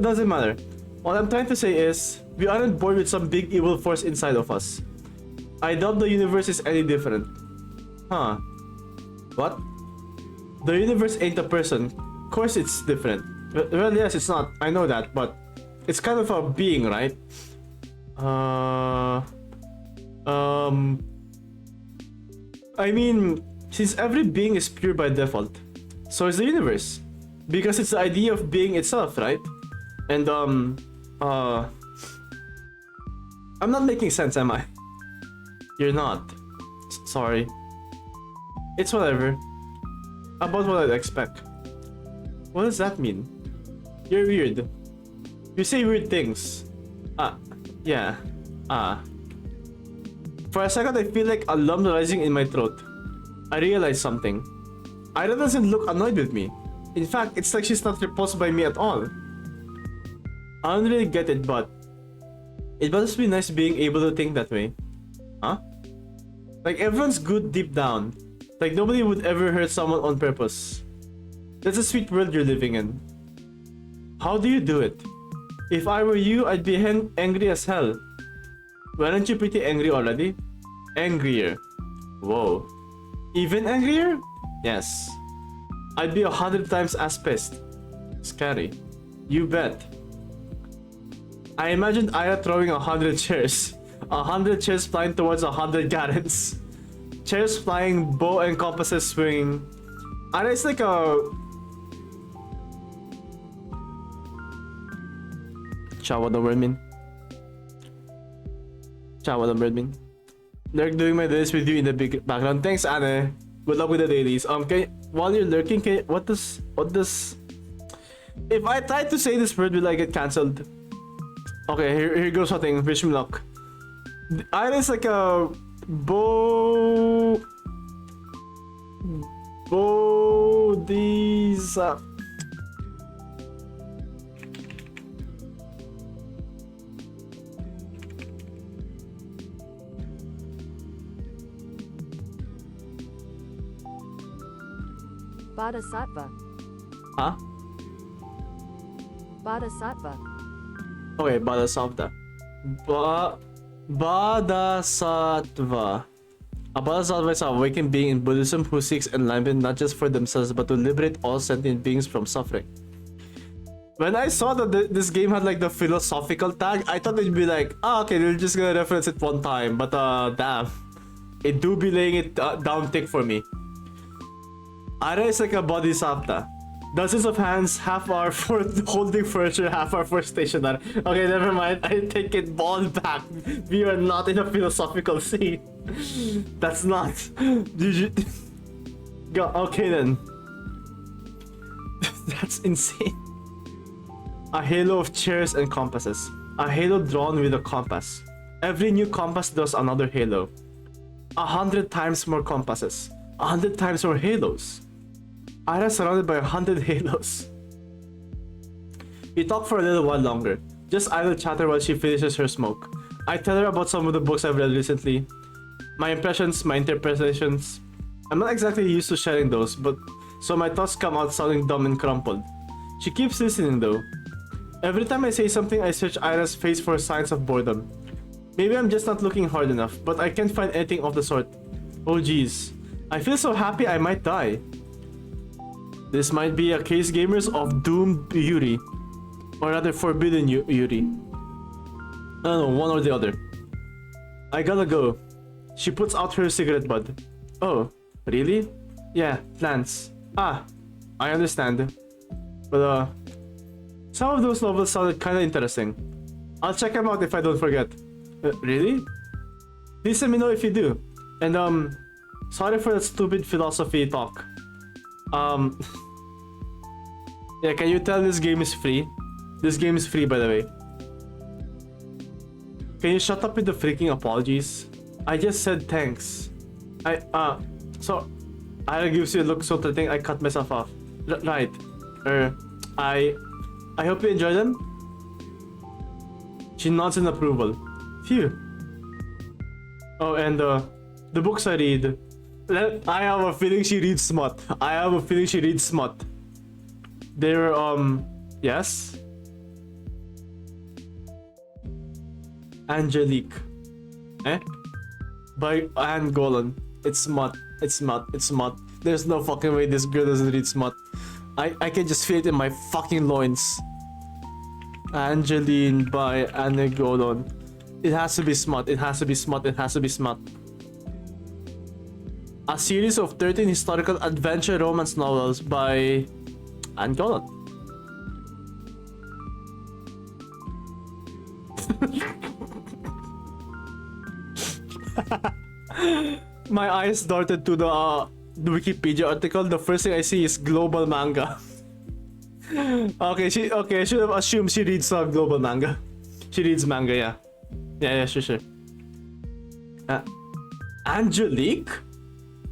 doesn't matter. What I'm trying to say is, we aren't born with some big evil force inside of us. I doubt the universe is any different. Huh. What? The universe ain't a person. Of course it's different. Well, yes, it's not. I know that, but it's kind of a being, right? I mean, since every being is pure by default, so is the universe. Because it's the idea of being itself, right? And I'm not making sense, am I? You're not. Sorry. It's whatever. About what I'd expect. What does that mean? You're weird. You say weird things. Yeah. For a second, I feel like a lump rising in my throat. I realized something. Ira doesn't look annoyed with me. In fact, it's like she's not repulsed by me at all. I don't really get it, but it must be nice being able to think that way. Huh? Like, everyone's good deep down. Like, nobody would ever hurt someone on purpose. That's a sweet world you're living in. How do you do it? If I were you, I'd be angry as hell. Weren't you pretty angry already? Angrier. Whoa. Even angrier? Yes. I'd be 100 times as pissed. Scary. You bet. I imagined Aya throwing 100 chairs. 100 chairs flying towards 100 Garens. Chairs flying, bow and compasses swinging. Aya is like a... Chawa the Vermin. Chawa the Vermin. Lurk doing my dailies with you in the big background. Thanks, Anne. Good luck with the dailies. While you're lurking, what does... If I try to say this word, will I get cancelled? Okay, here goes something. Wish me luck. Iris like a... Bodhisattva. Bodhisattva. Huh? Bodhisattva. Okay, Bodhisattva. Bodhisattva. A Bodhisattva is an awakened being in Buddhism who seeks enlightenment not just for themselves but to liberate all sentient beings from suffering. When I saw that this game had like the philosophical tag, I thought it'd be like, okay, they're just gonna reference it one time, but damn. It do be laying it down thick for me. Ara is like a Bodhisattva. Dozens of hands, half are for holding furniture, half are for stationary. Okay, never mind. I take it all back. We are not in a philosophical scene. That's not. Okay then. That's insane. A halo of chairs and compasses. A halo drawn with a compass. Every new compass does another halo. 100 times more compasses. 100 times more halos. Ira surrounded by 100 halos. We talk for a little while longer. Just idle chatter while she finishes her smoke. I tell her about some of the books I've read recently. My impressions, my interpretations. I'm not exactly used to sharing those, but so my thoughts come out sounding dumb and crumpled. She keeps listening though. Every time I say something, I search Ira's face for signs of boredom. Maybe I'm just not looking hard enough, but I can't find anything of the sort. Oh geez. I feel so happy I might die. This might be a case gamers of doomed Yuri. Or rather forbidden Yuri. I don't know, one or the other. I gotta go. She puts out her cigarette butt. Oh, really? Yeah, plants. Ah, I understand. But some of those novels sounded kinda interesting. I'll check them out if I don't forget. Really? Please let me know if you do. And sorry for that stupid philosophy talk. Yeah, can you tell this game is free? This game is free, by the way. Can you shut up with the freaking apologies? I just said thanks. So I gives you a look so threatening I cut myself off. Right. I hope you enjoy them. She nods in approval. Phew. Oh, and the books I read. I have a feeling she reads smut. I have a feeling she reads smut. They're yes. Angelique. By Anne Golan. It's smut. It's smut. It's smut. There's no fucking way this girl doesn't read smut. I can just feel it in my fucking loins. Angeline by Anne Golan. It has to be smut. It has to be smut. It has to be smut. A series of 13 historical adventure romance novels by Anne Golan. My eyes darted to the Wikipedia article. The first thing I see is global manga. Okay, I should have assumed she reads global manga. She reads manga, yeah. Yeah, sure. Angelique?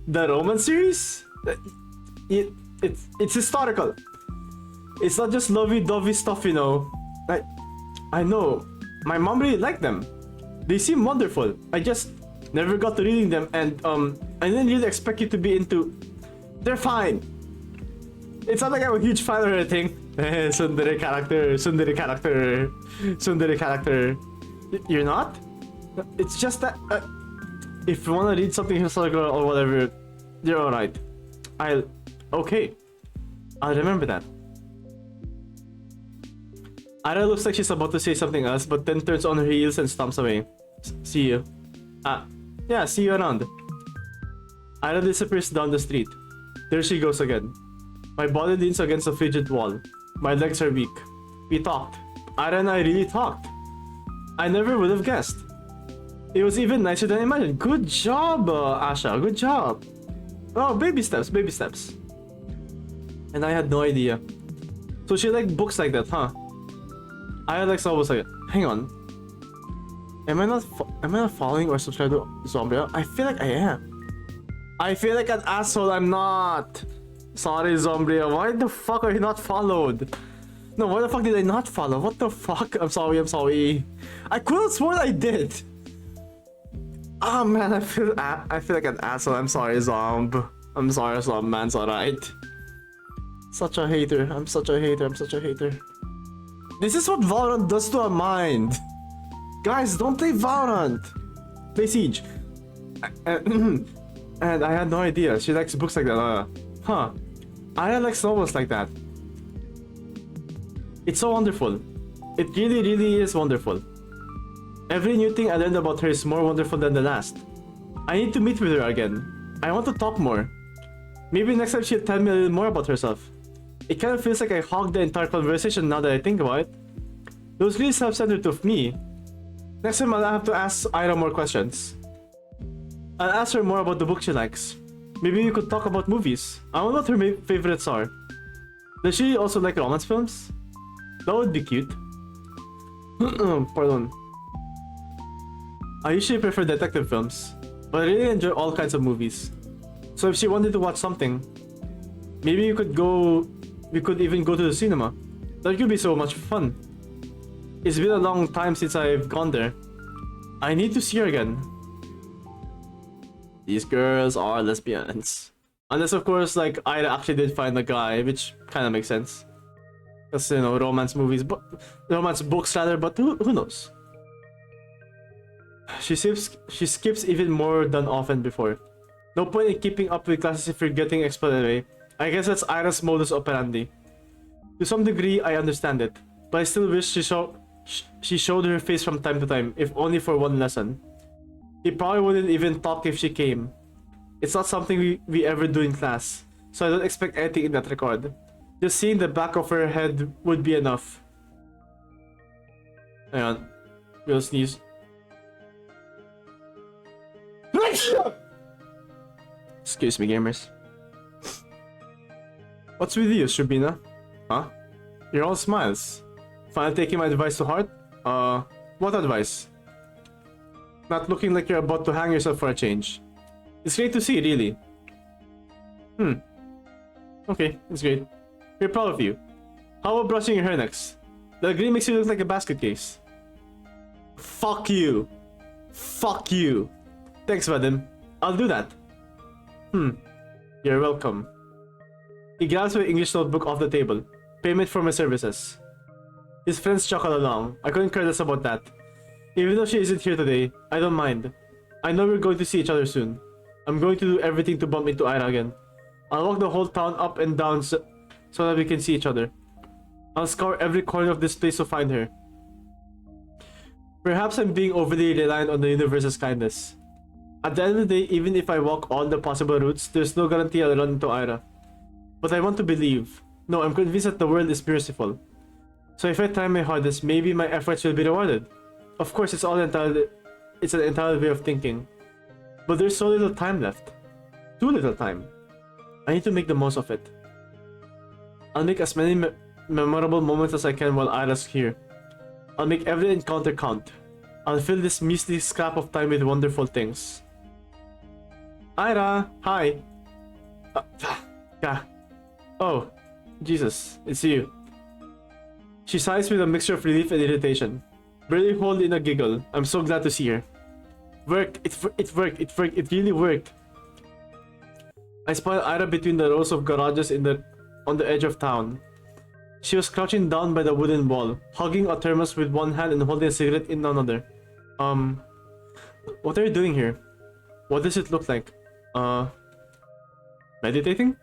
The romance series? It's historical. It's not just lovey-dovey stuff, you know. I know. My mom really liked them. They seem wonderful. I just never got to reading them, and I didn't really expect you to be into. They're fine. It's not like I'm a huge fan or anything. Sundari character. You're not? It's just that if you wanna read something historical or whatever, you're alright. Okay. I'll remember that. Ira looks like she's about to say something else, but then turns on her heels and stomps away. See you. Yeah, see you around. Ira disappears down the street. There she goes again. My body leans against a frigid wall. My legs are weak. We talked. Ira and I really talked. I never would have guessed. It was even nicer than I imagined. Good job, Asha. Good job. Oh, baby steps. And I had no idea. So she liked books like that, huh? I like novels like that. Hang on. Am I not following or subscribed to Zombia? I feel like I am. I feel like an asshole. I'm not. Sorry, Zombia. Why the fuck are you not followed? No, why the fuck did I not follow? What the fuck? I'm sorry. I could have sworn I did. Oh man, I feel like an asshole. I'm sorry, Zomb. I'm sorry, Zomb, man. It's alright. Such a hater. I'm such a hater. This is what Valorant does to our mind. Guys, don't play Valorant. Play Siege. And I had no idea. She likes books like that. Huh. I like novels like that. It's so wonderful. It really is wonderful. Every new thing I learned about her is more wonderful than the last. I need to meet with her again. I want to talk more. Maybe next time she'll tell me a little more about herself. It kind of feels like I hogged the entire conversation now that I think about it. It was really self-centered of me. Next time I'll have to ask Ira more questions. I'll ask her more about the book she likes. Maybe we could talk about movies. I wonder what her favorites are. Does she also like romance films? That would be cute. Pardon. I usually prefer detective films, but I really enjoy all kinds of movies. So if she wanted to watch something, maybe we could even go to the cinema. That could be so much fun. It's been a long time since I've gone there. I need to see her again. These girls are lesbians. Unless of course like I actually did find a guy, which kind of makes sense. Because you know, romance books rather, but who knows? She skips even more than often before. No point in keeping up with classes if you're getting expelled anyway. I guess that's Ira's modus operandi. To some degree, I understand it, but I still wish she showed her face from time to time, if only for one lesson. He probably wouldn't even talk if she came. It's not something we ever do in class, so I don't expect anything in that regard. Just seeing the back of her head would be enough. Hang on. We'll sneeze. Excuse me, gamers. What's with you, Shabina? Huh? You're all smiles. Finally taking my advice to heart? What advice? Not looking like you're about to hang yourself for a change. It's great to see, really. Okay, it's great. We're proud of you. How about brushing your hair next? The green makes you look like a basket case. Fuck you. Fuck you. Thanks, Vadim. I'll do that. You're welcome. He grabs my English notebook off the table. Payment for my services. His friends chuckle along. I couldn't care less about that. Even though she isn't here today, I don't mind. I know we're going to see each other soon. I'm going to do everything to bump into Ira again. I'll walk the whole town up and down so that we can see each other. I'll scour every corner of this place to find her. Perhaps I'm being overly reliant on the universe's kindness. At the end of the day, even if I walk all the possible routes, there's no guarantee I'll run into Ira. But I want to believe. No, I'm convinced that the world is merciful. So if I try my hardest, maybe my efforts will be rewarded. Of course, it's an entirely way of thinking. But there's so little time left. Too little time. I need to make the most of it. I'll make as many memorable moments as I can while Ira's here. I'll make every encounter count. I'll fill this measly scrap of time with wonderful things. Ira, hi. Yeah. Oh, Jesus, it's you. She sighs with a mixture of relief and irritation. Barely holding in a giggle. I'm so glad to see her. Worked. It worked. It really worked. I spotted Ira between the rows of garages on the edge of town. She was crouching down by the wooden wall, hugging a thermos with one hand and holding a cigarette in another. What are you doing here? What does it look like? Meditating?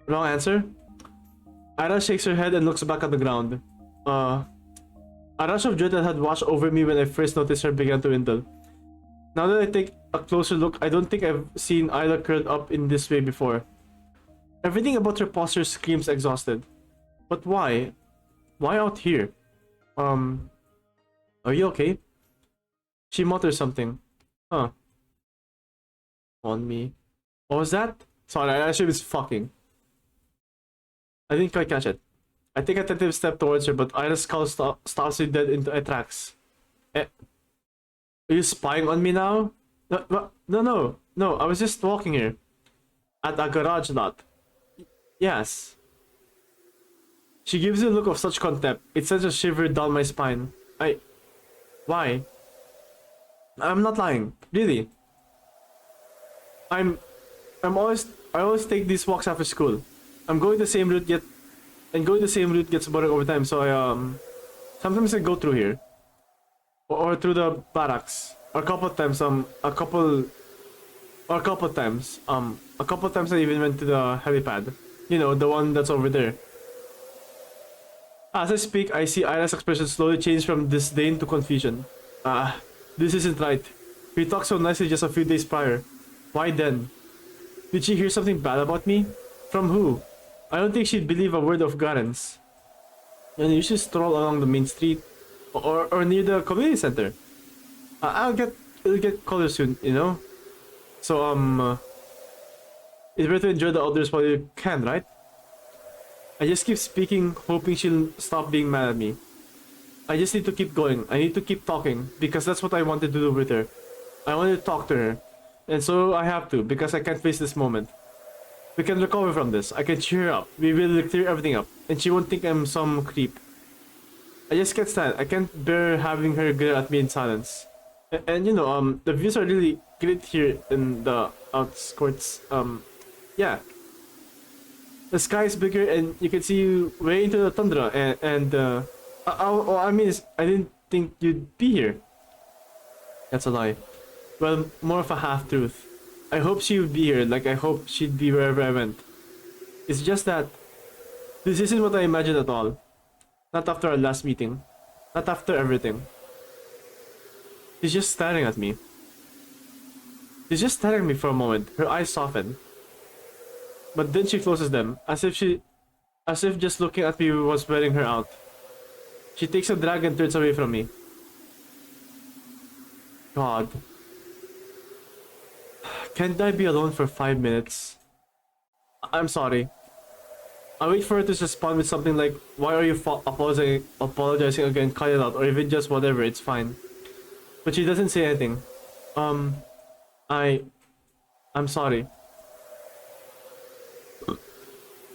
Wrong answer. Ira shakes her head and looks back at the ground. A rush of dread that had washed over me when I first noticed her began to dwindle. Now that I take a closer look, I don't think I've seen Ira curled up in this way before. Everything about her posture screams exhausted. But why? Why out here? Are you okay? She mutters something. Huh. On me. What was that? Sorry, I actually was fucking. I didn't quite catch it. I take a tentative step towards her, but Ira's skull stops me dead into my tracks. Are you spying on me now? No, I was just walking here. At a garage lot. Yes. She gives a look of such contempt. It sends a shiver down my spine. Why? I'm not lying. Really. I always take these walks after school. I'm going the same route going the same route gets boring over time, so sometimes I go through here. Or through the barracks. A couple times I even went to the helipad. You know, the one that's over there. As I speak, I see Ira's expression slowly change from disdain to confusion. This isn't right. We talked so nicely just a few days prior. Why then? Did she hear something bad about me? From who? I don't think she'd believe a word of Garen's. And you should stroll along the main street or near the community center. It'll get colder soon, you know? So it's better to enjoy the outdoors while you can, right? I just keep speaking, hoping she'll stop being mad at me. I just need to keep going. I need to keep talking, because that's what I wanted to do with her. I wanted to talk to her. And so I have to, because I can't face this moment. We can recover from this. I can cheer her up. We will clear everything up. And she won't think I'm some creep. I just can't stand it. I can't bear having her glare at me in silence. And you know, the views are really great here in the outskirts. Yeah. The sky is bigger and you can see way into the tundra I mean, I didn't think you'd be here. That's a lie. Well, more of a half-truth. I hope she would be here, like I hope she'd be wherever I went. It's just that this isn't what I imagined at all. Not after our last meeting. Not after everything. She's just staring at me. She's just staring at me for a moment. Her eyes soften. But then she closes them, as if just looking at me was wearing her out. She takes a drag and turns away from me. God. Can't I be alone for 5 minutes? I'm sorry. I wait for her to respond with something like, why are you apologizing again, cut it out, or even just whatever, it's fine. But she doesn't say anything. I'm sorry.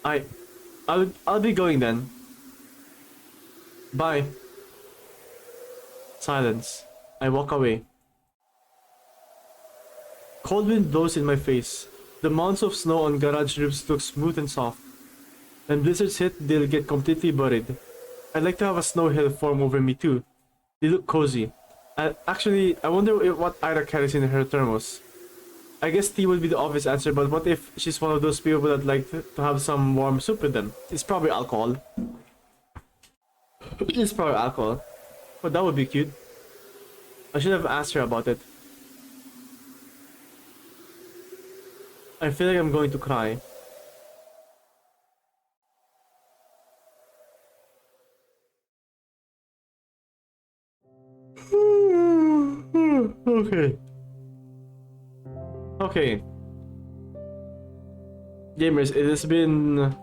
I'll be going then. Bye. Silence. I walk away. Cold wind blows in my face. The mounds of snow on garage roofs look smooth and soft. When blizzards hit, they'll get completely buried. I'd like to have a snow hill form over me too. They look cozy. Actually, I wonder what Ira carries in her thermos. I guess tea would be the obvious answer, but what if she's one of those people that like to have some warm soup with them? It's probably alcohol. It's probably alcohol. But that would be cute. I should have asked her about it. I feel like I'm going to cry. Okay. Okay. Gamers, it has been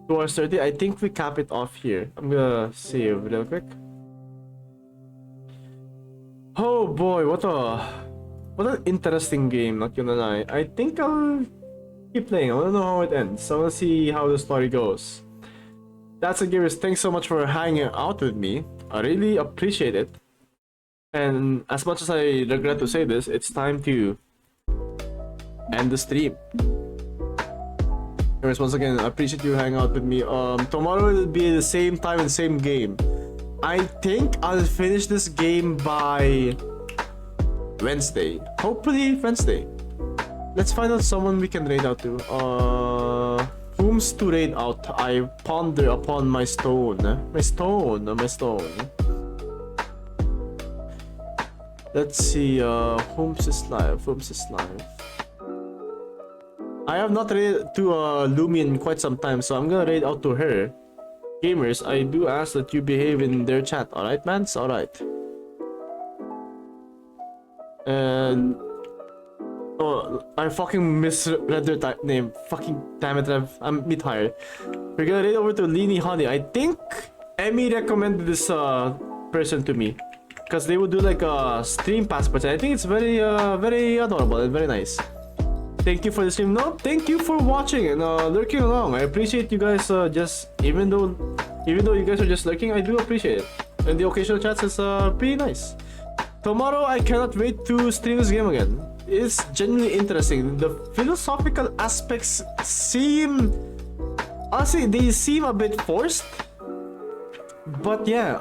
2 hours 30. I think we cap it off here. I'm gonna save real quick. Oh boy, what an interesting game, not gonna lie. I think I'll keep playing. I wanna know how it ends. I wanna see how the story goes. That's it, gamers. Thanks so much for hanging out with me. I really appreciate it. And as much as I regret to say this, it's time to end the stream. Anyways, once again, I appreciate you hanging out with me. Tomorrow will be the same time and same game. I think I'll finish this game by Wednesday. Hopefully Wednesday. Let's find out someone we can raid out to. Whom's to raid out? I ponder upon my stone. My stone. Let's see, whom's is live? I have not raided to Lumi in quite some time, so I'm gonna raid out to her. Gamers, I do ask that you behave in their chat, alright, mans? Alright. And... oh, I fucking misread their name. Fucking damn it, I'm me tired. We're gonna raid over to Leany Honey. I think Emmy recommended this person to me, because they would do like a stream passport. I think it's very adorable and very nice. Thank you for the stream. No, thank you for watching and lurking along. I appreciate you guys. Just even though you guys are just lurking, I do appreciate it. And the occasional chats is pretty nice. Tomorrow I cannot wait to stream this game again. It's genuinely interesting. The philosophical aspects seem, honestly, they seem a bit forced. But yeah,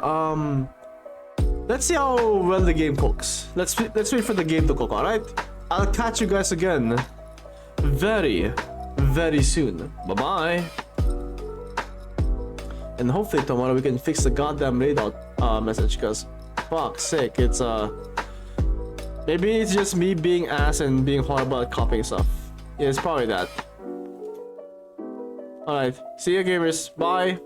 let's see how well the game cooks. Let's wait for the game to cook, alright? I'll catch you guys again very, very soon. Bye-bye. And hopefully tomorrow we can fix the goddamn raid out message, because fuck's sake, it's maybe it's just me being ass and being horrible at copying stuff. Yeah, it's probably that. Alright, see you gamers. Bye.